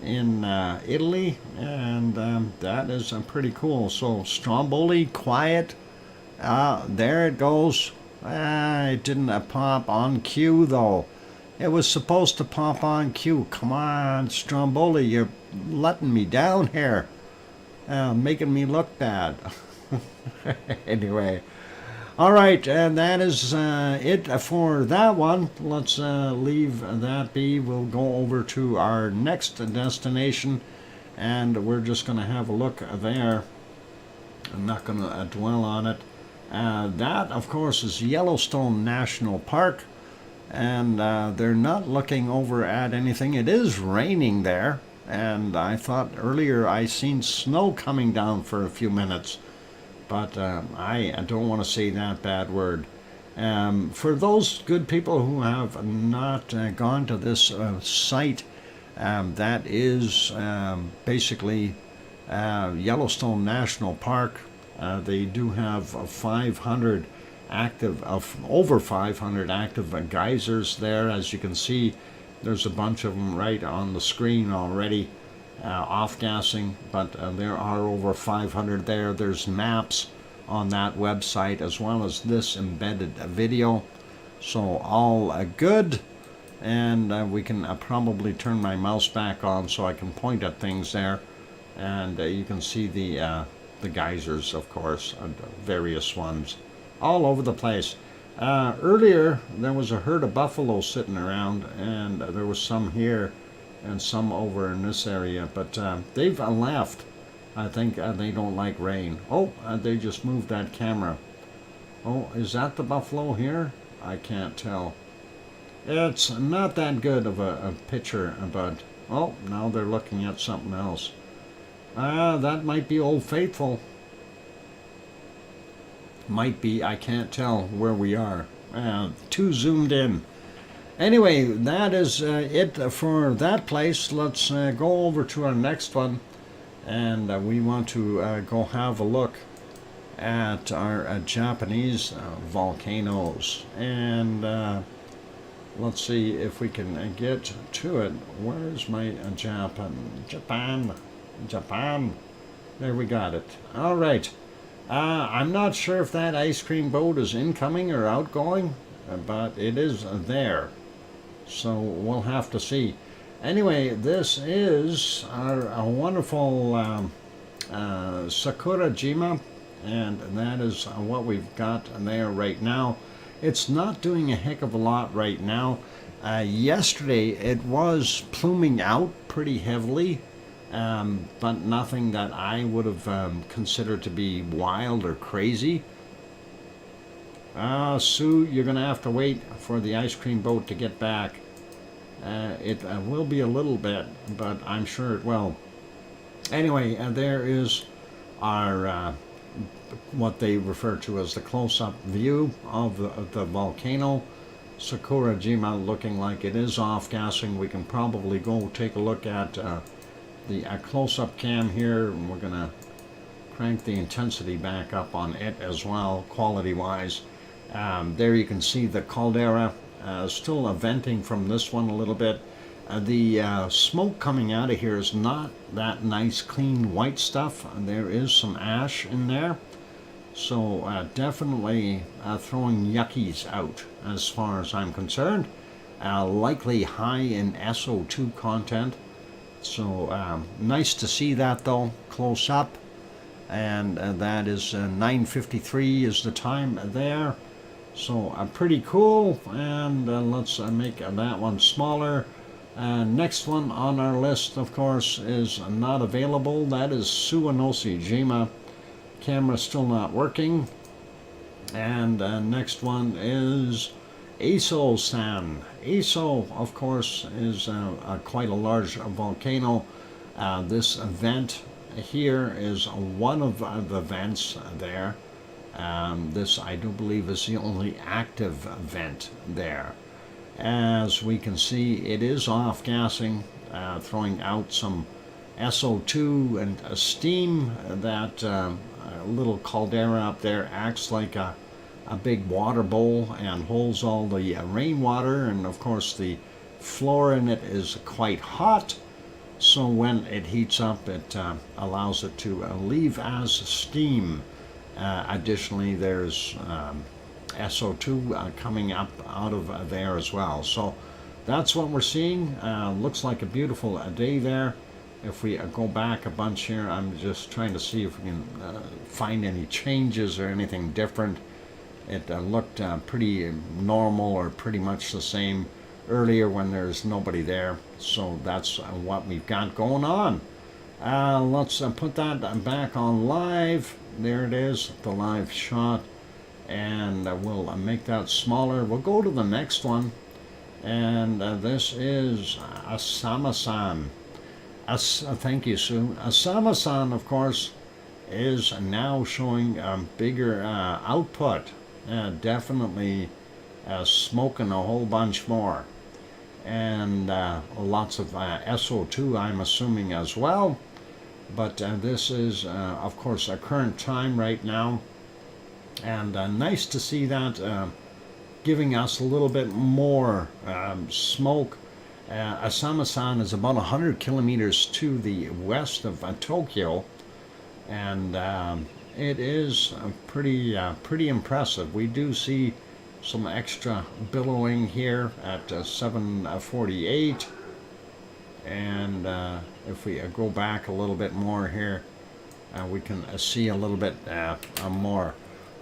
in Italy, and that is pretty cool. So Stromboli, quiet. There it goes. It didn't pop on cue, though. It was supposed to pop on cue. Come on, Stromboli, you're letting me down here. Making me look bad. Anyway. All right, and that is it for that one. Let's leave that be. We'll go over to our next destination, and we're just going to have a look there. I'm not going to dwell on it. That, of course, is Yellowstone National Park, and they're not looking over at anything. It is raining there, and I thought earlier I seen snow coming down for a few minutes. But I don't want to say that bad word. For those good people who have not gone to this site, that is basically Yellowstone National Park. They do have 500 active, over 500 active geysers there. As you can see, there's a bunch of them right on the screen already. Off-gassing, but there are over 500 there. There's maps on that website as well as this embedded video. So all good, and we can probably turn my mouse back on so I can point at things there, and you can see the geysers, of course, and various ones all over the place. Earlier there was a herd of buffalo sitting around, and there was some here and some over in this area, but they've left. I think they don't like rain. Oh, they just moved that camera. Oh, is that the buffalo here? I can't tell. It's not that good of a picture, but oh, now they're looking at something else. That might be Old Faithful. Might be, I can't tell where we are. Too zoomed in. Anyway, that is it for that place. Let's go over to our next one, and we want to go have a look at our Japanese volcanoes. And let's see if we can get to it. Where's my Japan? There, we got it. All right. I'm not sure if that ice cream boat is incoming or outgoing, but it is there. So we'll have to see. Anyway, this is our wonderful Sakurajima, and that is what we've got there right now. It's not doing a heck of a lot right now. Yesterday it was pluming out pretty heavily, but nothing that I would have considered to be wild or crazy. Sue, you're going to have to wait for the ice cream boat to get back. It will be a little bit, but I'm sure it will. Anyway, there is our what they refer to as the close-up view of the volcano. Sakurajima looking like it is off-gassing. We can probably go take a look at the close-up cam here, and we're going to crank the intensity back up on it as well, quality-wise. There you can see the caldera still venting from this one a little bit. The smoke coming out of here is not that nice clean white stuff. There is some ash in there, so definitely throwing yuckies out as far as I'm concerned. Likely high in SO2 content, so nice to see that though close up. And that is 9:53 is the time there, so pretty cool. And let's make that one smaller. Next one on our list, of course, is not available. That is Suwanoshi-jima. Camera still not working. And next one is Aso-san. Aso, of course, is quite a large volcano. This vent here is one of the vents there. This, I do believe, is the only active vent there. As we can see, it is off-gassing, throwing out some SO2 and steam. That little caldera up there acts like a big water bowl and holds all the rainwater, and of course the floor in it is quite hot, so when it heats up it allows it to leave as steam. Additionally, there's SO2 coming up out of there as well. So that's what we're seeing. Looks like a beautiful day there. If we go back a bunch here, I'm just trying to see if we can find any changes or anything different. It looked pretty normal or pretty much the same earlier when there's nobody there. So that's what we've got going on. Let's put that back on live. There it is, the live shot. And we'll make that smaller. We'll go to the next one, and this is Asama-san. Thank you, Sue. Asama-san, of course, is now showing bigger output. Definitely smoking a whole bunch more, and lots of SO2, I'm assuming, as well. But this is, of course, a current time right now. And nice to see that giving us a little bit more smoke. Asama-san is about 100 kilometers to the west of Tokyo, and it is pretty impressive. We do see some extra billowing here at 7:48, and if we go back a little bit more here, we can see a little bit more.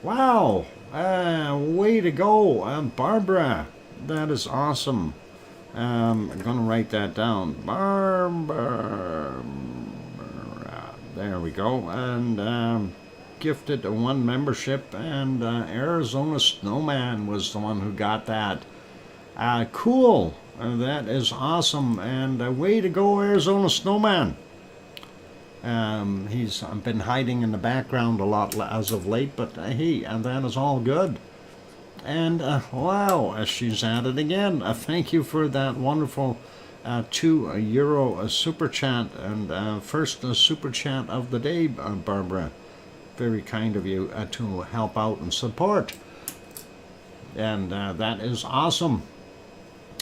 Wow, way to go, Barbara. That is awesome. I'm going to write that down. Barbara. There we go. And gifted one membership, and Arizona Snowman was the one who got that. Cool. That is awesome. And way to go, Arizona Snowman. He's been hiding in the background a lot as of late, but hey, and that is all good. And wow, she's at it again. Thank you for that wonderful €2 super chat, and first super chat of the day, Barbara. Very kind of you to help out and support. And that is awesome.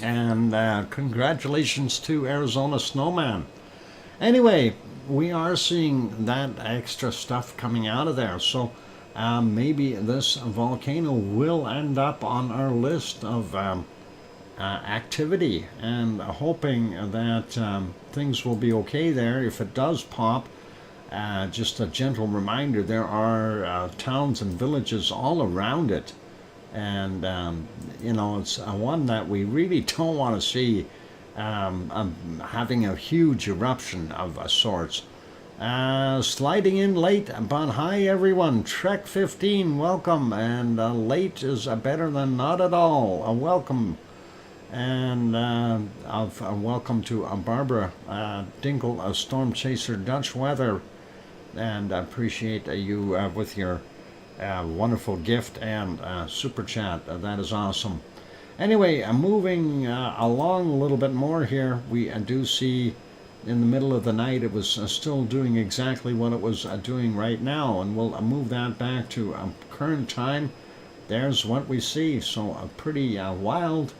And congratulations to Arizona Snowman. Anyway, we are seeing that extra stuff coming out of there, so maybe this volcano will end up on our list of activity, and hoping that things will be okay there. If it does pop, just a gentle reminder, there are towns and villages all around it, and you know, it's one that we really don't want to see having a huge eruption of sorts. Sliding in late, but hi everyone. Trek 15, welcome, and late is better than not at all. Welcome. And welcome to Barbara Dingle, a Storm Chaser Dutch Weather. And I appreciate you with your wonderful gift and super chat. That is awesome. Anyway, moving along a little bit more here, we do see in the middle of the night it was still doing exactly what it was doing right now, and we'll move that back to current time. There's what we see, so pretty wild,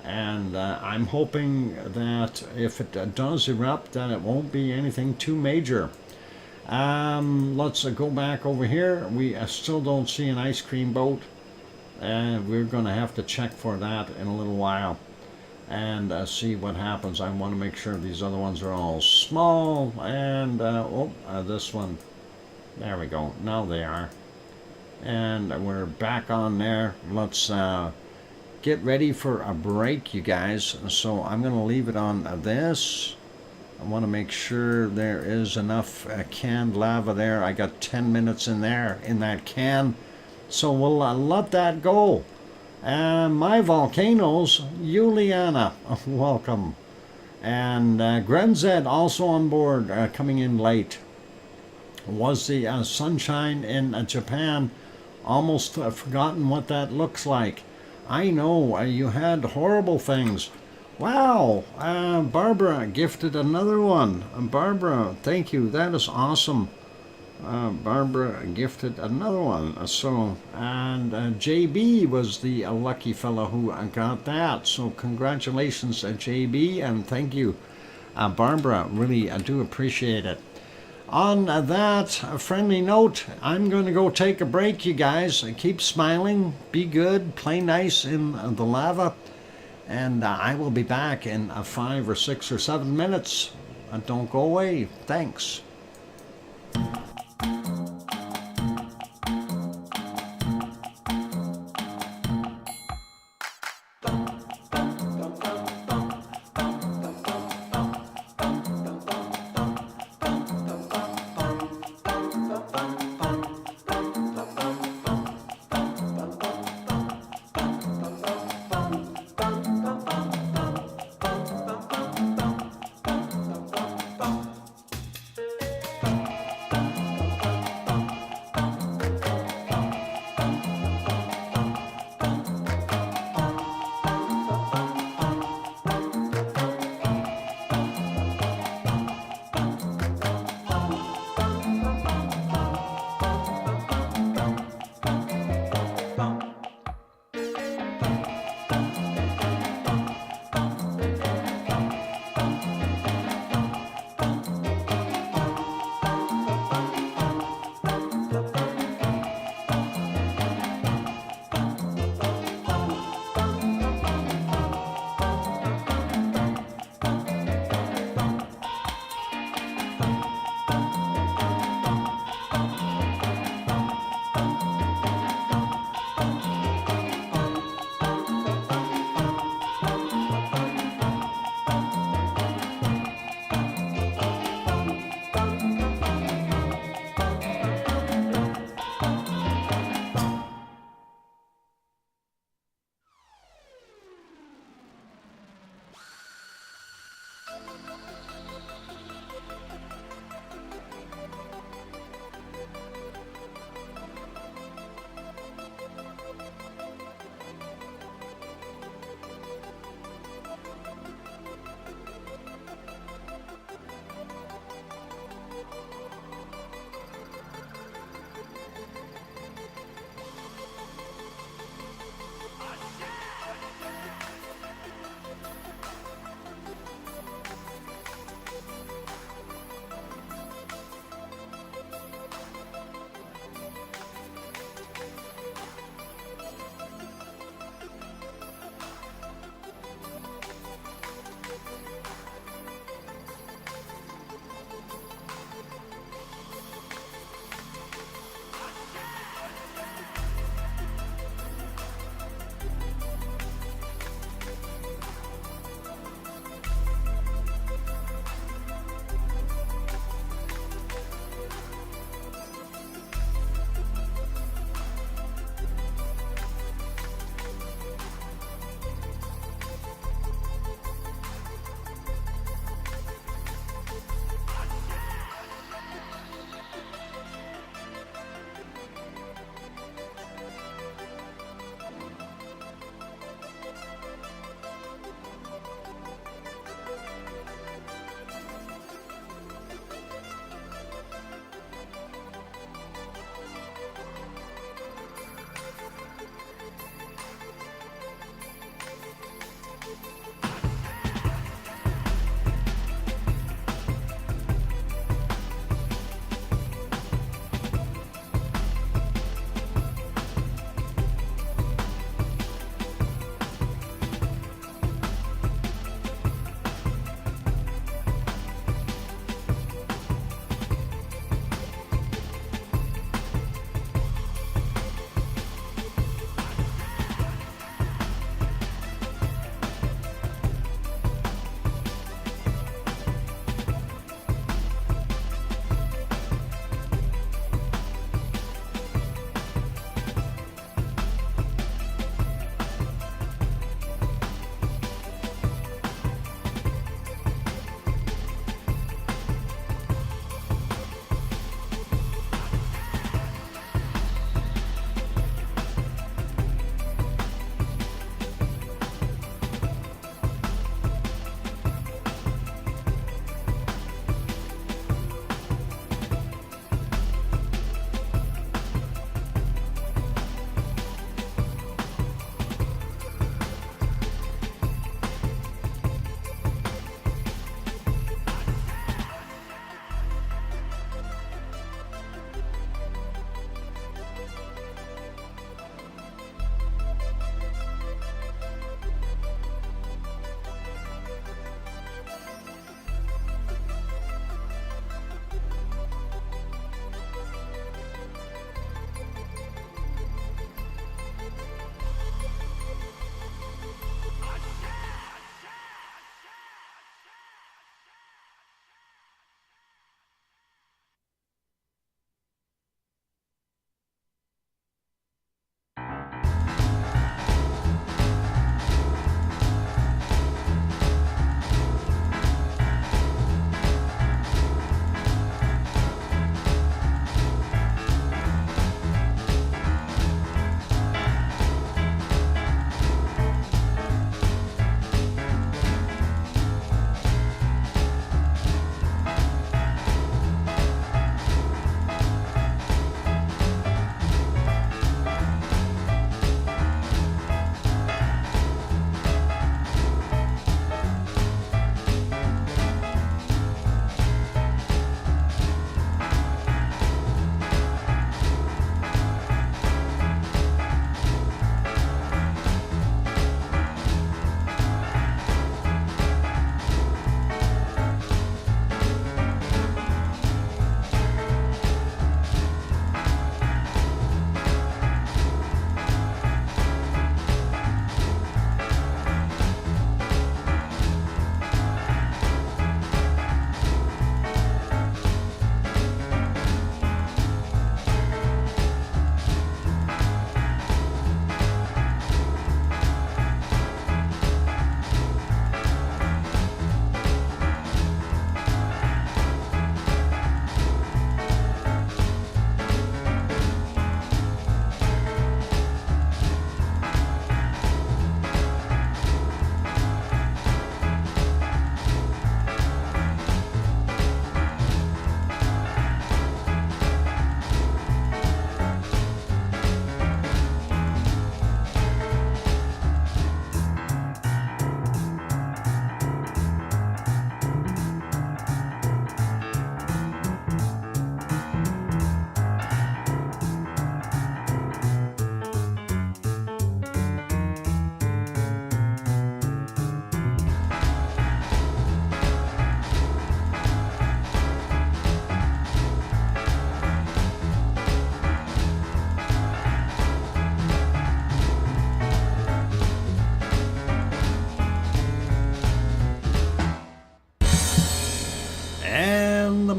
and I'm hoping that if it does erupt, that it won't be anything too major. Let's go back over here. We still don't see an ice cream boat, and we're going to have to check for that in a little while and see what happens. I want to make sure these other ones are all small, and this one, there we go, now they are, and we're back on there. Let's get ready for a break, you guys. So I'm going to leave it on this. I want to make sure there is enough canned lava there. I got 10 minutes in there in that can, so we'll let that go. My volcanoes, Juliana, welcome. And Grenzed also on board, coming in late. Was the sunshine in Japan? Almost forgotten what that looks like. I know, you had horrible things. Wow, Barbara gifted another one. Barbara, thank you, that is awesome. Barbara gifted another one. So, and JB was the lucky fellow who got that. So congratulations, JB, and thank you, Barbara. Really, I do appreciate it. On that friendly note, I'm going to go take a break, you guys. Keep smiling, be good, play nice in the lava, and I will be back in 5 or 6 or 7 minutes. Don't go away. Thanks.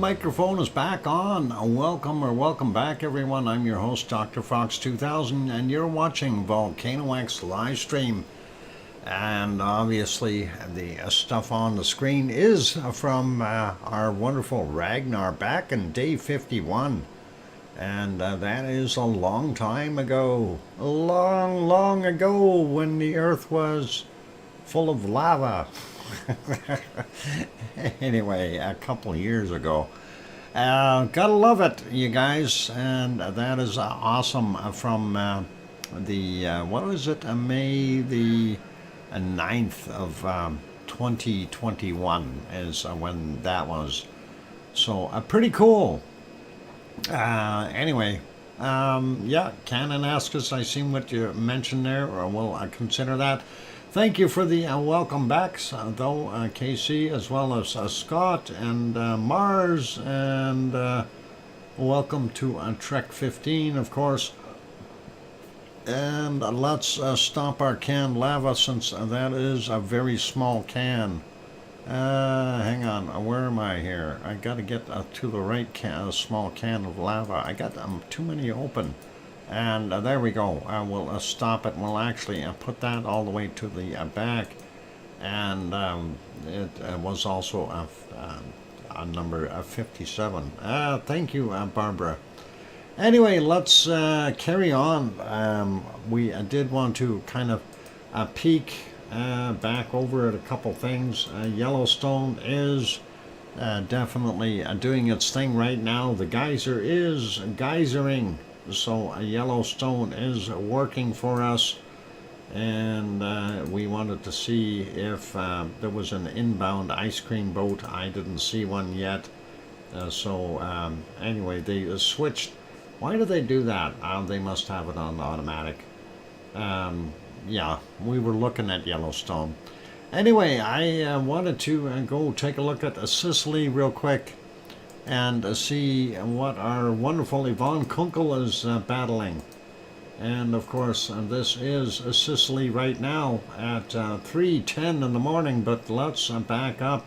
microphone is back on. Welcome back, everyone. I'm your host, DrFox2000, and you're watching VolcanoX live stream. And obviously, the stuff on the screen is from our wonderful Ragnar back in day 51. And that is a long time ago. Long ago, when the Earth was full of lava. Anyway, a couple years ago. Gotta love it, you guys. And that is awesome from what was it? May the 9th of 2021 is when that was. So pretty cool. Anyway, yeah, Canon asks us, I seen what you mentioned there, or we'll consider that. Thank you for the welcome backs, though, KC, as well as Scott and Mars, and welcome to Trek 15, of course. And let's stop our canned lava, since that is a very small can. Hang on, where am I here? I gotta get to the right small can of lava. I got too many open. And there we go. We'll stop it. We'll actually put that all the way to the back. And it was also a number 57. Thank you, Barbara. Anyway, let's carry on. We did want to kind of peek back over at a couple things. Yellowstone is definitely doing its thing right now. The geyser is geysering. So Yellowstone is working for us, and we wanted to see if there was an inbound ice cream boat. I didn't see one yet. Anyway, they switched. Why do they do that? They must have it on automatic. Yeah, we were looking at Yellowstone. Anyway, I wanted to go take a look at Sicily real quick and see what our wonderful Yvonne Kunkel is battling. And of course, this is Sicily right now at 3:10 in the morning, but let's back up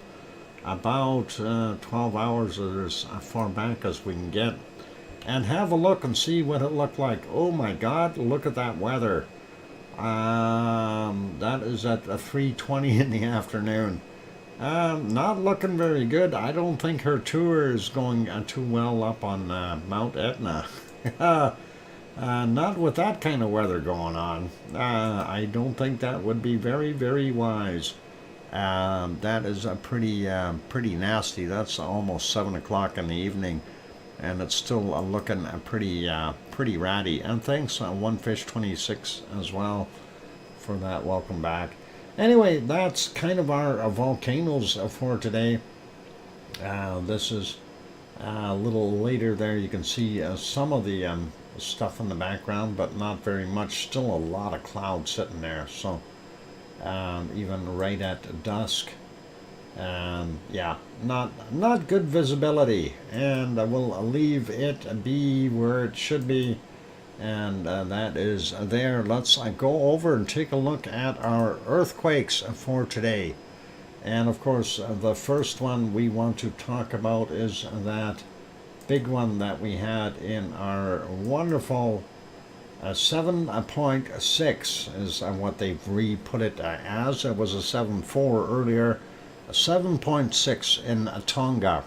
about 12 hours, or as far back as we can get, and have a look and see what it looked like. Oh my God, look at that weather. That is at 3:20 in the afternoon. Not looking very good. I don't think her tour is going too well up on Mount Etna. Not with that kind of weather going on. I don't think that would be very, very wise. That is pretty nasty. That's almost 7 o'clock in the evening, and it's still looking pretty ratty. And thanks, OneFish26 as well, for that. Welcome back. Anyway, that's kind of our volcanoes for today. This is a little later there. You can see some of the stuff in the background, but not very much. Still a lot of clouds sitting there. So even right at dusk, yeah, not good visibility. And we'll leave it be where it should be. And that is there. Let's go over and take a look at our earthquakes for today. And of course, the first one we want to talk about is that big one that we had in our wonderful 7.6 is what they've re-put it as. It was a 7.4 earlier. 7.6 in Tonga.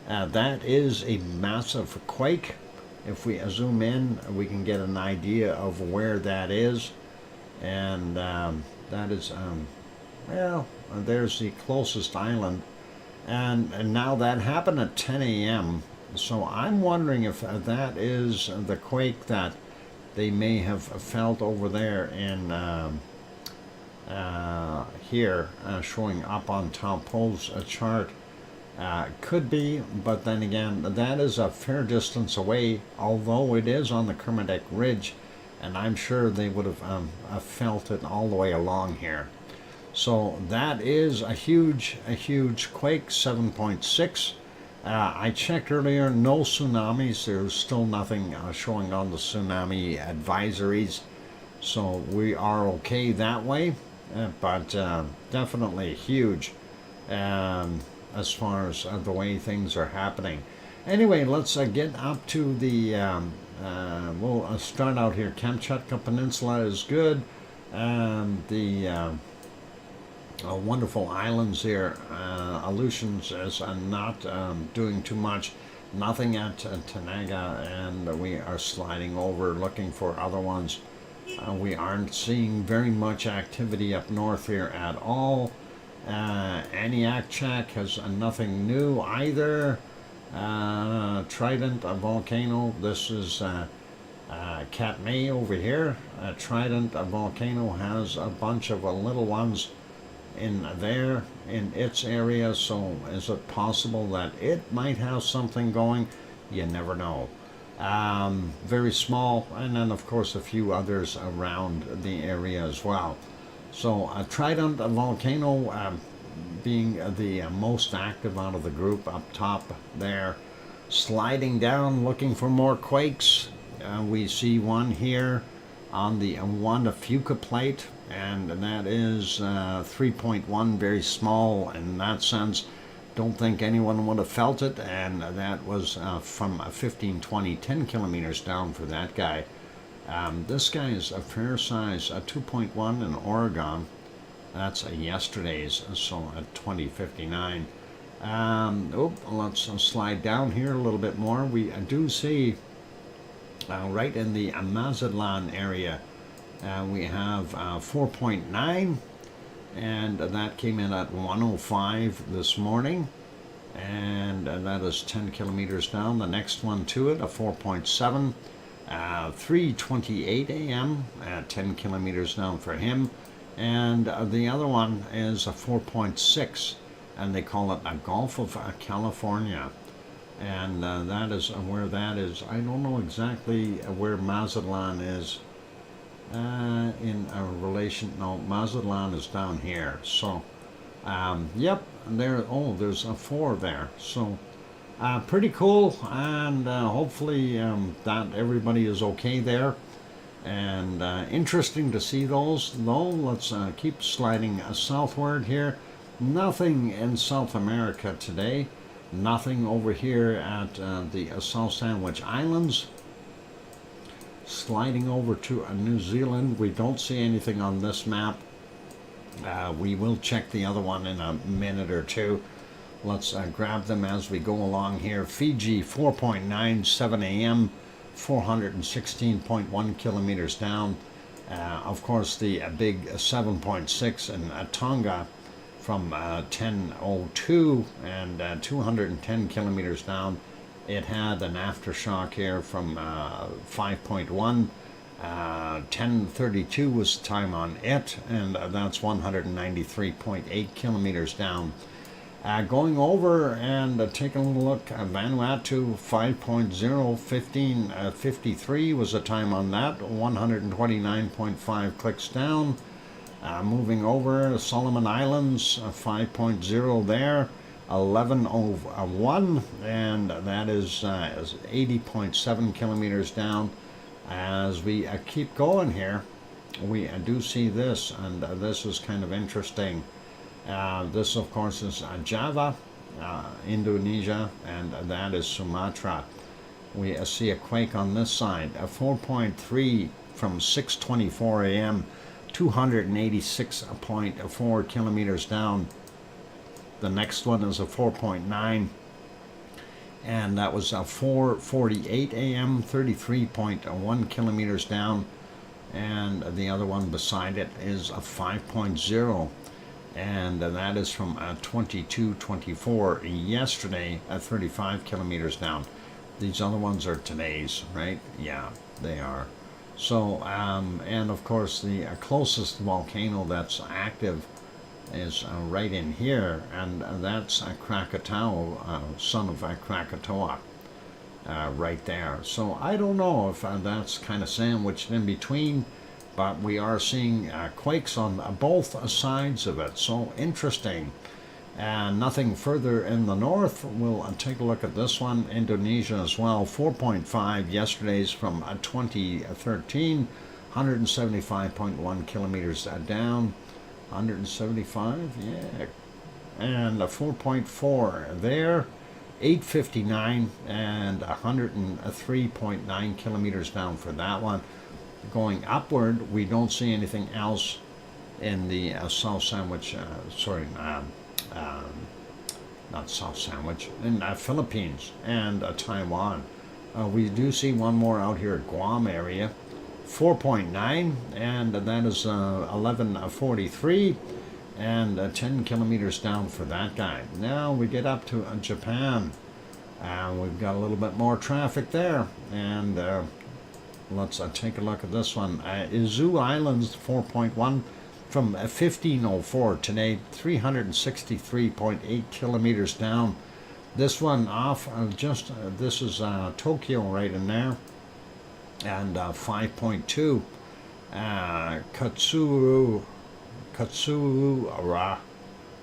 That is a massive quake. If we zoom in, we can get an idea of where that is. And that is, well, there's the closest island. And now that happened at 10 a.m. So I'm wondering if that is the quake that they may have felt over there in here, showing up on Taupo's chart. Could be, but then again, that is a fair distance away, although it is on the Kermadec Ridge, and I'm sure they would have felt it all the way along here. So that is a huge quake, 7.6. I checked earlier, no tsunamis. There's still nothing showing on the tsunami advisories, so we are okay that way, but definitely huge. as far as the way things are happening. Anyway, let's get up to the, we'll start out here. Kamchatka Peninsula is good. The wonderful islands here, Aleutians is not doing too much. Nothing at Tanaga, and we are sliding over looking for other ones. We aren't seeing very much activity up north here at all. Aniakchak has nothing new either. Trident, a volcano. This is Katmai over here. Trident, a volcano, has a bunch of little ones in there in its area, so is it possible that it might have something going? You never know. Very small, and then of course a few others around the area as well. So Trident, a volcano, being the most active out of the group up top there. Sliding down looking for more quakes. We see one here on the Wanda Fuca plate, and that is 3.1, very small in that sense. Don't think anyone would have felt it, and that was from 15, 20, 10 kilometers down for that guy. This guy is a fair size, a 2.1 in Oregon. That's yesterday's, so at 2059. Let's slide down here a little bit more. We do see right in the Mazatlan area, we have 4.9, and that came in at 105 this morning, and that is 10 kilometers down. The next one to it, a 4.7, 3:28 a.m. at 10 kilometers down for him, and the other one is a 4.6, and they call it a Gulf of California. And that is where that is. I don't know exactly where Mazatlan is in relation. No, Mazatlan is down here. So, yep, there. Oh, there's a 4 there. So, pretty cool. And hopefully that everybody is okay there. And interesting to see those. Though, let's keep sliding southward here. Nothing in South America today. Nothing over here at the South Sandwich Islands. Sliding over to New Zealand. We don't see anything on this map. We will check the other one in a minute or two. Let's grab them as we go along here. Fiji, 4.97 a.m., 416.1 kilometers down. Of course, the big 7.6 in Tonga, from 10:02 and 210 kilometers down. It had an aftershock here from 5.1. 10:32 was the time on it, and that's 193.8 kilometers down. Going over and taking a little look, Vanuatu 5.0, 15:53 was the time on that, 129.5 clicks down. Moving over, Solomon Islands, 5.0 there, 11:01, and that is 80.7 kilometers down. As we keep going here, we do see this, and this is kind of interesting. This, of course, is Java, Indonesia, and that is Sumatra. We see a quake on this side, a 4.3 from 6:24 a.m., 286.4 kilometers down. The next one is a 4.9, and that was a 4:48 a.m., 33.1 kilometers down. And the other one beside it is a 5.0, and that is from 22:24 yesterday at 35 kilometers down. These other ones are today's, right? Yeah, they are. So, and of course, the closest volcano that's active is right in here, and that's Krakatoa, son of Krakatoa, right there. So I don't know if that's kind of sandwiched in between, but we are seeing quakes on both sides of it. So interesting. And nothing further in the north. We'll take a look at this one. Indonesia as well. 4.5 yesterday's from 2013. 175.1 kilometers down. 175, yeah. and a 4.4 there, 859 and 103.9 kilometers down for that one. Going upward, we don't see anything else in the South Sandwich, not South Sandwich, in Philippines and Taiwan. We do see one more out here at Guam area, 4.9, and that is 1143 and 10 kilometers down for that guy. Now we get up to Japan, and we've got a little bit more traffic there, and let's take a look at this one. Izu Islands 4.1 from 1504 today, 363.8 kilometers down. This one off this is Tokyo right in there, and 5.2 Katsuura.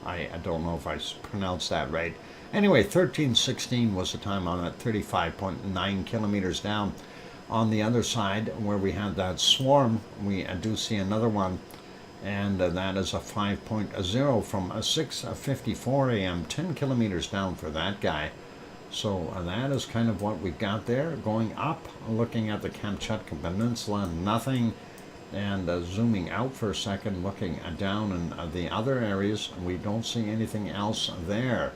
I don't know if I pronounced that right. Anyway, 1316 was the time on it, 35.9 kilometers down. On the other side, where we had that swarm, we do see another one, and that is a 5.0 from 6:54 a.m., 10 kilometers down for that guy. So that is kind of what we've got there. Going up, looking at the Kamchatka Peninsula, nothing. And zooming out for a second, looking down in the other areas, we don't see anything else there.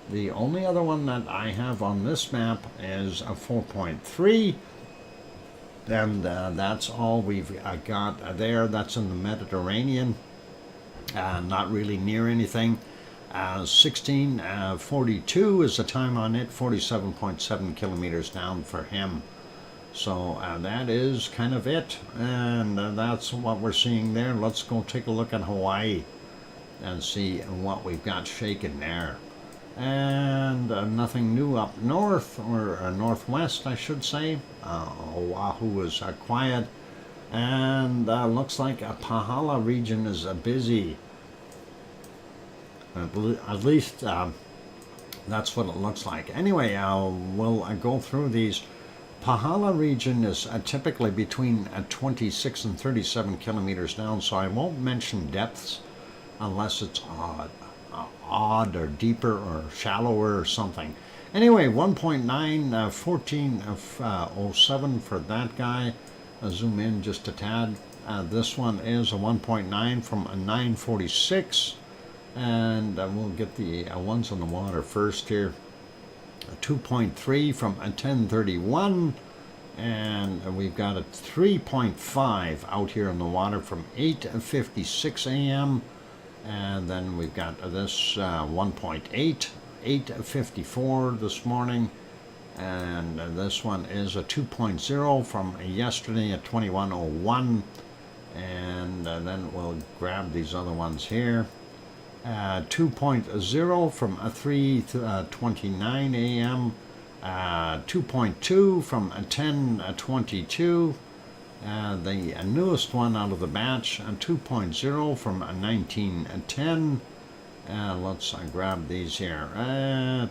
The only other one that I have on this map is a 4.3. And that's all we've got there. That's in the Mediterranean, not really near anything. 1642 is the time on it, 47.7 kilometers down for him. So that is kind of it, and that's what we're seeing there. Let's go take a look at Hawaii and see what we've got shaking there. And nothing new up north, or northwest, I should say. Oahu is quiet, and looks like a Pahala region is busy. At least that's what it looks like. Anyway, we'll go through these. Pahala region is typically between 26 and 37 kilometers down, so I won't mention depths unless it's odd or deeper or shallower or something. Anyway, 1.9, 1407 for that guy. Zoom in just a tad. This one is a 1.9 from a 946, and we'll get the ones on the water first here. 2.3 from a 1031, and we've got a 3.5 out here in the water from 8:56 a.m. And then we've got this 1.8, 8:54 this morning, and this one is a 2.0 from yesterday at 21:01, and then we'll grab these other ones here. 2.0 from 3:29 a.m., 2.2 from 10:22, the newest one out of the batch, 2.0 from 19:10. Let's grab these here.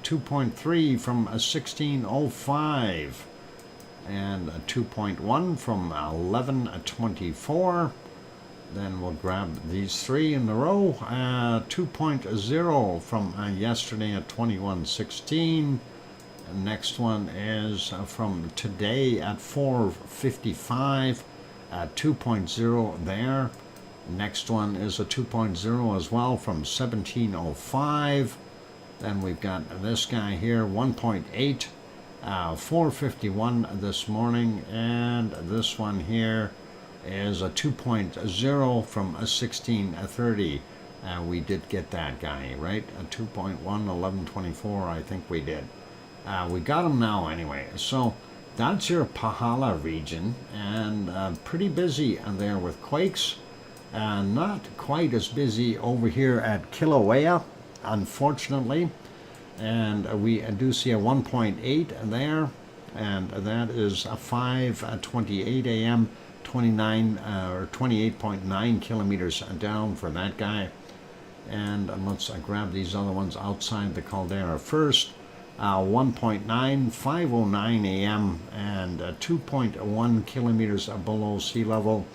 2.3 from 16:05, and 2.1 from 11:24. Then we'll grab these three in a row. 2.0 from yesterday at 21:16. Next one is from today at 4:55. 2.0 there. Next one is a 2.0 as well from 17:05. Then we've got this guy here, 1.8, 4:51 this morning, and this one here is a 2.0 from a 16:30. We did get that guy, right? A 2.1, 11:24, I think we did. We got him now anyway. So that's your Pahala region, and pretty busy there with quakes. Not quite as busy over here at Kilauea, unfortunately. And we do see a 1.8 there, and that is a 5:28 a.m., 29 or 28.9 kilometers down for that guy. And let's grab these other ones outside the caldera first. 1.9, 5:09 a.m. and 2.1 kilometers below sea level.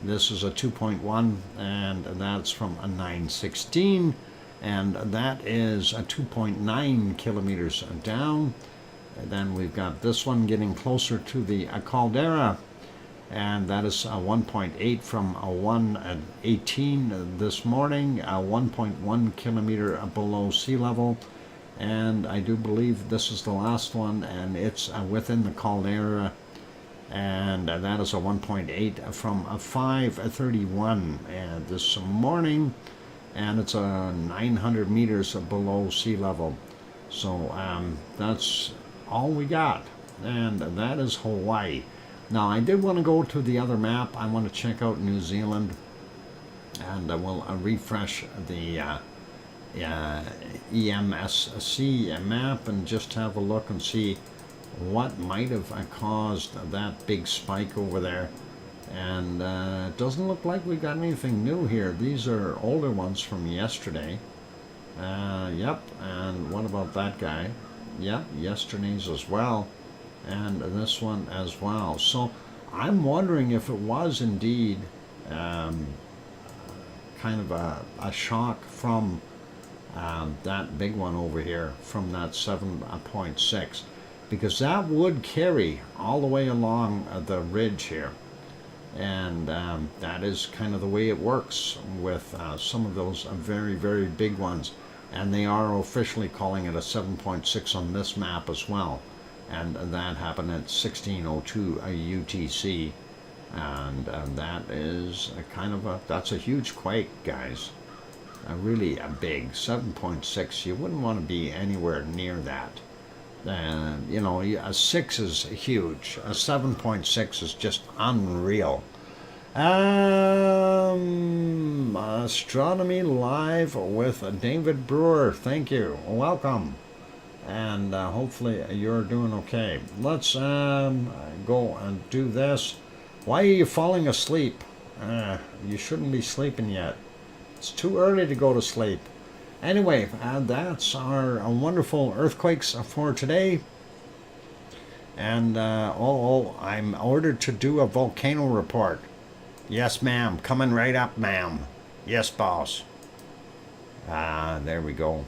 This is a 2.1, and that's from a 9:16. and that is 2.9 kilometers down. And then we've got this one getting closer to the caldera, and that is 1.8 from 118 this morning, 1.1 kilometer below sea level. And I do believe this is the last one, and it's within the caldera, and that is a 1.8 from 5:31 this morning, and it's 900 meters below sea level. So that's all we got, and that is Hawaii. Now I did want to go to the other map. I want to check out New Zealand, and we'll refresh the EMSC map and just have a look and see what might have caused that big spike over there. And it doesn't look like we got anything new here. These are older ones from yesterday. Yep, and what about that guy? Yep, yesterday's as well, and this one as well. So I'm wondering if it was indeed kind of a shock from that big one over here, from that 7.6, because that would carry all the way along the ridge here, and that is kind of the way it works with some of those very, very big ones, and they are officially calling it a 7.6 on this map as well, and that happened at 16:02 UTC, and that is a kind of that's a huge quake, guys. Really a big 7.6. You wouldn't want to be anywhere near that. You know, a 6 is huge. A 7.6 is just unreal. Astronomy Live with David Brewer. Thank you. Welcome. And hopefully you're doing okay. Let's go and do this. Why are you falling asleep? You shouldn't be sleeping yet. It's too early to go to sleep. Anyway, that's our wonderful earthquakes for today. And I'm ordered to do a volcano report. Yes, ma'am. Coming right up, ma'am. Yes, boss. There we go.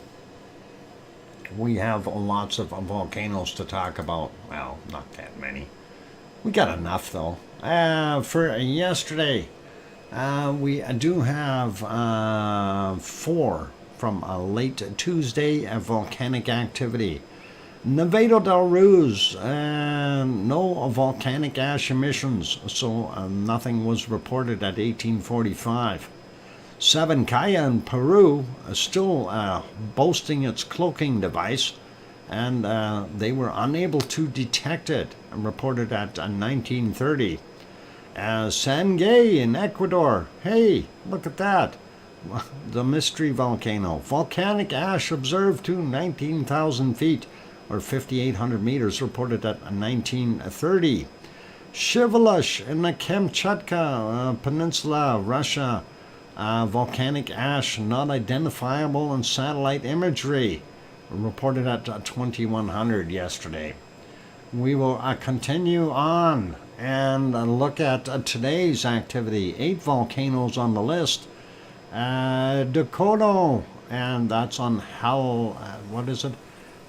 We have lots of volcanoes to talk about. Well, not that many. We got enough, though. For yesterday, we do have 4 from late Tuesday volcanic activity. Nevado del Ruiz, no volcanic ash emissions, so nothing was reported at 1845. Sabancaya in Peru still boasting its cloaking device, and they were unable to detect it, reported at 1930. Sangay in Ecuador, hey, look at that. The mystery volcano. Volcanic ash observed to 19,000 feet, or 5,800 meters, reported at 1930. Shivalish in the Kamchatka Peninsula, Russia. Volcanic ash not identifiable in satellite imagery, reported at 2100 yesterday. We will continue on and look at today's activity. 8 volcanoes on the list. Dukono, and that's on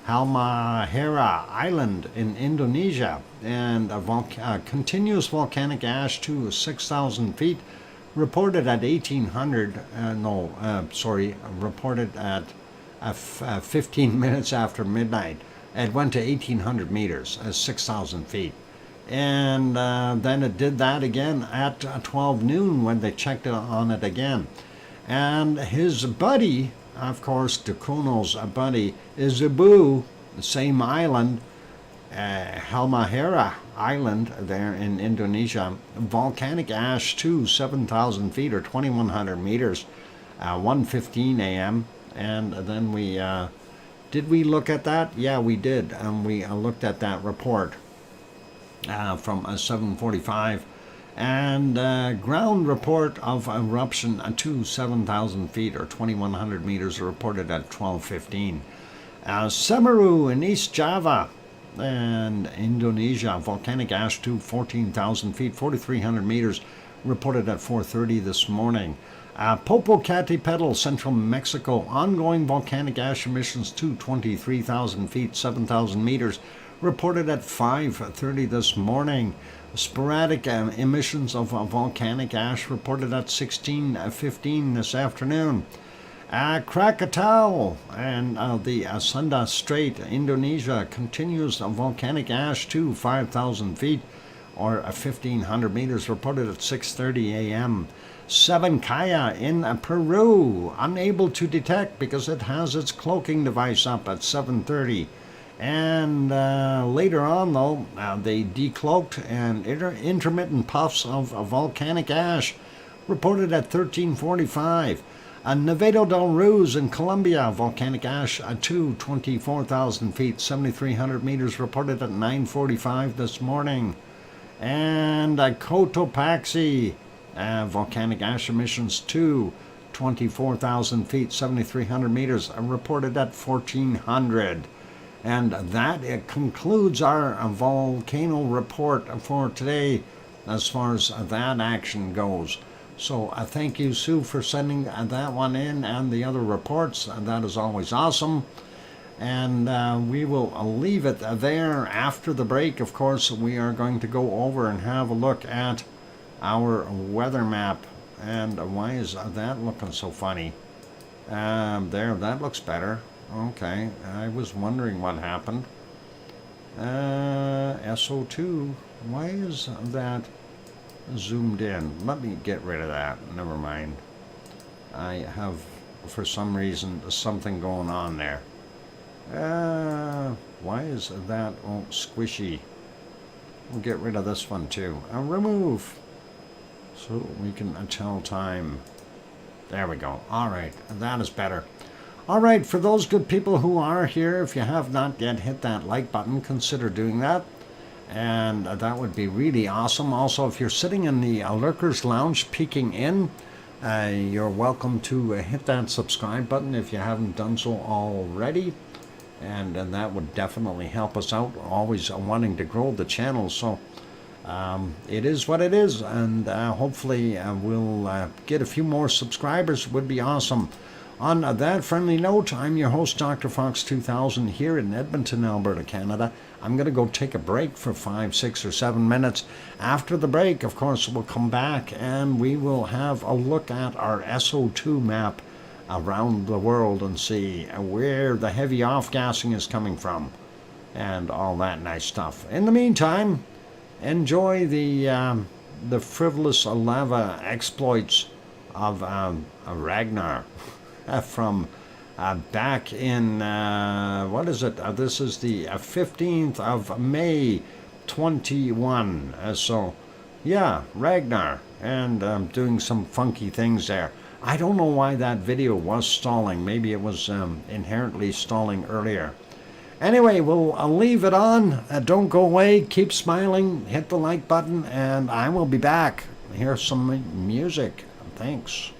Halmahera Island in Indonesia, and continuous volcanic ash to 6,000 feet, reported at 1800. Reported at 15 minutes after midnight. It went to 1,800 meters, 6,000 feet. And then it did that again at 12 noon when they checked on it again. And his buddy, of course, Dukono's buddy, is Cebu, the same island, Halmahera Island there in Indonesia. Volcanic ash to 7,000 feet or 2,100 meters, 1:15 a.m. And then did we look at that? Yeah, we did. And we looked at that report from 7:45. And ground report of eruption to 7,000 feet or 2,100 meters reported at 12:15. Semeru in East Java and Indonesia, volcanic ash to 14,000 feet, 4,300 meters, reported at 4:30 this morning. Popocatépetl, central Mexico, ongoing volcanic ash emissions to 23,000 feet, 7,000 meters, reported at 5:30 this morning. Sporadic emissions of volcanic ash reported at 16:15 this afternoon. Krakatau and the Sunda Strait, Indonesia, continues volcanic ash to 5,000 feet or 1,500 meters, reported at 6:30 a.m. Sabancaya in Peru, unable to detect because it has its cloaking device up at 7:30. And later on, though, they decloaked, and intermittent puffs of volcanic ash reported at 13:45. Nevado del Ruiz in Colombia, volcanic ash to 24,000 feet, 7,300 meters, reported at 9:45 this morning. And Cotopaxi, volcanic ash emissions to 24,000 feet, 7,300 meters, reported at 1,400. And that concludes our volcano report for today as far as that action goes. So thank you, Sue, for sending that one in and the other reports. That is always awesome. And we will leave it there. After the break, of course, we are going to go over and have a look at our weather map. And why is that looking so funny? There, that looks better. Okay, I was wondering what happened. SO2, why is that zoomed in? Let me get rid of that. Never mind. I have, for some reason, something going on there. Why is that squishy? We'll get rid of this one too. Remove. So we can tell time. There we go. All right, that is better. All right, for those good people who are here, if you have not yet hit that like button, consider doing that. And that would be really awesome. Also, if you're sitting in the Lurkers Lounge peeking in, you're welcome to hit that subscribe button if you haven't done so already. And that would definitely help us out, always wanting to grow the channel. So it is what it is. And hopefully we'll get a few more subscribers. Would be awesome. On that friendly note, I'm your host, DrFox2000, here in Edmonton, Alberta, Canada. I'm going to go take a break for 5, 6, or 7 minutes. After the break, of course, we'll come back and we will have a look at our SO2 map around the world and see where the heavy off-gassing is coming from and all that nice stuff. In the meantime, enjoy the frivolous lava exploits of Ragnar. From back in, what is it? This is the 15th of May, 21. So, yeah, Ragnar, and doing some funky things there. I don't know why that video was stalling. Maybe it was inherently stalling earlier. Anyway, we'll leave it on. Don't go away. Keep smiling. Hit the like button, and I will be back. Here's some music. Thanks.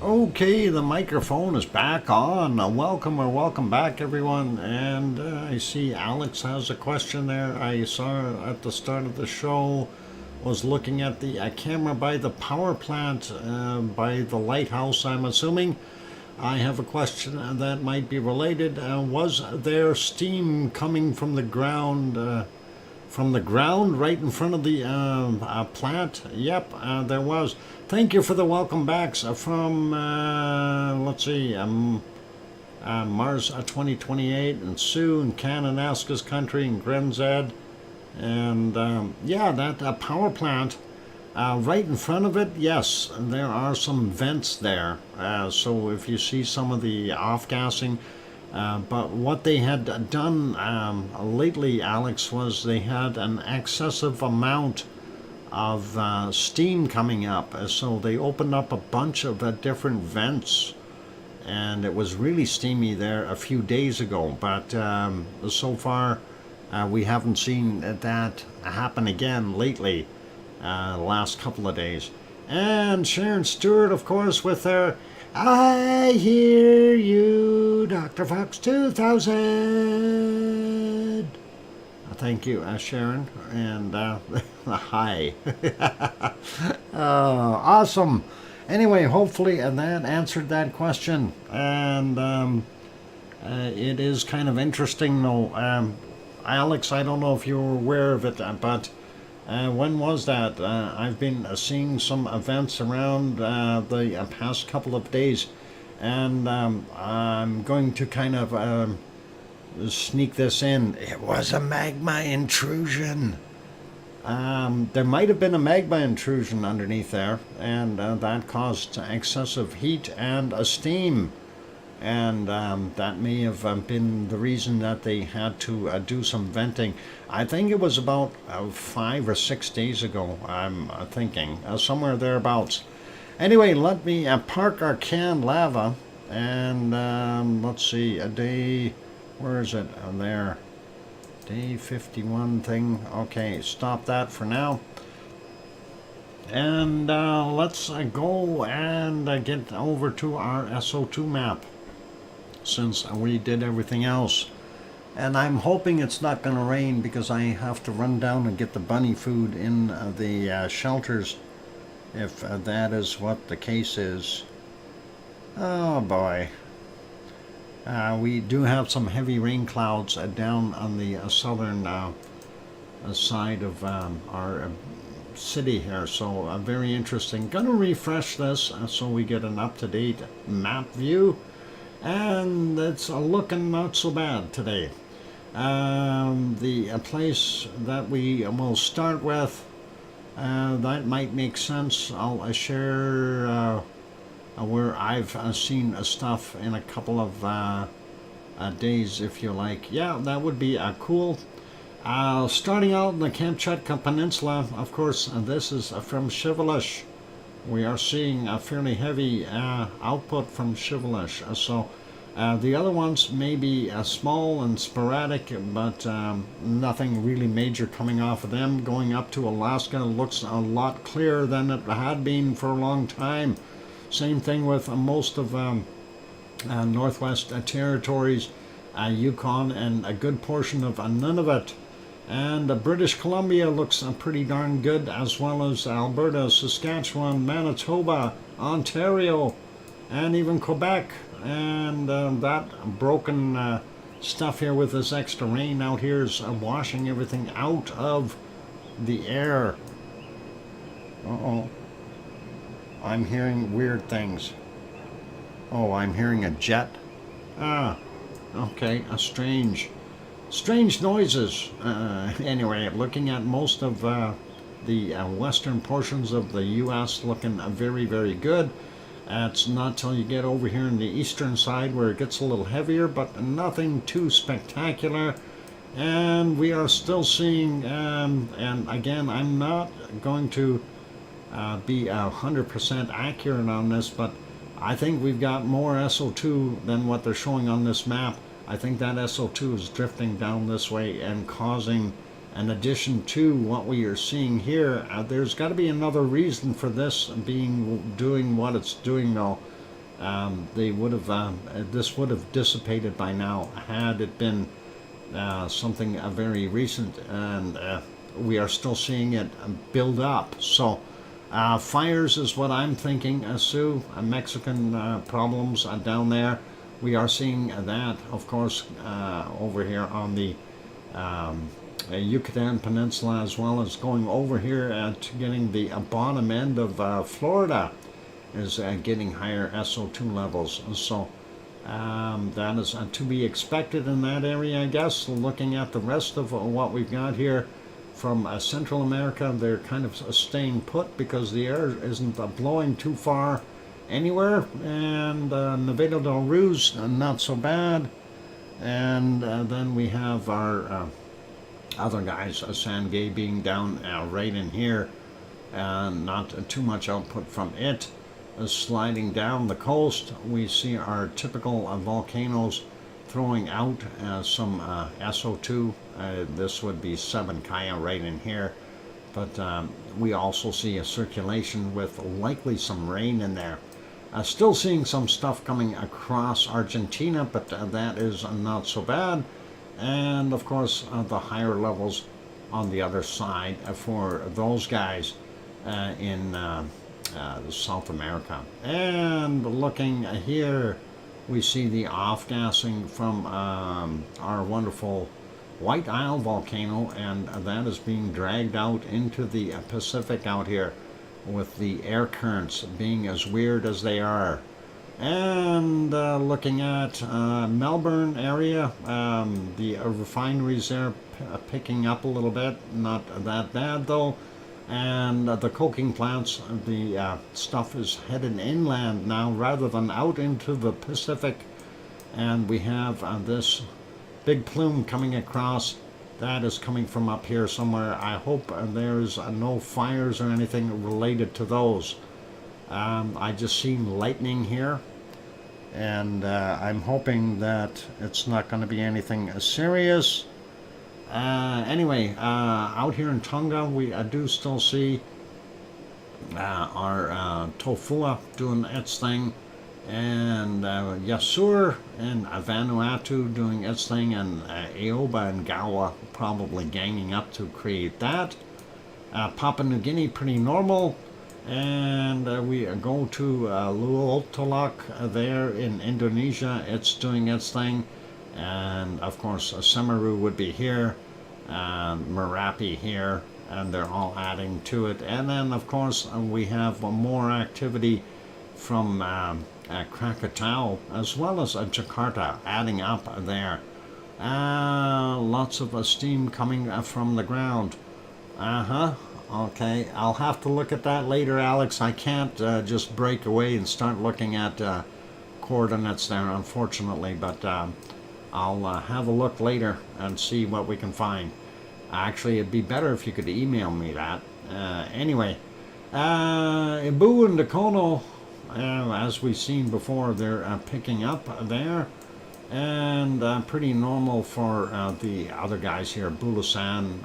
Okay, the microphone is back on. Welcome back, everyone. And I see Alex has a question there. I saw at the start of the show, was looking at the camera by the power plant, by the lighthouse, I'm assuming. I have a question that might be related. Was there steam coming from the ground? Right in front of the plant? Yep, there was. Thank you for the welcome backs from, let's see, Mars 2028 and Sue and Kananaska's country and Grenzed. And yeah, that power plant, right in front of it, yes, there are some vents there. So if you see some of the off-gassing, but what they had done lately, Alex, was they had an excessive amount of steam coming up. So they opened up a bunch of different vents, and it was really steamy there a few days ago. But so far, we haven't seen that happen again lately, last couple of days. And Sharon Stewart, of course, with her I hear you, DrFox2000. Thank you, Sharon, and hi. Awesome. Anyway, hopefully that answered that question. And it is kind of interesting, though. Alex, I don't know if you were aware of it, but when was that? I've been seeing some events around the past couple of days, and I'm going to kind of sneak this in. It was a magma intrusion. There might have been a magma intrusion underneath there, and that caused excessive heat and steam. And that may have been the reason that they had to do some venting. I think it was about 5 or 6 days ago, I'm thinking, somewhere thereabouts. Anyway, let me park our canned lava, and let's see, a day, where is it? There, day 51 thing. Okay, stop that for now. And let's go and get over to our SO2 map, since we did everything else. And I'm hoping it's not going to rain, because I have to run down and get the bunny food in the shelters, if that is what the case is. Oh boy. We do have some heavy rain clouds down on the southern side of our city here, so very interesting. Gonna refresh this so we get an up-to-date map view. And it's looking not so bad today. The place that we will start with, that might make sense. I'll share where I've seen stuff in a couple of days, if you like. Yeah, that would be cool. Starting out in the Kamchatka Peninsula, of course, this is from Shivelish. We are seeing a fairly heavy output from Shivelish. So the other ones may be small and sporadic, but nothing really major coming off of them. Going up to Alaska looks a lot clearer than it had been for a long time. Same thing with most of Northwest Territories, Yukon, and a good portion of Nunavut. And British Columbia looks pretty darn good, as well as Alberta, Saskatchewan, Manitoba, Ontario, and even Quebec. And that broken stuff here with this extra rain out here is washing everything out of the air. Uh-oh. I'm hearing weird things. Oh, I'm hearing a jet. Ah, okay, strange noises. Anyway, looking at most of the western portions of the U.S. looking very, very good. It's not till you get over here in the eastern side where it gets a little heavier, but nothing too spectacular. And we are still seeing, and again, I'm not going to be 100% accurate on this, but I think we've got more SO2 than what they're showing on this map. I think that SO2 is drifting down this way and causing an addition to what we are seeing here. There's got to be another reason for this doing what it's doing, though. they would have this would have dissipated by now had it been something very recent, and we are still seeing it build up. So fires is what I'm thinking, Sue. Mexican problems down there. We are seeing that, of course, over here on the Yucatan Peninsula, as well as going over here to getting the bottom end of Florida is getting higher SO2 levels. So that is to be expected in that area, I guess. Looking at the rest of what we've got here from Central America, they're kind of staying put because the air isn't blowing too far anywhere. And Nevado del Ruiz, not so bad. And then we have our other guys, Sangay being down right in here. Not too much output from it. Sliding down the coast, we see our typical volcanoes throwing out some SO2. This would be 7 Kaya right in here, but we also see a circulation with likely some rain in there. Still seeing some stuff coming across Argentina, but that is not so bad. And of course the higher levels on the other side for those guys in South America. And looking here, we see the off-gassing from our wonderful White Isle volcano, and that is being dragged out into the Pacific out here, with the air currents being as weird as they are. And looking at Melbourne area, the refineries there picking up a little bit, not that bad though. And the coking plants, the stuff is headed inland now rather than out into the Pacific. And we have this big plume coming across. That is coming from up here somewhere. I hope there's no fires or anything related to those. I just seen lightning here, and I'm hoping that it's not going to be anything serious. Anyway, out here in Tonga, we do still see our Tofua doing its thing, and Yasur and Vanuatu doing its thing, and Aoba and Gawa probably ganging up to create that. Papua New Guinea pretty normal, and we go to Luoltolak there in Indonesia. It's doing its thing, and of course Semeru would be here, Merapi here, and they're all adding to it. And then of course we have more activity from Krakatau as well as Jakarta adding up there. Lots of steam coming from the ground. Okay, I'll have to look at that later, Alex. I can't just break away and start looking at coordinates there, unfortunately, but I'll have a look later and see what we can find. Actually, it'd be better if you could email me that. Anyway, Ibu and Dakono, as we've seen before, they're picking up there, and pretty normal for the other guys here, Bulasan.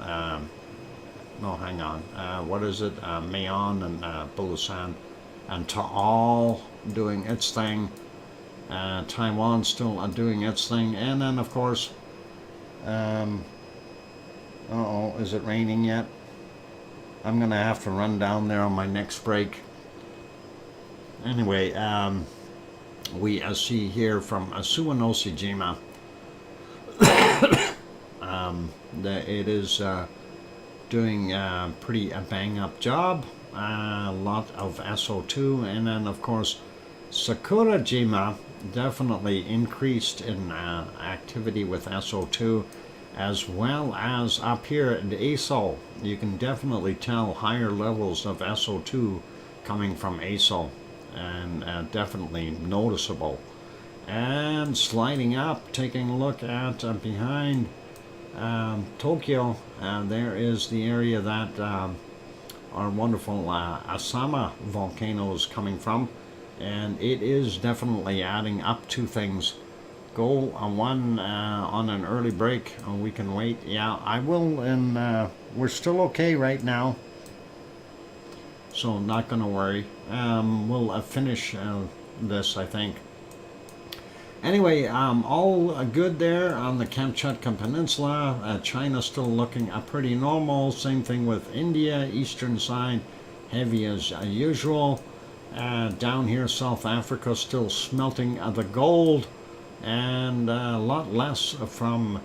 No, hang on. What is it? Mayon and Bulasan, and Taal doing its thing. Taiwan still doing its thing, and then of course, is it raining yet? I'm gonna have to run down there on my next break. Anyway, we see here from Suwanosejima that it is doing a pretty bang up job. A lot of SO2, and then of course Sakurajima definitely increased in activity with SO2, as well as up here at ASO. You can definitely tell higher levels of SO2 coming from ASO, and definitely noticeable. And sliding up, taking a look at behind Tokyo, there is the area that our wonderful Asama volcano is coming from, and it is definitely adding up to things. Go on one on an early break. We can wait. Yeah, I will, and we're still okay right now, so not gonna worry. We'll finish this, I think. Anyway, all good there on the Kamchatka Peninsula. China still looking pretty normal. Same thing with India, eastern side, heavy as usual. Down here, South Africa still smelting the gold, and a lot less from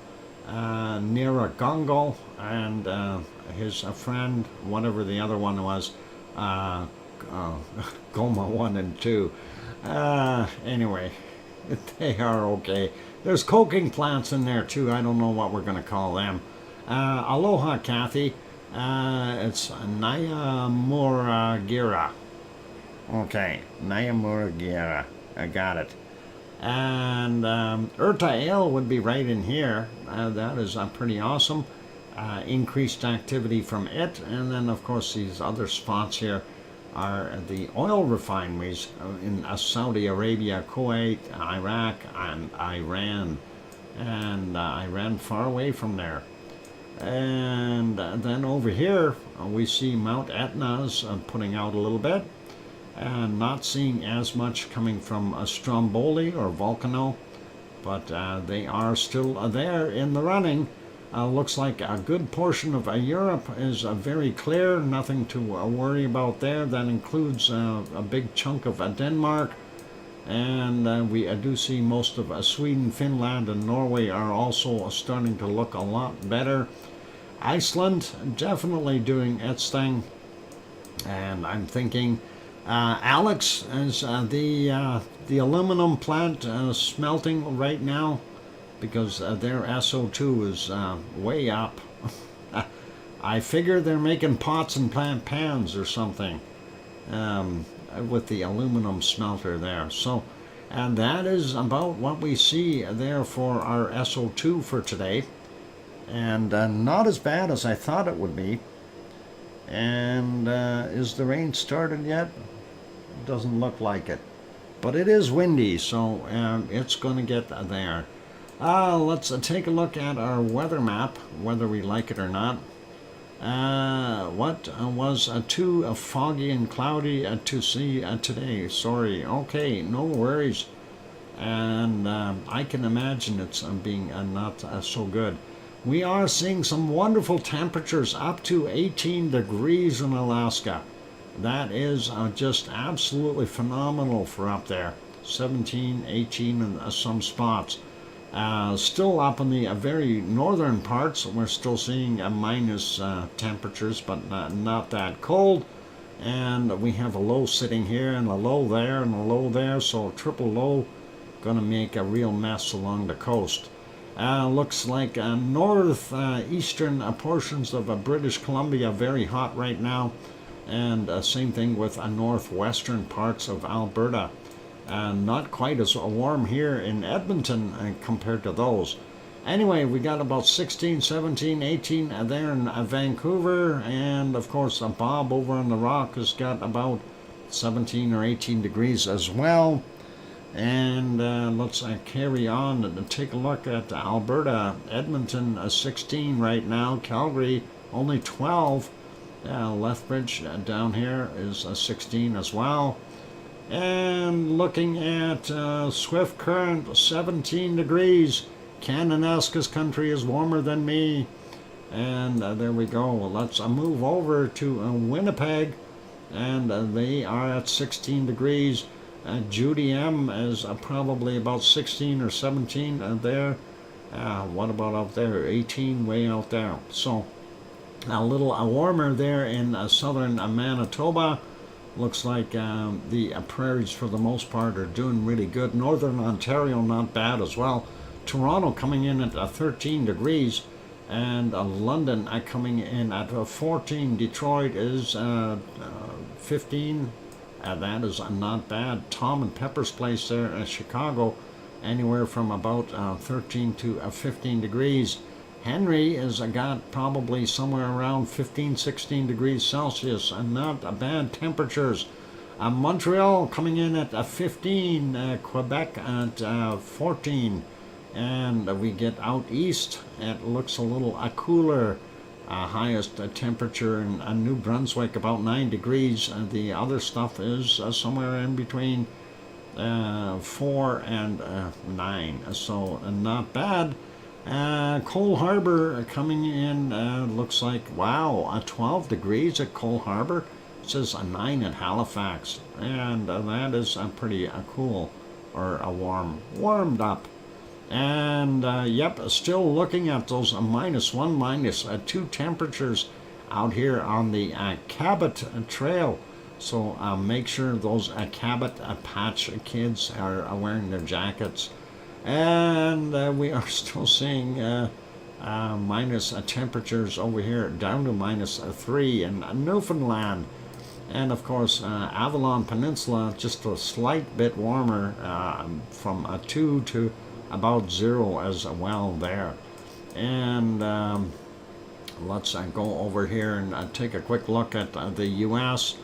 Niragongo and his friend, whatever the other one was, Goma 1 and 2. Anyway, they are okay. There's coking plants in there too. I don't know what we're going to call them. Aloha, Kathy. It's Nyamuragira. Okay, Nyamuragira. I got it. And Erta would be right in here. That is pretty awesome. Increased activity from it. And then, of course, these other spots here are the oil refineries in Saudi Arabia, Kuwait, Iraq, and Iran. And Iran far away from there. And then over here, we see Mount Etna's putting out a little bit. And not seeing as much coming from Stromboli or Volcano, but they are still there in the running. Looks like a good portion of Europe is very clear, nothing to worry about there. That includes a big chunk of Denmark, and we do see most of Sweden, Finland, and Norway are also starting to look a lot better. Iceland definitely doing its thing, and I'm thinking Alex is the aluminum plant smelting right now, because their SO2 is way up. I figure they're making pots and pans or something with the aluminum smelter there. So, and that is about what we see there for our SO2 for today. And not as bad as I thought it would be. And is the rain started yet? Doesn't look like it. But it is windy, so it's going to get there. Let's take a look at our weather map, whether we like it or not. What was too foggy and cloudy to see today? Sorry. Okay, no worries. And I can imagine it's being not so good. We are seeing some wonderful temperatures up to 18 degrees in Alaska. That is just absolutely phenomenal for up there. 17, 18 in some spots. Still up in the very northern parts, we're still seeing minus temperatures, but not that cold. And we have a low sitting here and a low there and a low there, so triple low going to make a real mess along the coast. Looks like northeastern portions of British Columbia very hot right now, and same thing with northwestern parts of Alberta. Not quite as warm here in Edmonton compared to those. Anyway, we got about 16, 17, 18 there in Vancouver, and of course Bob over on the Rock has got about 17 or 18 degrees as well. And let's carry on and take a look at Alberta. Edmonton 16 right now, Calgary only 12. Lethbridge down here is 16 as well. And looking at Swift Current, 17 degrees. Kananaskis country is warmer than me. And there we go. Let's move over to Winnipeg, and they are at 16 degrees. Judy M is probably about 16 or 17 there. What about out there? 18 way out there. So a little warmer there in southern Manitoba. Looks like the prairies for the most part are doing really good. Northern Ontario not bad as well. Toronto coming in at 13 degrees, and London coming in at 14. Detroit is 15. That is not bad. Tom and Pepper's place there in Chicago, anywhere from about 13 to 15 degrees. Henry has got probably somewhere around 15, 16 degrees Celsius, and not bad temperatures. Montreal coming in at 15, Quebec at 14, and we get out east. It looks a little cooler. Highest temperature in New Brunswick about 9 degrees. The other stuff is somewhere in between 4 and 9, so not bad. Cole Harbor coming in, looks like, wow, 12 degrees at Cole Harbor. It says a 9 at Halifax, and that is pretty cool, or warmed up. And yep, still looking at those -1, -2 temperatures out here on the Cabot Trail. So make sure those Cabot Patch kids are wearing their jackets. And we are still seeing minus temperatures over here, down to -3 in Newfoundland. And of course, Avalon Peninsula, just a slight bit warmer, from 2 to about 0 as well there. And let's go over here and take a quick look at the U.S.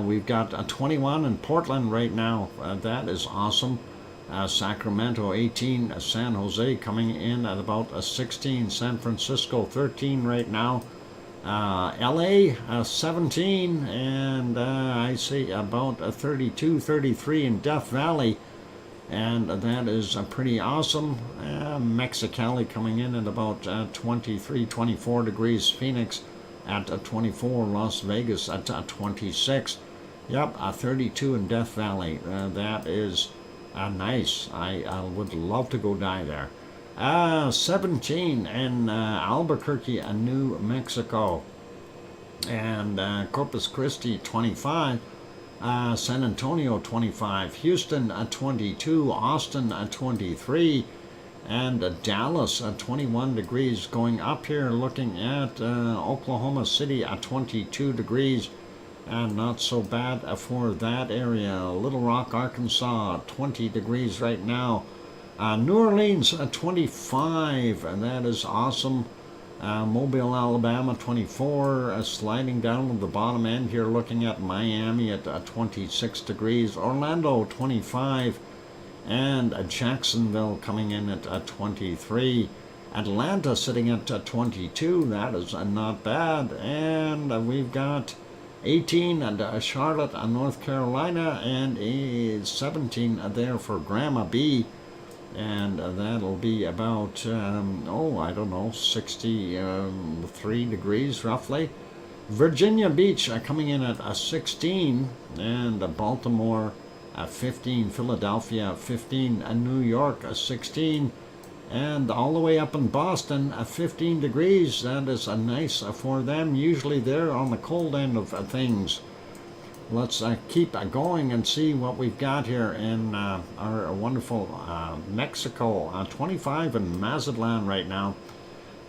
We've got 21 in Portland right now. That is awesome. Sacramento 18, San Jose coming in at about 16, San Francisco 13 right now, LA 17, and I see about 32, 33 in Death Valley, and that is pretty awesome. Mexicali coming in at about 23, 24 degrees, Phoenix at 24, Las Vegas at 26. Yep, 32 in Death Valley. That is nice. I would love to go die there. 17 in Albuquerque, New Mexico, and Corpus Christi 25, San Antonio 25, Houston 22, Austin 23, and Dallas 21 degrees. Going up here, looking at Oklahoma City at 22 degrees. And not so bad for that area. Little Rock, Arkansas, 20 degrees right now. New Orleans, 25, and that is awesome. Mobile, Alabama, 24, sliding down to the bottom end here, looking at Miami at 26 degrees. Orlando, 25, and Jacksonville coming in at 23. Atlanta sitting at 22, that is not bad. And we've got 18 at Charlotte, North Carolina, and 17 there for Grandma B, and that'll be about, I don't know, 63 degrees roughly. Virginia Beach coming in at 16, and Baltimore 15, Philadelphia 15, New York 16, and all the way up in Boston 15 degrees. That is nice for them. Usually they're on the cold end of things. Let's keep going and see what we've got here in our wonderful Mexico. 25 in Mazatlan right now,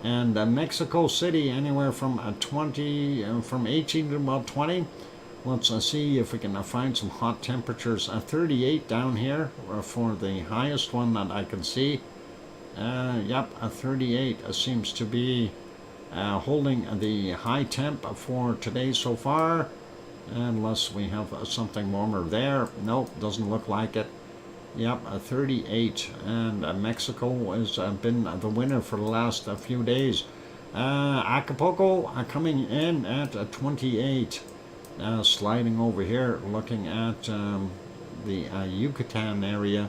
and Mexico City anywhere from 18 to about 20. Let's see if we can find some hot temperatures. 38 down here for the highest one that I can see. Yep, 38 seems to be holding the high temp for today so far, unless we have something warmer there. Nope, doesn't look like it. Yep, 38, and Mexico has been the winner for the last few days. Acapulco coming in at 28, sliding over here, looking at the Yucatan area.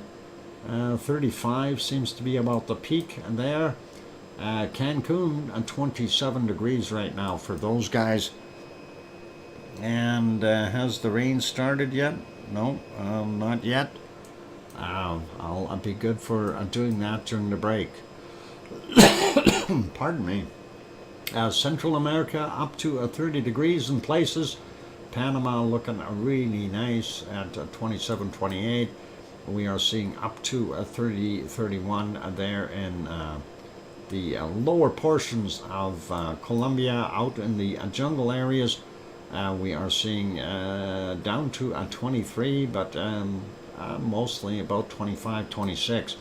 35 seems to be about the peak there. Cancun 27 degrees right now for those guys. And has the rain started yet? No, not yet. I'll be good for doing that during the break. Pardon me. Central America up to 30 degrees in places. Panama looking really nice at 27, 28. We are seeing up to 30, 31 there in the lower portions of Colombia, out in the jungle areas. We are seeing down to 23, but mostly about 25, 26.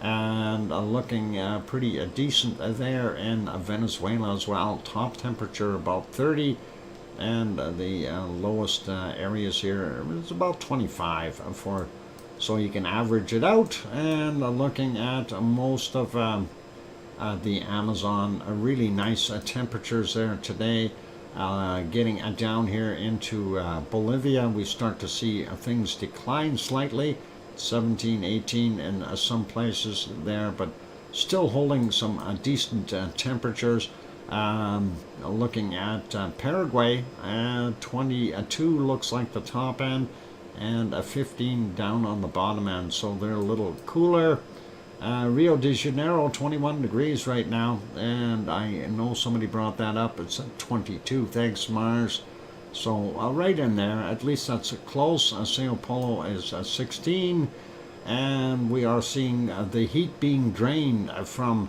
And looking pretty decent there in Venezuela as well. Top temperature about 30, and the lowest areas here is about 25 for. So you can average it out, and looking at most of the Amazon, really nice temperatures there today. Getting down here into Bolivia, we start to see things decline slightly, 17, 18 in some places there, but still holding some decent temperatures. Looking at Paraguay, 22 looks like the top end, and 15 down on the bottom end, so they're a little cooler. Rio de Janeiro, 21 degrees right now, and I know somebody brought that up. It's at 22. Thanks, Mars. So right in there. At least that's close. Sao Paulo is 16, and we are seeing the heat being drained from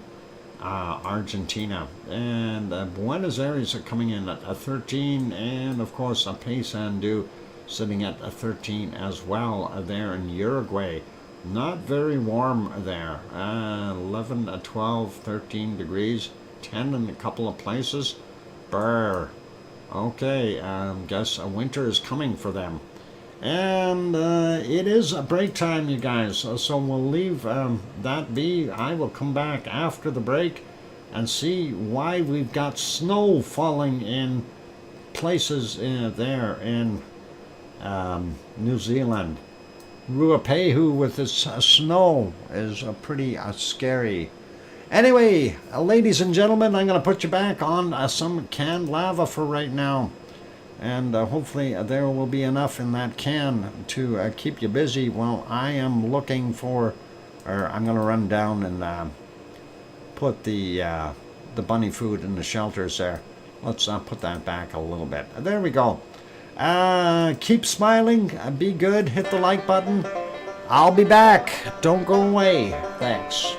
Argentina. And Buenos Aires are coming in at 13, and of course Paysandú sitting at 13 as well there in Uruguay. Not very warm there. 11, 12, 13 degrees, 10 in a couple of places. Brr. Okay, guess winter is coming for them. And it is a break time, you guys. So we'll leave that be. I will come back after the break and see why we've got snow falling in places there in New Zealand. Ruapehu with its snow is pretty scary. Anyway, ladies and gentlemen, I'm going to put you back on some canned lava for right now. And hopefully there will be enough in that can to keep you busy while I am looking for, or I'm going to run down and put the bunny food in the shelters there. Let's put that back a little bit. There we go. Keep smiling, be good, hit the like button. I'll be back. Don't go away. Thanks.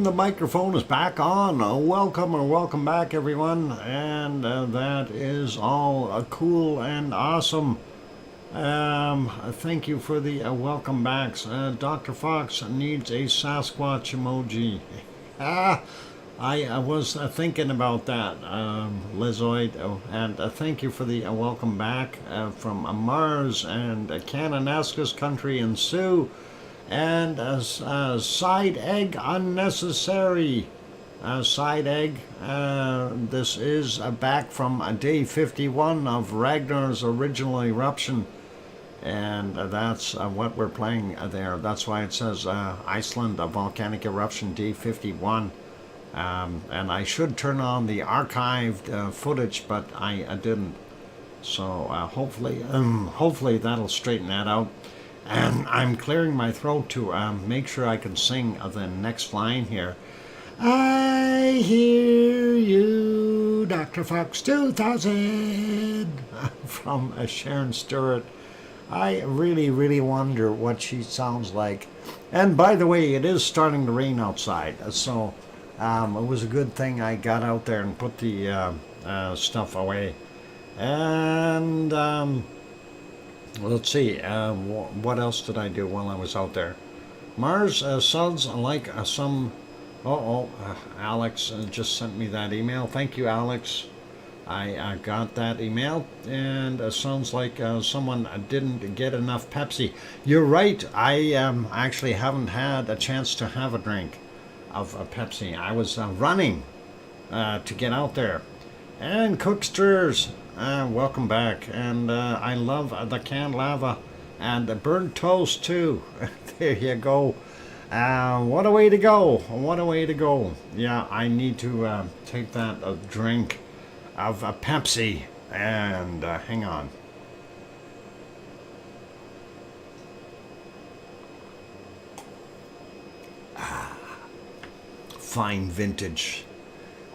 And the microphone is back on. Welcome back, everyone. And that is all cool and awesome. Thank you for the welcome backs. Dr. Fox needs a Sasquatch emoji. I was thinking about that, Lizoid. And thank you for the welcome back from Mars and Cananaskis Country and Sue. And side egg unnecessary. Side egg. This is back from day 51 of Ragnar's original Eruption. And that's what we're playing there. That's why it says Iceland, a volcanic eruption, day 51. And I should turn on the archived footage, but I didn't. So hopefully that'll straighten that out. And I'm clearing my throat to make sure I can sing the next line here. I hear you, Dr. Fox 2000, from Sharon Stewart. I really wonder what she sounds like. And by the way, it is starting to rain outside, so it was a good thing I got out there and put the stuff away. And let's see, what else did I do while I was out there? Mars sounds like some... Alex just sent me that email. Thank you, Alex. I got that email, and sounds like someone didn't get enough Pepsi. You're right. I actually haven't had a chance to have a drink of Pepsi. I was running to get out there. And Cooksters, welcome back. And I love the canned lava and the burnt toast too. There you go. What a way to go. What a way to go. Yeah, I need to take that drink of a Pepsi. And hang on. Fine vintage.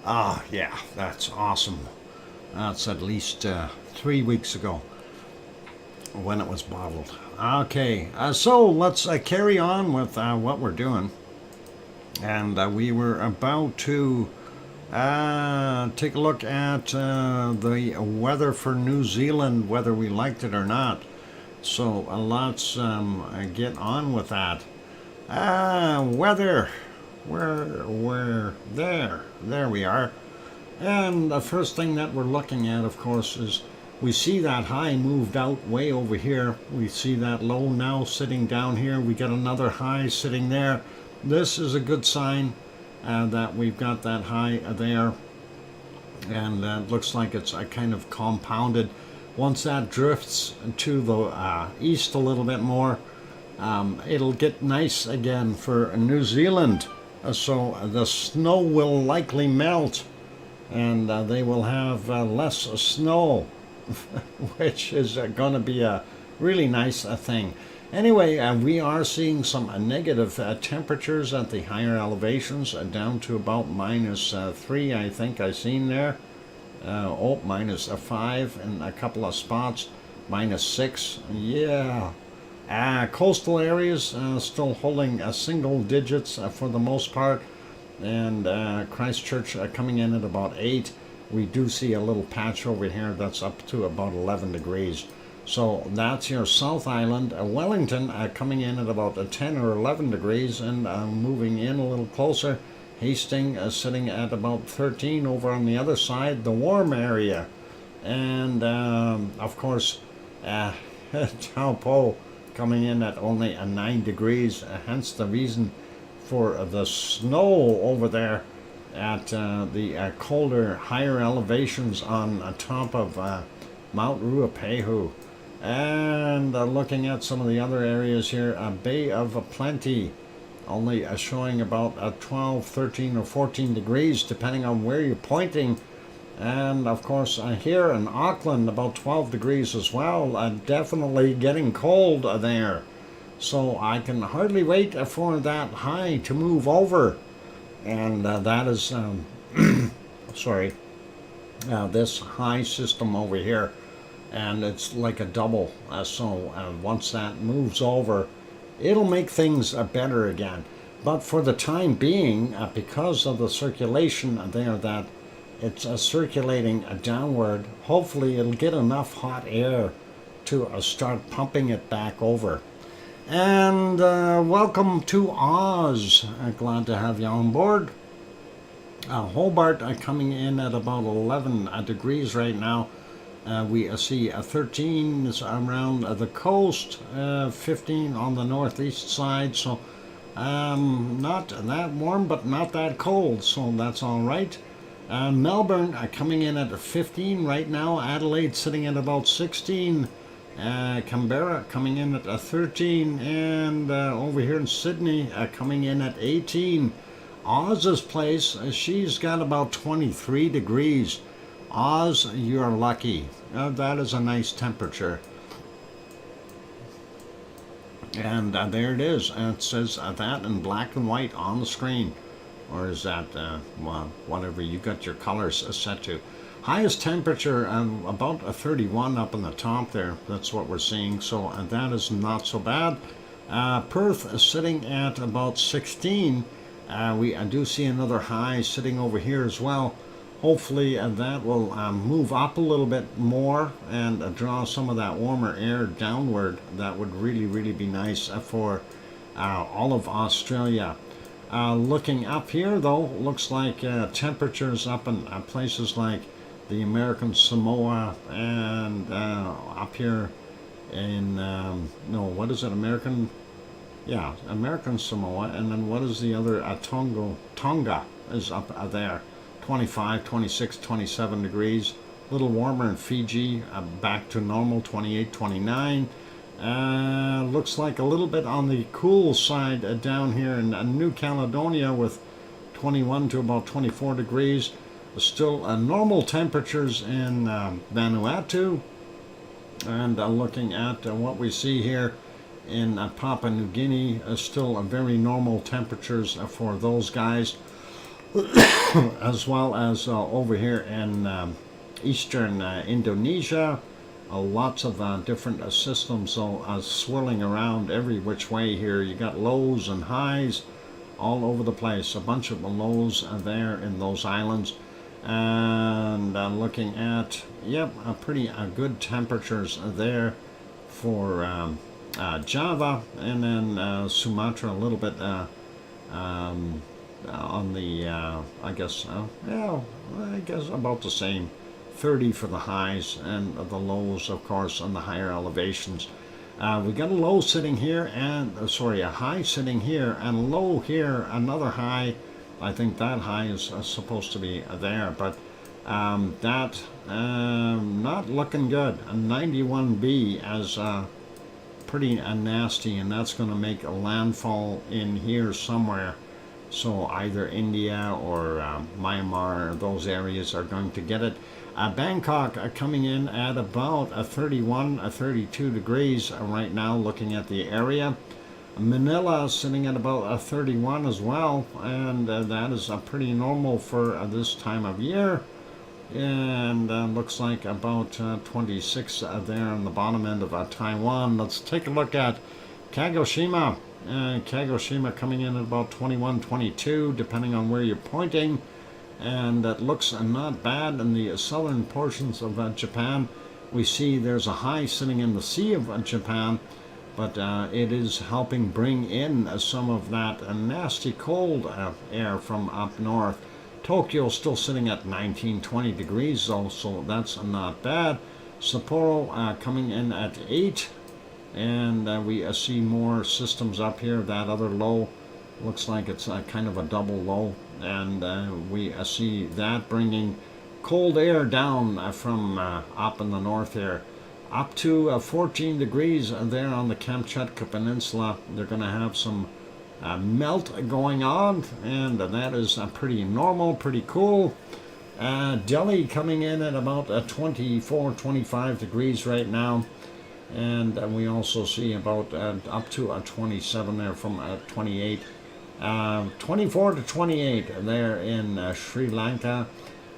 Yeah, that's awesome. That's at least 3 weeks ago when it was bottled. Okay, so let's carry on with what we're doing. And we were about to take a look at the weather for New Zealand, whether we liked it or not. So let's get on with that. Weather. We're there we are. And the first thing that we're looking at, of course, is we see that high moved out way over here. We see that low now sitting down here. We got another high sitting there. This is a good sign that we've got that high there. And it looks like it's kind of compounded. Once that drifts to the east a little bit more, it'll get nice again for New Zealand. So the snow will likely melt, and they will have less snow, which is going to be a really nice thing. Anyway, we are seeing some negative temperatures at the higher elevations, down to about -3, I think I seen there. -5 in a couple of spots, -6, yeah. Coastal areas still holding single digits for the most part, and Christchurch coming in at about 8. We do see a little patch over here that's up to about 11 degrees. So that's your South Island. Wellington coming in at about 10 or 11 degrees and moving in a little closer. Hastings sitting at about 13 over on the other side, the warm area. And of course, Taupo coming in at only 9 degrees, hence the reason for the snow over there at the colder, higher elevations on top of Mount Ruapehu. And looking at some of the other areas here, Bay of Plenty only showing about 12, 13, or 14 degrees, depending on where you're pointing. And of course here in Auckland, about 12 degrees as well. Definitely getting cold there. So I can hardly wait for that high to move over. And that is, sorry, this high system over here. And it's like a double. So once that moves over, it'll make things better again. But for the time being, because of the circulation there that it's circulating downward, hopefully it'll get enough hot air to start pumping it back over. And welcome to Oz. Glad to have you on board. Hobart coming in at about 11 degrees right now. We see 13 around the coast, 15 on the northeast side, so not that warm but not that cold, so that's all right. Melbourne coming in at 15 right now. Adelaide sitting at about 16. Canberra coming in at 13, and over here in Sydney coming in at 18. Oz's place, she's got about 23 degrees. Oz, you're lucky. That is a nice temperature. And there it is. It says that in black and white on the screen. Or is that, well, whatever you got your colors set to. Highest temperature, about a 31 up in the top there. That's what we're seeing. So that is not so bad. Perth is sitting at about 16. I do see another high sitting over here as well. Hopefully that will move up a little bit more and draw some of that warmer air downward. That would really, really be nice for all of Australia. Looking up here, though, looks like temperatures up in places like the American Samoa and up here in, no, what is it, American Samoa, and then what is the other, Tonga is up there, 25, 26, 27 degrees, a little warmer in Fiji, back to normal, 28, 29. Looks like a little bit on the cool side down here in New Caledonia with 21 to about 24 degrees. Still normal temperatures in Vanuatu. And looking at what we see here in Papua New Guinea, still very normal temperatures for those guys. As well as over here in eastern Indonesia. Lots of different systems swirling around every which way here. You got lows and highs all over the place. A bunch of lows there in those islands. And looking at, yep, pretty good temperatures there for Java, and then Sumatra a little bit on the, I guess about the same. 30 for the highs, and the lows, of course, on the higher elevations. We got a low sitting here, and a high sitting here, and low here, another high. I think that high is supposed to be there, but that not looking good. A 91B as pretty nasty, and that's going to make a landfall in here somewhere. So either India or Myanmar, those areas are going to get it. Bangkok coming in at about 31, 32 degrees right now, looking at the area. Manila sitting at about 31 as well, and that is pretty normal for this time of year. And looks like about 26 there on the bottom end of Taiwan. Let's take a look at Kagoshima. Kagoshima coming in at about 21, 22, depending on where you're pointing. And that looks not bad in the southern portions of Japan. We see there's a high sitting in the Sea of Japan, but it is helping bring in some of that nasty cold air from up north. Tokyo still sitting at 19, 20 degrees though, so that's not bad. Sapporo coming in at 8, and we see more systems up here. That other low looks like it's kind of a double low, and we see that bringing cold air down from up in the north here. Up to 14 degrees there on the Kamchatka Peninsula. They're going to have some melt going on, and that is pretty normal, pretty cool. Delhi coming in at about 24, 25 degrees right now, and we also see about up to 27 there from 28. 24 to 28 there in Sri Lanka.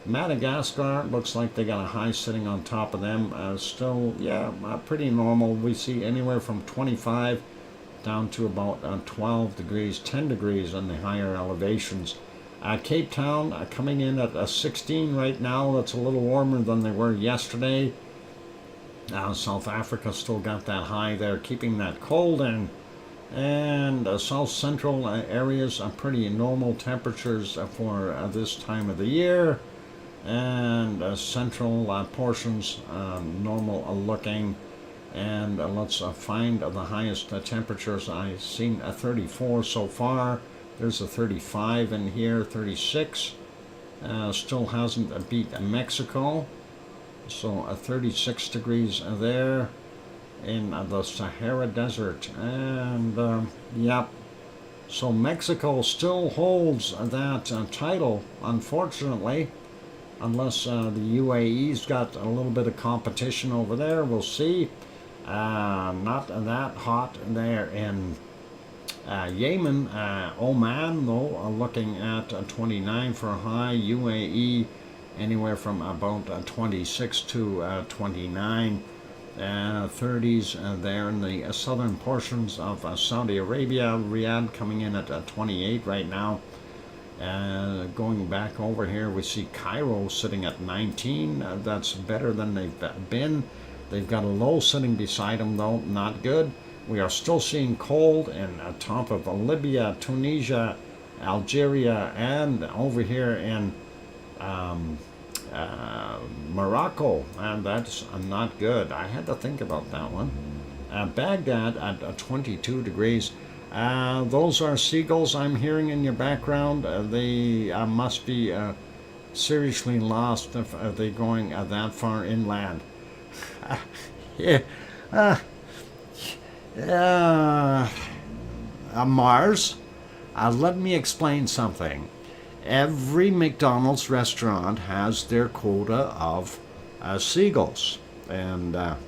Madagascar looks like they got a high sitting on top of them. Still, yeah, pretty normal. We see anywhere from 25 down to about 12 degrees, 10 degrees on the higher elevations. Cape Town coming in at 16 right now. That's a little warmer than they were yesterday. South Africa still got that high there, keeping that cold in. And south central areas are pretty normal temperatures for this time of the year. And central portions normal looking. And let's find the highest temperatures. I've seen 34 so far. There's a 35 in here, 36. Still hasn't beat Mexico. So 36 degrees there in the Sahara Desert. And yep. So Mexico still holds that title, unfortunately. Unless the UAE's got a little bit of competition over there, we'll see. Not that hot there in Yemen. Oman, though, looking at 29 for a high. UAE anywhere from about 26 to 29. 30s there in the southern portions of Saudi Arabia. Riyadh coming in at 28 right now. Going back over here, we see Cairo sitting at 19. That's better than they've been. They've got a low sitting beside them, though, not good. We are still seeing cold in top of Libya, Tunisia, Algeria, and over here in Morocco, and that's not good. I had to think about that one. Baghdad at 22 degrees. Those are seagulls I'm hearing in your background. They must be seriously lost if they're going that far inland. Yeah. Mars, let me explain something. Every McDonald's restaurant has their quota of seagulls. And, no,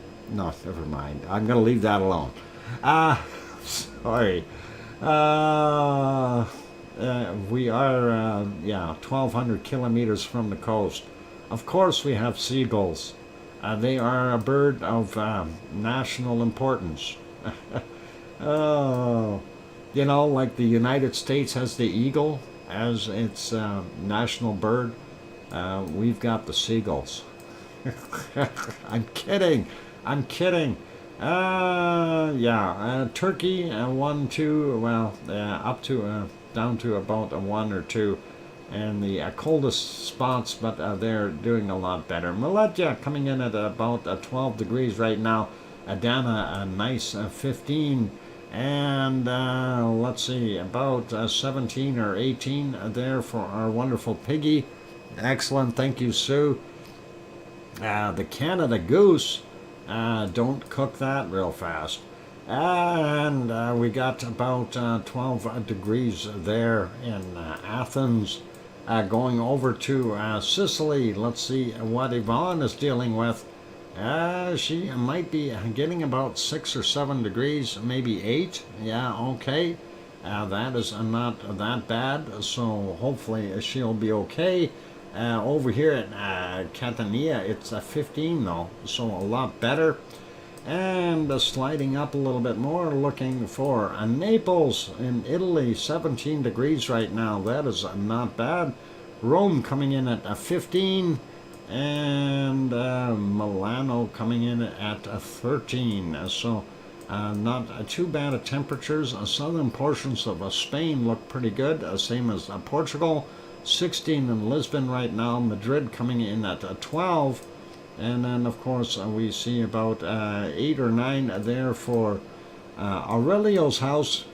never mind. I'm going to leave that alone. Sorry. We are, 1,200 kilometers from the coast. Of course we have seagulls. They are a bird of national importance. Oh, you know, like the United States has the eagle as its national bird. We've got the seagulls. I'm kidding. Turkey, 1, 2, well, up to, down to about a 1 or 2. And the coldest spots, but they're doing a lot better. Malaysia coming in at about 12 degrees right now. Adana, a nice 15. And let's see, about 17 or 18 there for our wonderful piggy. Excellent, thank you, Sue. The Canada goose, don't cook that real fast. And we got about 12 degrees there in Athens. Going over to Sicily, let's see what Yvonne is dealing with. She might be getting about 6 or 7 degrees, maybe 8. Yeah, okay. That is not that bad, so hopefully she'll be okay. Over here at Catania, it's 15 though, so a lot better. And sliding up a little bit more, looking for Naples in Italy, 17 degrees right now. That is not bad. Rome coming in at 15. And Milano coming in at 13. So not too bad of temperatures. Southern portions of Spain look pretty good, same as Portugal. 16 in Lisbon right now. Madrid coming in at 12. And then, of course, we see about 8 or 9 there for Aurelio's house.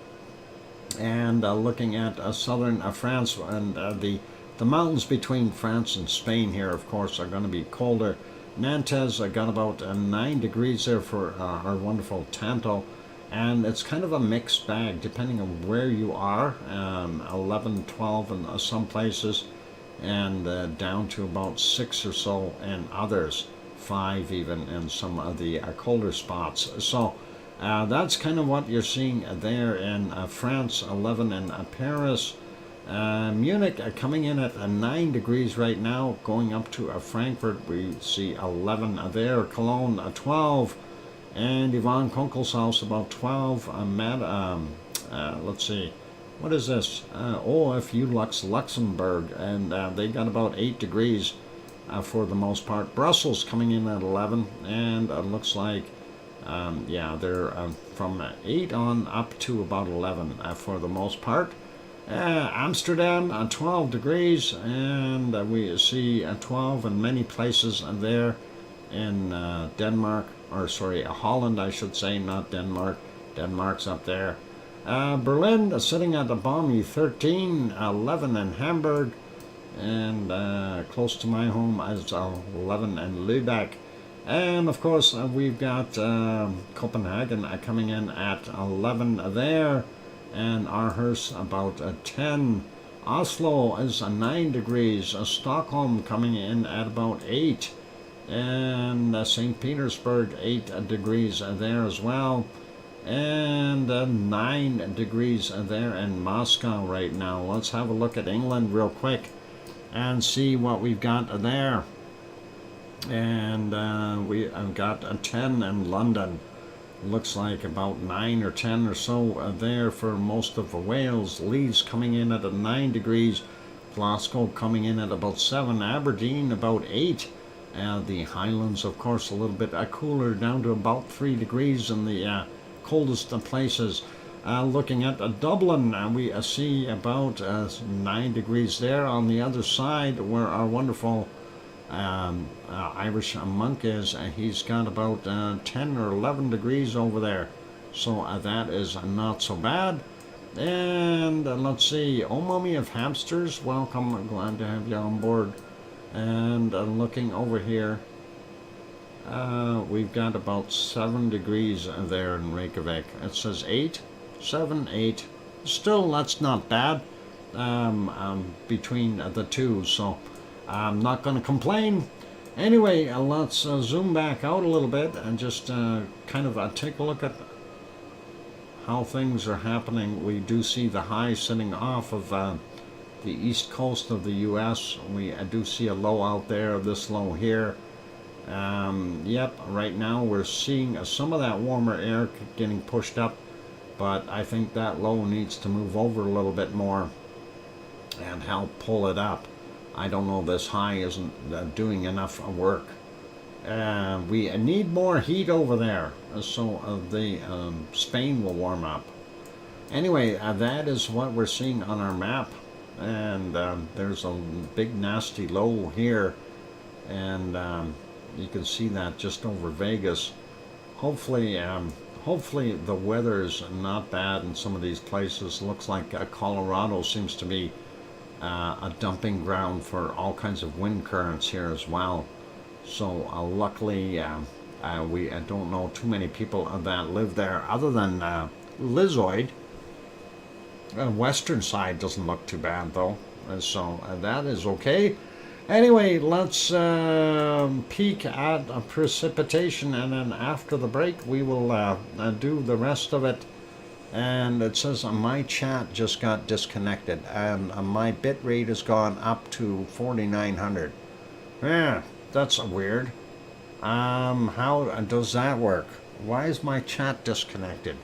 And looking at southern France, and the mountains between France and Spain here, of course, are going to be colder. Nantes got about 9 degrees there for our wonderful Tanto. And it's kind of a mixed bag, depending on where you are. 11, 12 in some places. And down to about 6 or so in others, 5 even in some of the colder spots. So that's kind of what you're seeing there in France, 11 in Paris. Munich coming in at 9 degrees right now, going up to Frankfurt, we see 11 there, Cologne 12, And Yvonne Kunkel's house about 12. Let's see, what is this? OFU Luxembourg, and they got about 8 degrees for the most part. Brussels coming in at 11, and it looks like, yeah, they're from 8 on up to about 11 for the most part. Amsterdam 12 degrees, and we see 12 in many places there in Denmark, or sorry, Holland I should say, not Denmark. Denmark's up there. Berlin sitting at a balmy 13, 11 in Hamburg, and close to my home is 11 in Lübeck. And of course we've got Copenhagen coming in at 11 there, and Aarhus about 10. Oslo is 9 degrees. Stockholm coming in at about 8, and St. Petersburg 8 degrees there as well, and 9 degrees there in Moscow right now. Let's have a look at England real quick and see what we've got there. And we have got 10 in London. Looks like about 9 or 10 or so there for most of Wales. Leeds coming in at 9 degrees. Glasgow coming in at about 7. Aberdeen about 8. The Highlands, of course, a little bit cooler, down to about 3 degrees in the coldest places. Looking at Dublin, we see about 9 degrees there. On the other side, where our wonderful Irish monk is, he's got about 10 or 11 degrees over there, so that is not so bad. And let's see, oh mummy of hamsters, welcome, I'm glad to have you on board. And looking over here, we've got about 7 degrees there in Reykjavik. It says 8, 7, 8, still that's not bad between the two, so I'm not going to complain. Anyway, let's zoom back out a little bit and just kind of take a look at how things are happening. We do see the high sitting off of the east coast of the U.S. We do see a low out there, this low here. Yep, right now we're seeing some of that warmer air getting pushed up, but I think that low needs to move over a little bit more and help pull it up. I don't know, this high isn't doing enough work. We need more heat over there, so Spain will warm up. Anyway, that is what we're seeing on our map, and there's a big nasty low here, and you can see that just over Vegas. Hopefully the weather's not bad in some of these places. Looks like Colorado seems to be a dumping ground for all kinds of wind currents here as well. So luckily we don't know too many people that live there, other than Lizoid. Western side doesn't look too bad though, so that is okay. Anyway, let's peek at precipitation, and then after the break we will do the rest of it. And it says my chat just got disconnected, and my bit rate has gone up to 4900. Yeah, that's weird. How does that work? Why is my chat disconnected?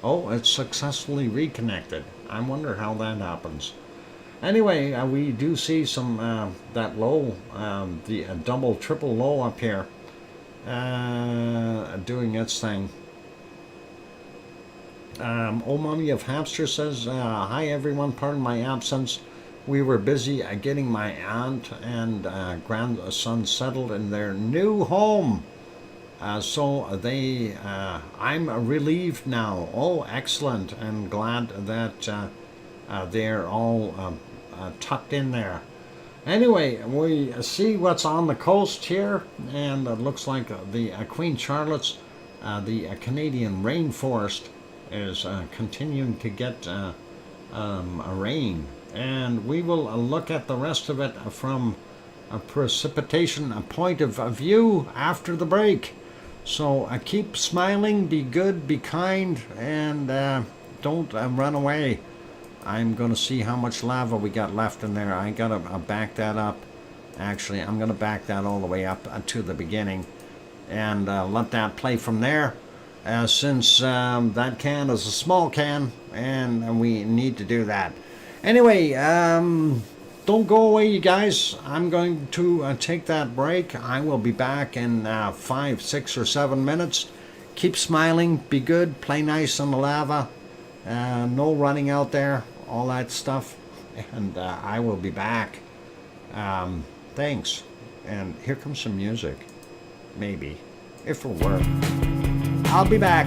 Oh, it's successfully reconnected. I wonder how that happens. Anyway, we do see some that low, the double, triple low up here, doing its thing. Old Mommy of Hamster says, hi everyone, pardon my absence. We were busy getting my aunt and grandson settled in their new home. So I'm relieved now. Oh, excellent, and glad that they're all tucked in there. Anyway, we see what's on the coast here, and it looks like the Queen Charlotte's, the Canadian rainforest is continuing to get rain, and we will look at the rest of it from a precipitation point of view after the break. So keep smiling, be good, be kind, and don't run away. I'm going to see how much lava we got left in there. I got to back that up. Actually, I'm going to back that all the way up to the beginning and let that play from there. since that can is a small can, and we need to do that. Anyway, don't go away, you guys. I'm going to take that break. I will be back in 5, 6, or 7 minutes. Keep smiling, be good, play nice on the lava, no running out there, all that stuff, and I will be back. Thanks. And here comes some music, maybe, if it'll work. I'll be back.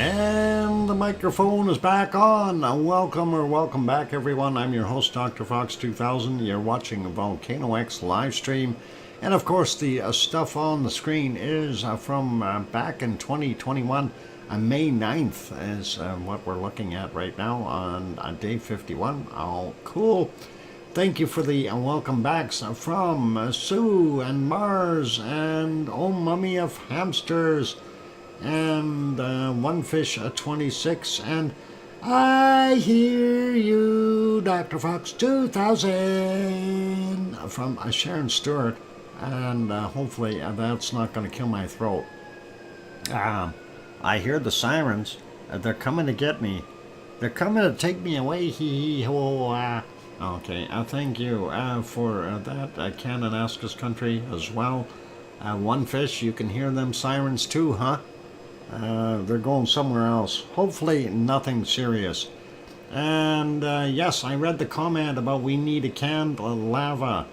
And the microphone is back on. Welcome back, everyone. I'm your host, DrFox2000. You're watching the VolcanoX live stream. And of course, the stuff on the screen is from back in 2021. May 9th is what we're looking at right now on day 51. Oh, cool. Thank you for the welcome backs from Sue and Mars and Oh Mummy of Hamsters and One Fish 26 and I Hear You, Dr. Fox 2000 from Sharon Stewart, and hopefully that's not going to kill my throat. I hear the sirens. They're coming to get me. They're coming to take me away. Hee hee ho. Okay, thank you for that. Cananaskis country as well. One Fish, you can hear them sirens too, huh? They're going somewhere else. Hopefully nothing serious. And yes, I read the comment about we need a canned lava.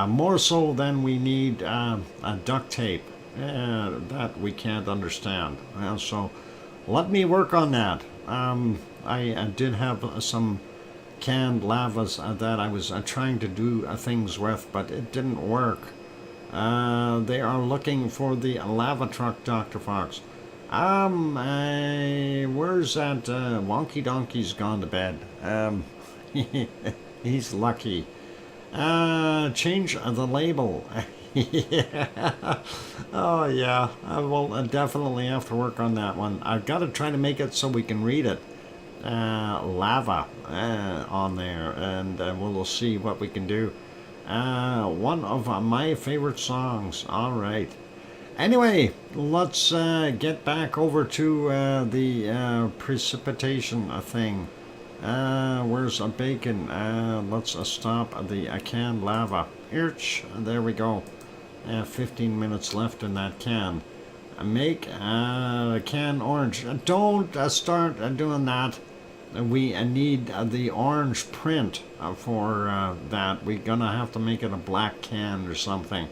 More so than we need a duct tape. That we can't understand. So let me work on that. I did have some canned lavas that I was trying to do things with, but it didn't work. They are looking for the lava truck, Dr. Fox. Where's that Wonky Donkey's gone to bed? He's lucky. Change the label. Yeah. Oh yeah, I will definitely have to work on that one. I've got to try to make it so we can read it. Lava on there, and we'll see what we can do. One of my favorite songs. All right. Anyway, let's get back over to the precipitation thing. Where's a bacon? Let's stop the canned lava. There we go. 15 minutes left in that can. Make a can orange. Don't start doing that. We need the orange print for that. We're gonna have to make it a black can or something.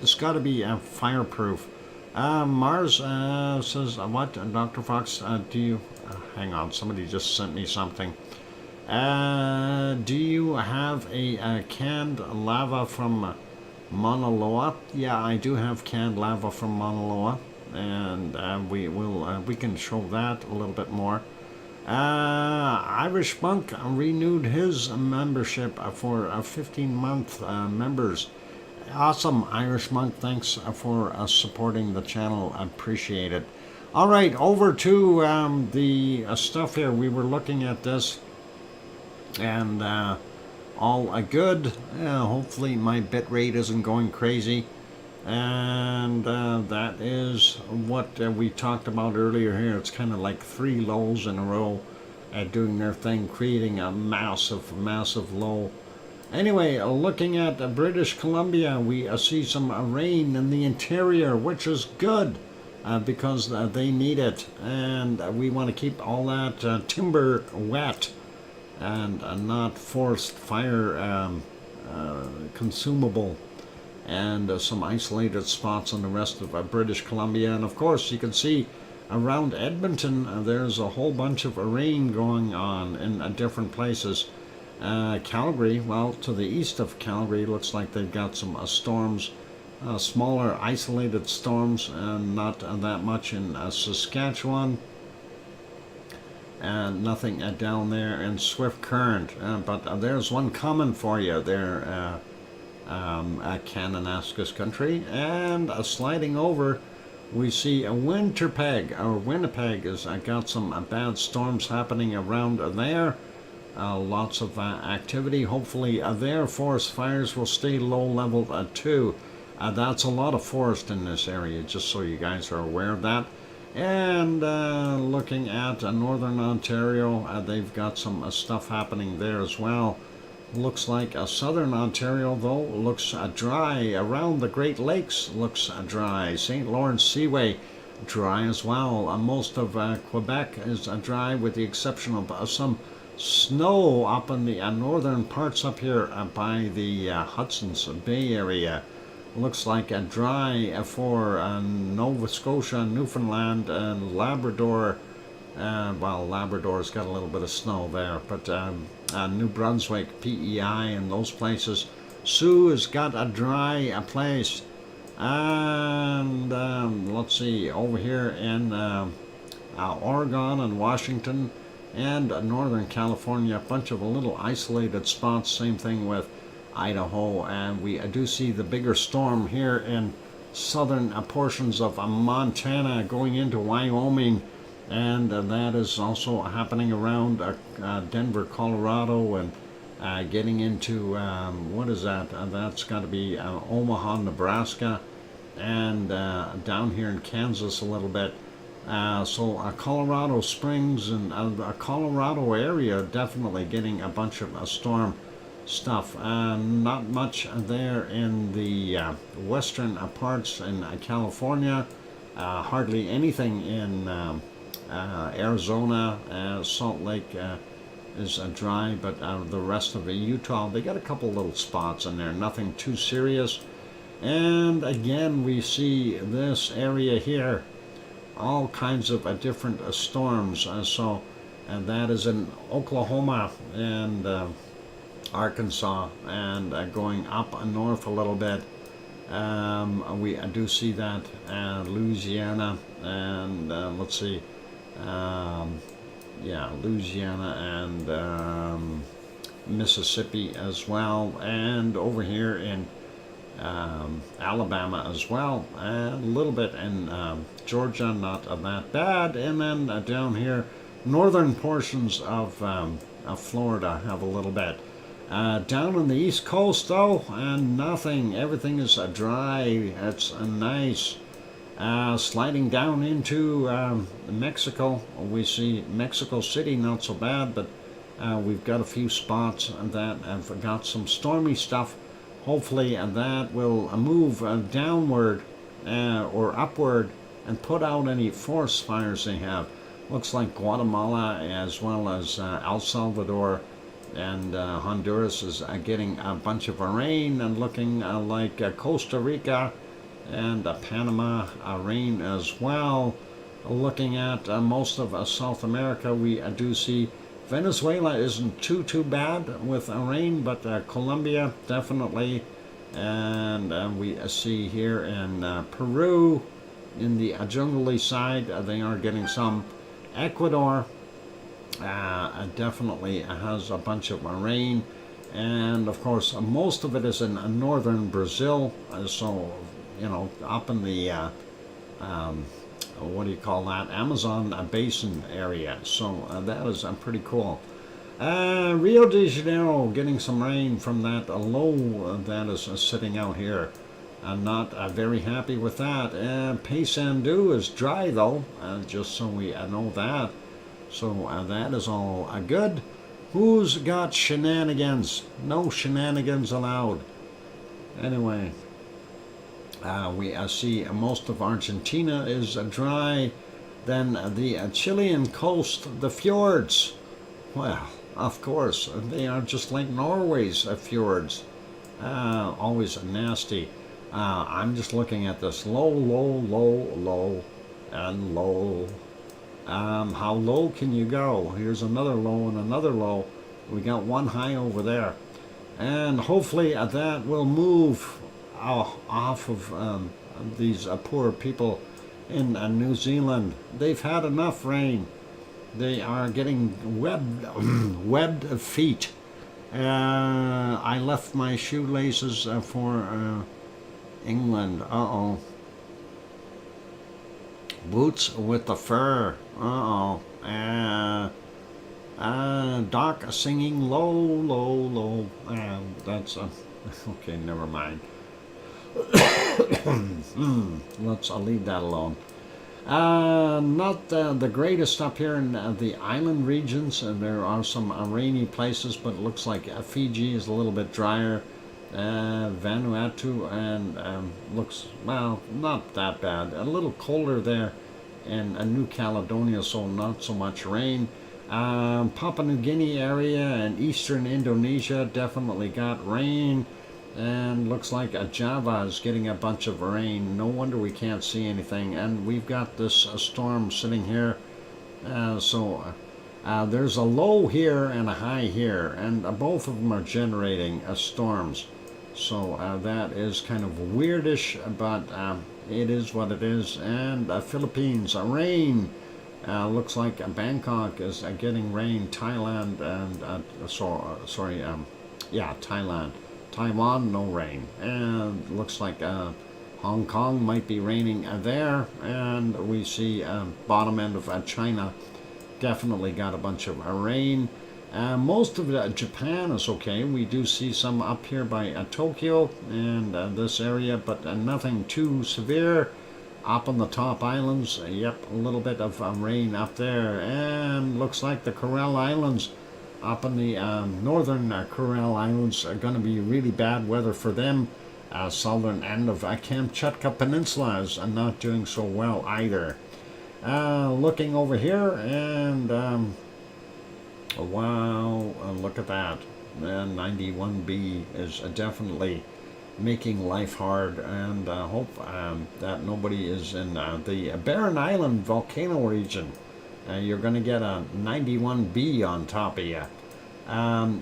It's got to be fireproof. Mars says, what, Dr. Fox, do you... hang on, somebody just sent me something. Do you have a canned lava from Mauna Loa? Yeah, I do have canned lava from Mauna Loa. And we can show that a little bit more. Irish Monk renewed his membership for 15-month members. Awesome, Irish Monk. Thanks for supporting the channel. I appreciate it. All right, over to the stuff here. We were looking at this, and all good. Hopefully my bit rate isn't going crazy. And that is what we talked about earlier here. It's kind of like 3 lows in a row doing their thing, creating a massive low. Anyway, looking at British Columbia, we see some rain in the interior, which is good because they need it. And we want to keep all that timber wet and not forced fire consumable. And some isolated spots on the rest of British Columbia. And of course, you can see around Edmonton, there's a whole bunch of rain going on in different places. Calgary, well, to the east of Calgary, looks like they've got some storms, smaller isolated storms, and not that much in Saskatchewan. And nothing down there in Swift Current. But there's one coming for you there. Cananaskis country, and sliding over, we see a Winnipeg has got some bad storms happening around there. Lots of activity. Hopefully their forest fires will stay low level too. That's a lot of forest in this area, just so you guys are aware of that. And looking at northern Ontario, they've got some stuff happening there as well. Looks like southern Ontario, though, looks dry. Around the Great Lakes looks dry. St. Lawrence Seaway, dry as well. Most of Quebec is dry, with the exception of some snow up in the northern parts up here by the Hudson's Bay area. Looks like dry for Nova Scotia, Newfoundland, and Labrador, Well, Labrador's got a little bit of snow there, but New Brunswick, PEI, and those places. Sioux has got a dry place. And let's see, over here in Oregon and Washington and Northern California, a bunch of little isolated spots. Same thing with Idaho, and we do see the bigger storm here in southern portions of Montana going into Wyoming, and that is also happening around Denver, Colorado, and getting into what is that? That's got to be Omaha, Nebraska, and down here in Kansas a little bit. So Colorado Springs and the Colorado area definitely getting a bunch of storm stuff. Not much there in the western parts in California. Hardly anything in Arizona. Salt Lake is dry, but the rest of Utah, they got a couple little spots in there. Nothing too serious. And again, we see this area here, all kinds of different storms. And that is in Oklahoma and Arkansas, and going up north a little bit. We do see that Louisiana, and let's see, Louisiana and Mississippi as well, and over here in Alabama as well, and a little bit in Georgia, not that bad, and then down here, northern portions of Florida have a little bit. Down on the east coast though, and nothing, everything is dry, it's nice. Sliding down into Mexico, we see Mexico City, not so bad, but we've got a few spots that have got some stormy stuff. Hopefully that will move downward or upward and put out any forest fires they have. Looks like Guatemala as well as El Salvador and Honduras is getting a bunch of rain, and looking like Costa Rica and Panama rain as well. Looking at most of South America, we do see Venezuela isn't too bad with rain, but Colombia definitely, and we see here in Peru, in the jungly side, they are getting some. Ecuador definitely has a bunch of rain, and of course most of it is in northern Brazil, so you know, up in the what do you call that, Amazon basin area. So that is pretty cool. Rio de Janeiro getting some rain from that low that is sitting out here. I'm not very happy with that. Paysandu is dry though, just so we know that. So that is all good. Who's got shenanigans? No shenanigans allowed. Anyway, we see most of Argentina is dry. Then the Chilean coast, the fjords. Well, of course, they are just like Norway's fjords. Always nasty. I'm just looking at this low, and low. How low can you go? Here's another low and another low. We got one high over there. And hopefully that will move off of these poor people in New Zealand. They've had enough rain. They are getting webbed feet. I left my shoelaces for England. Uh-oh. Boots with the fur. Uh-oh. Doc singing low. That's okay, never mind. Let's leave that alone. Not the greatest up here in the island regions. There are some rainy places, but it looks like Fiji is a little bit drier. Vanuatu and looks, well, not that bad. A little colder there in New Caledonia, so not so much rain. Papua New Guinea area and eastern Indonesia definitely got rain. And looks like Java is getting a bunch of rain. No wonder we can't see anything. And we've got this storm sitting here There's a low here and a high here, and both of them are generating storms. So that is kind of weirdish, but it is what it is. And Philippines, rain. Looks like Bangkok is getting rain. Thailand and Thailand. Taiwan, no rain. And looks like Hong Kong might be raining there. And we see bottom end of China definitely got a bunch of rain. Most of Japan is okay. We do see some up here by Tokyo and this area, but nothing too severe. Up on the top islands, yep, a little bit of rain up there. And looks like the Coral Islands up in the northern Coral Islands are going to be really bad weather for them. Southern end of Kamchatka Peninsula is not doing so well either. Looking over here, and wow, look at that. 91B is definitely making life hard, and hope that nobody is in the Barren Island volcano region. You're going to get a 91B on top of you.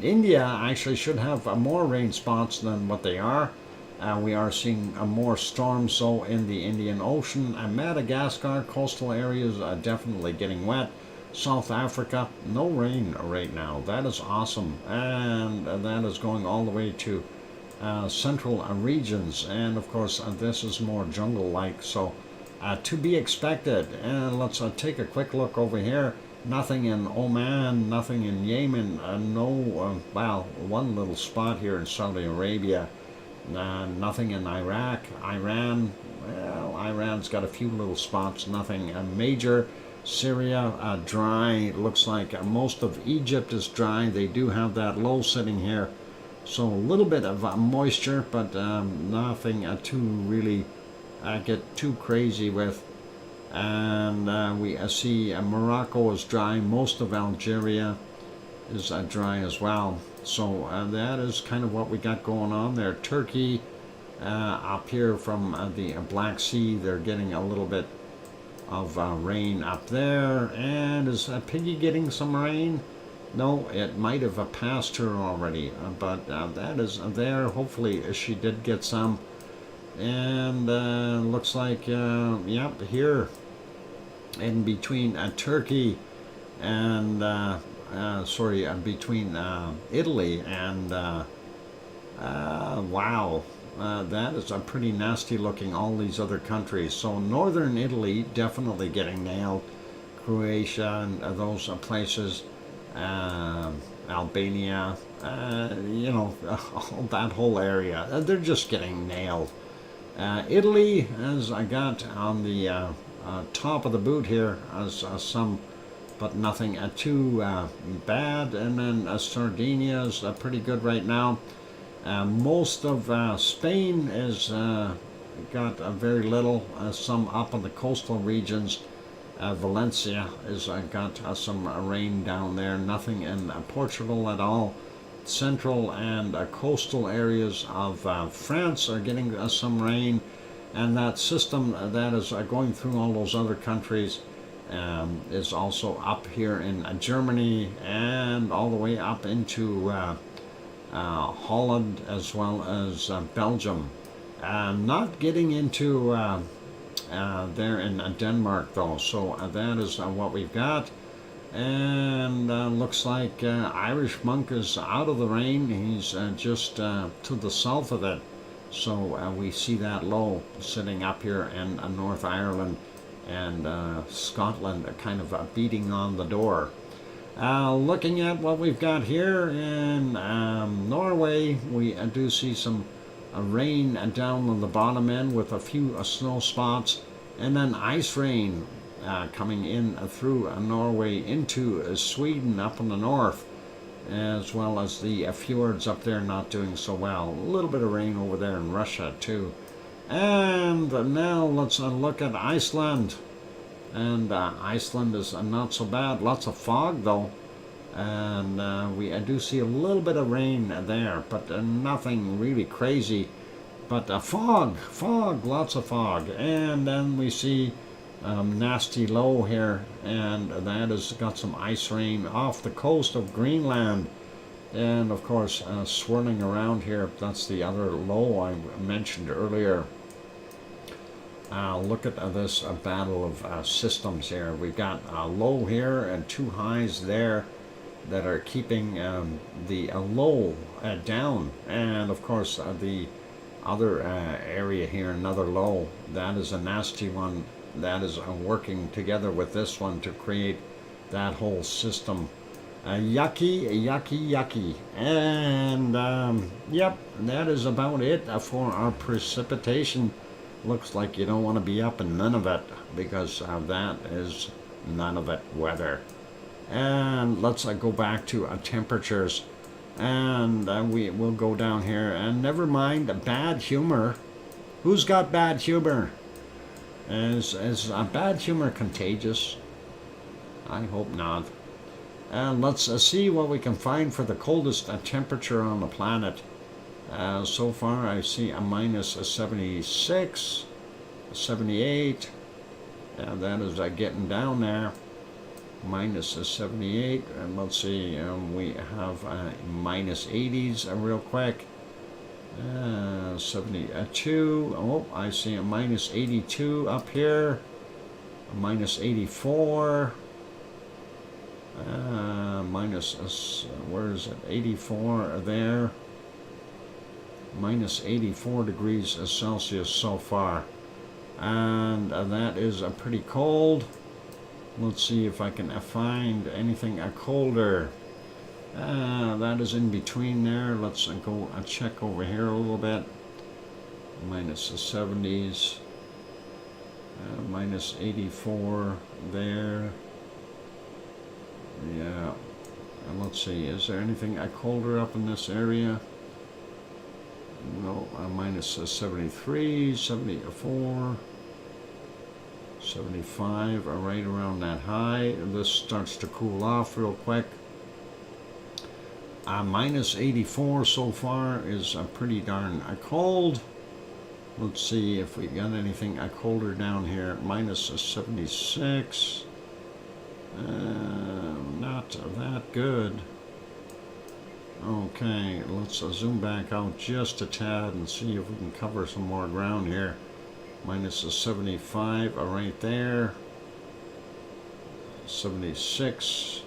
India actually should have more rain spots than what they are. We are seeing more storms so in the Indian Ocean. Madagascar coastal areas are definitely getting wet. South Africa, no rain right now. That is awesome. And that is going all the way to central regions. And of course, this is more jungle-like, so to be expected. And let's take a quick look over here. Nothing in Oman, nothing in Yemen. Well, one little spot here in Saudi Arabia. Nothing in Iraq, Iran. Well, Iran's got a few little spots, nothing major. Syria, dry. It looks like most of Egypt is dry. They do have that low sitting here. So a little bit of moisture, but nothing to really get too crazy with. And we see Morocco is dry. Most of Algeria is dry as well. So that is kind of what we got going on there. Turkey, up here from the Black Sea, they're getting a little bit of rain up there. And is Piggy getting some rain? No, it might have passed her already, but that is there. Hopefully she did get some. And looks like, yep, here in between Turkey and between Italy and wow, that is a pretty nasty looking, all these other countries. So northern Italy definitely getting nailed. Croatia and those places, Albania, that whole area, they're just getting nailed. Italy, as I got on the top of the boot here, as some, but nothing too bad. And then Sardinia is pretty good right now. Most of Spain is got very little. Some up in the coastal regions. Valencia has got some rain down there. Nothing in Portugal at all. Central and coastal areas of France are getting some rain. And that system that is going through all those other countries is also up here in Germany and all the way up into Holland as well as Belgium. Not getting into there in Denmark though, so that is what we've got. And looks like Irish Monk is out of the rain. He's just to the south of it. So we see that low sitting up here in North Ireland, and Scotland kind of beating on the door. Looking at what we've got here in Norway, we do see some rain down on the bottom end with a few snow spots, and then ice rain coming in through Norway into Sweden up in the north, as well as the fjords up there not doing so well. A little bit of rain over there in Russia too. And now let's look at Iceland. And Iceland is not so bad. Lots of fog though. And we do see a little bit of rain there, but nothing really crazy. But fog, lots of fog. And then we see nasty low here, and that has got some ice rain off the coast of Greenland. And of course, swirling around here, that's the other low I mentioned earlier. Look at this battle of systems here. We've got a low here and two highs there that are keeping the low down. And of course, the other area here, another low, that is a nasty one. That is working together with this one to create that whole system. Yucky, yucky, yucky. And yep, that is about it for our precipitation. Looks like you don't want to be up in none of it, because that is none of it weather. And let's go back to temperatures, and we will go down here. And never mind bad humor. Who's got bad humor? Is bad humor contagious? I hope not. And let's see what we can find for the coldest temperature on the planet. So far I see a minus 76, 78, and that is getting down there. Minus 78, and let's see, we have minus 80s real quick. 72, oh, I see a minus 82 up here, a minus 84, minus, where is it, 84 there. Minus 84 degrees Celsius so far, and that is pretty cold. Let's see if I can find anything colder. That is in between there. Let's go check over here a little bit. Minus the 70s, minus 84 there. Yeah, and let's see, is there anything colder up in this area? No, minus 73, 74, 75, right around that high. This starts to cool off real quick. Minus 84 so far is pretty darn cold. Let's see if we got anything colder down here. Minus 76. Not that good. Okay, let's zoom back out just a tad and see if we can cover some more ground here. Minus 75 right there. 76.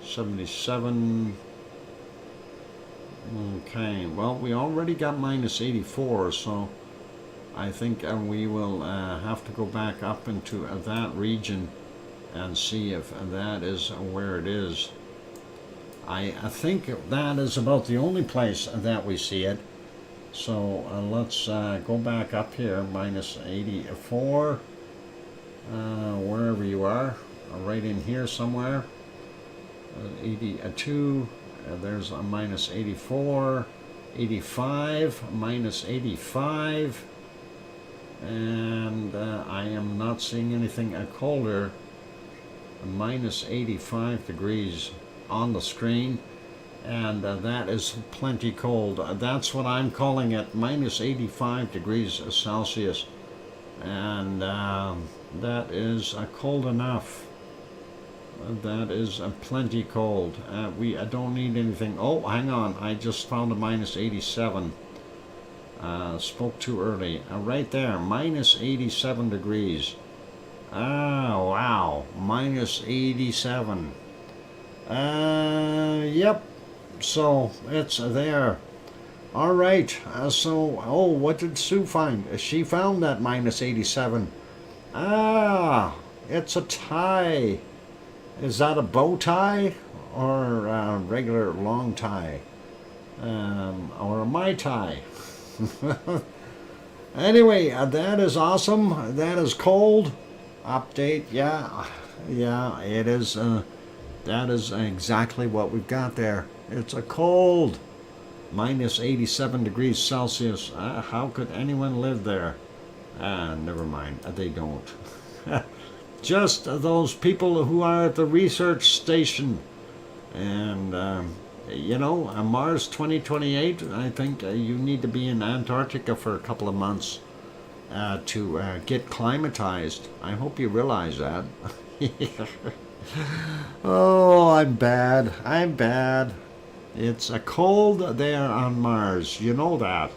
77. Okay, well, we already got minus 84, so I think we will have to go back up into that region and see if that is where it is. I think that is about the only place that we see it. So let's go back up here, minus 84, wherever you are, right in here somewhere. 82, there's a minus 84, 85, minus 85, and I am not seeing anything colder. Minus 85 degrees on the screen, and that is plenty cold. That's what I'm calling it, minus 85 degrees Celsius, and that is cold enough. That is plenty cold. We don't need anything. Oh, hang on, I just found a minus 87. Spoke too early. Right there, minus 87 degrees. Oh, wow, minus 87. Yep, so it's there. All right, so, oh, what did Sue find? She found that minus 87. It's a tie. Is that a bow tie or a regular long tie? Or a Mai Tai? Anyway, that is awesome. That is cold. Update, yeah, it is. That is exactly what we've got there. It's a cold, minus 87 degrees Celsius. How could anyone live there? Never mind, they don't. Just those people who are at the research station. And, you know, Mars 2028, I think you need to be in Antarctica for a couple of months. to get climatized. I hope you realize that. Oh, I'm bad. I'm bad. It's a cold there on Mars. You know that.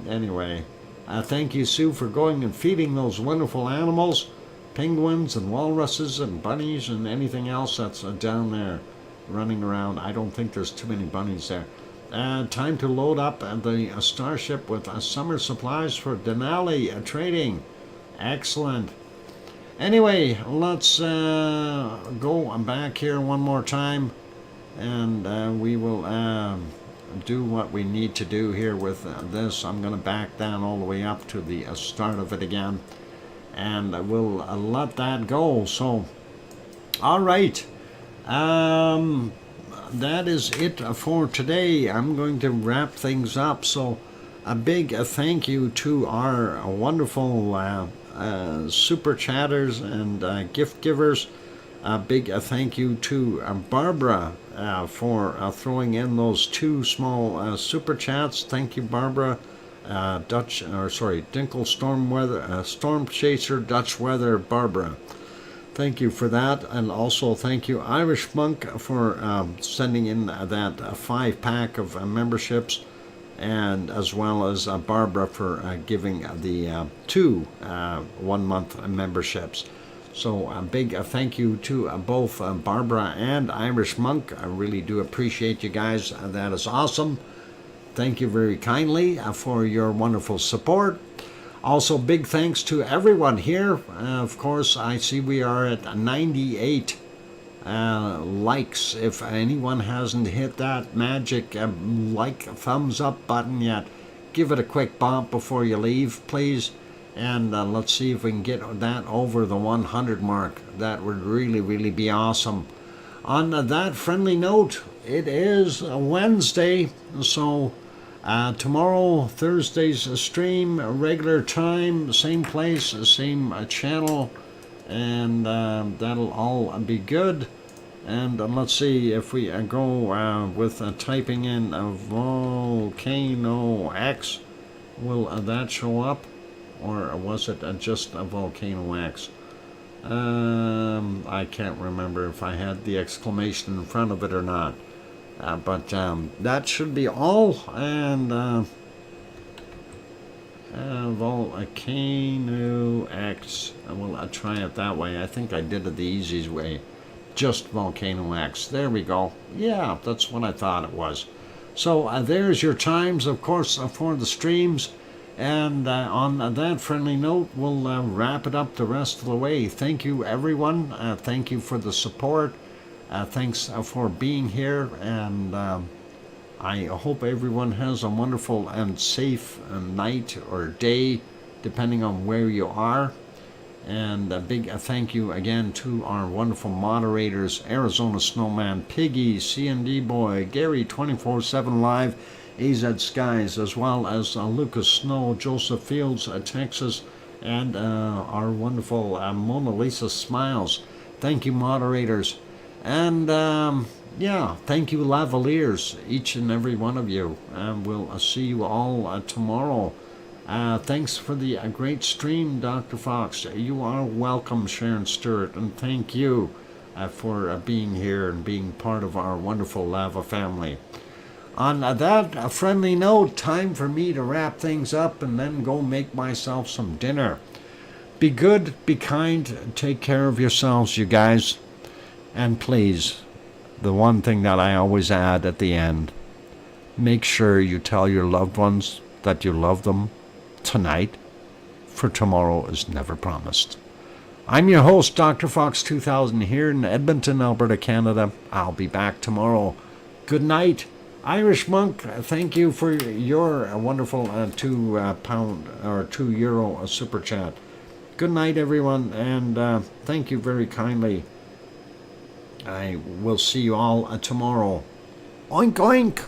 Anyway, thank you, Sue, for going and feeding those wonderful animals, penguins and walruses and bunnies and anything else that's down there running around. I don't think there's too many bunnies there. Time to load up the Starship with summer supplies for Denali trading. Excellent. Anyway, let's go back here one more time, and we will do what we need to do here with this. I'm going to back down all the way up to the start of it again, and we'll let that go. So, all right. That is it for today. I'm going to wrap things up. So, a big thank you to our wonderful super chatters and gift givers. A big thank you to Barbara for throwing in those 2 small super chats. Thank you, Barbara. Dinkle Storm Weather, Storm Chaser Dutch Weather, Barbara. Thank you for that, and also thank you, Irish Monk, for sending in that 5-pack of memberships, and as well as Barbara for giving the 2 1-month memberships. So a big thank you to both Barbara and Irish Monk. I really do appreciate you guys. That is awesome. Thank you very kindly for your wonderful support. Also, big thanks to everyone here. Of course, I see we are at 98 likes. If anyone hasn't hit that magic like thumbs up button yet, give it a quick bump before you leave, please. And let's see if we can get that over the 100 mark. That would really, really be awesome. On that friendly note, it is a Wednesday, so tomorrow, Thursday's stream, regular time, same place, same channel, and that'll all be good. And let's see if we go with typing in VolcanoX. Will that show up? Or was it just a VolcanoX? I can't remember if I had the exclamation in front of it or not. But that should be all. And VolcanoX. We'll try it that way. I think I did it the easiest way. Just VolcanoX. There we go. Yeah, that's what I thought it was. So there's your times, of course, for the streams. And on that friendly note, we'll wrap it up the rest of the way. Thank you, everyone. Thank you for the support. Thanks for being here. And I hope everyone has a wonderful and safe night or day, depending on where you are. And a big thank you again to our wonderful moderators, Arizona Snowman, Piggy, C&D Boy, Gary 24/7 Live, AZ Skies, as well as Lucas Snow, Joseph Fields, Texas, and our wonderful Mona Lisa Smiles. Thank you, moderators. And yeah, thank you, lavaliers, each and every one of you. We'll see you all tomorrow. Thanks for the great stream, Dr. Fox. You are welcome, Sharon Stewart, and thank you for being here and being part of our wonderful lava family. On that friendly note, time for me to wrap things up and then go make myself some dinner. Be good, be kind, take care of yourselves, you guys. And please, the one thing that I always add at the end, make sure you tell your loved ones that you love them tonight, for tomorrow is never promised. I'm your host, Dr. Fox2000, here in Edmonton, Alberta, Canada. I'll be back tomorrow. Good night. Irish Monk, thank you for your wonderful £2 or €2 super chat. Good night, everyone, and thank you very kindly. I will see you all tomorrow. Oink, oink.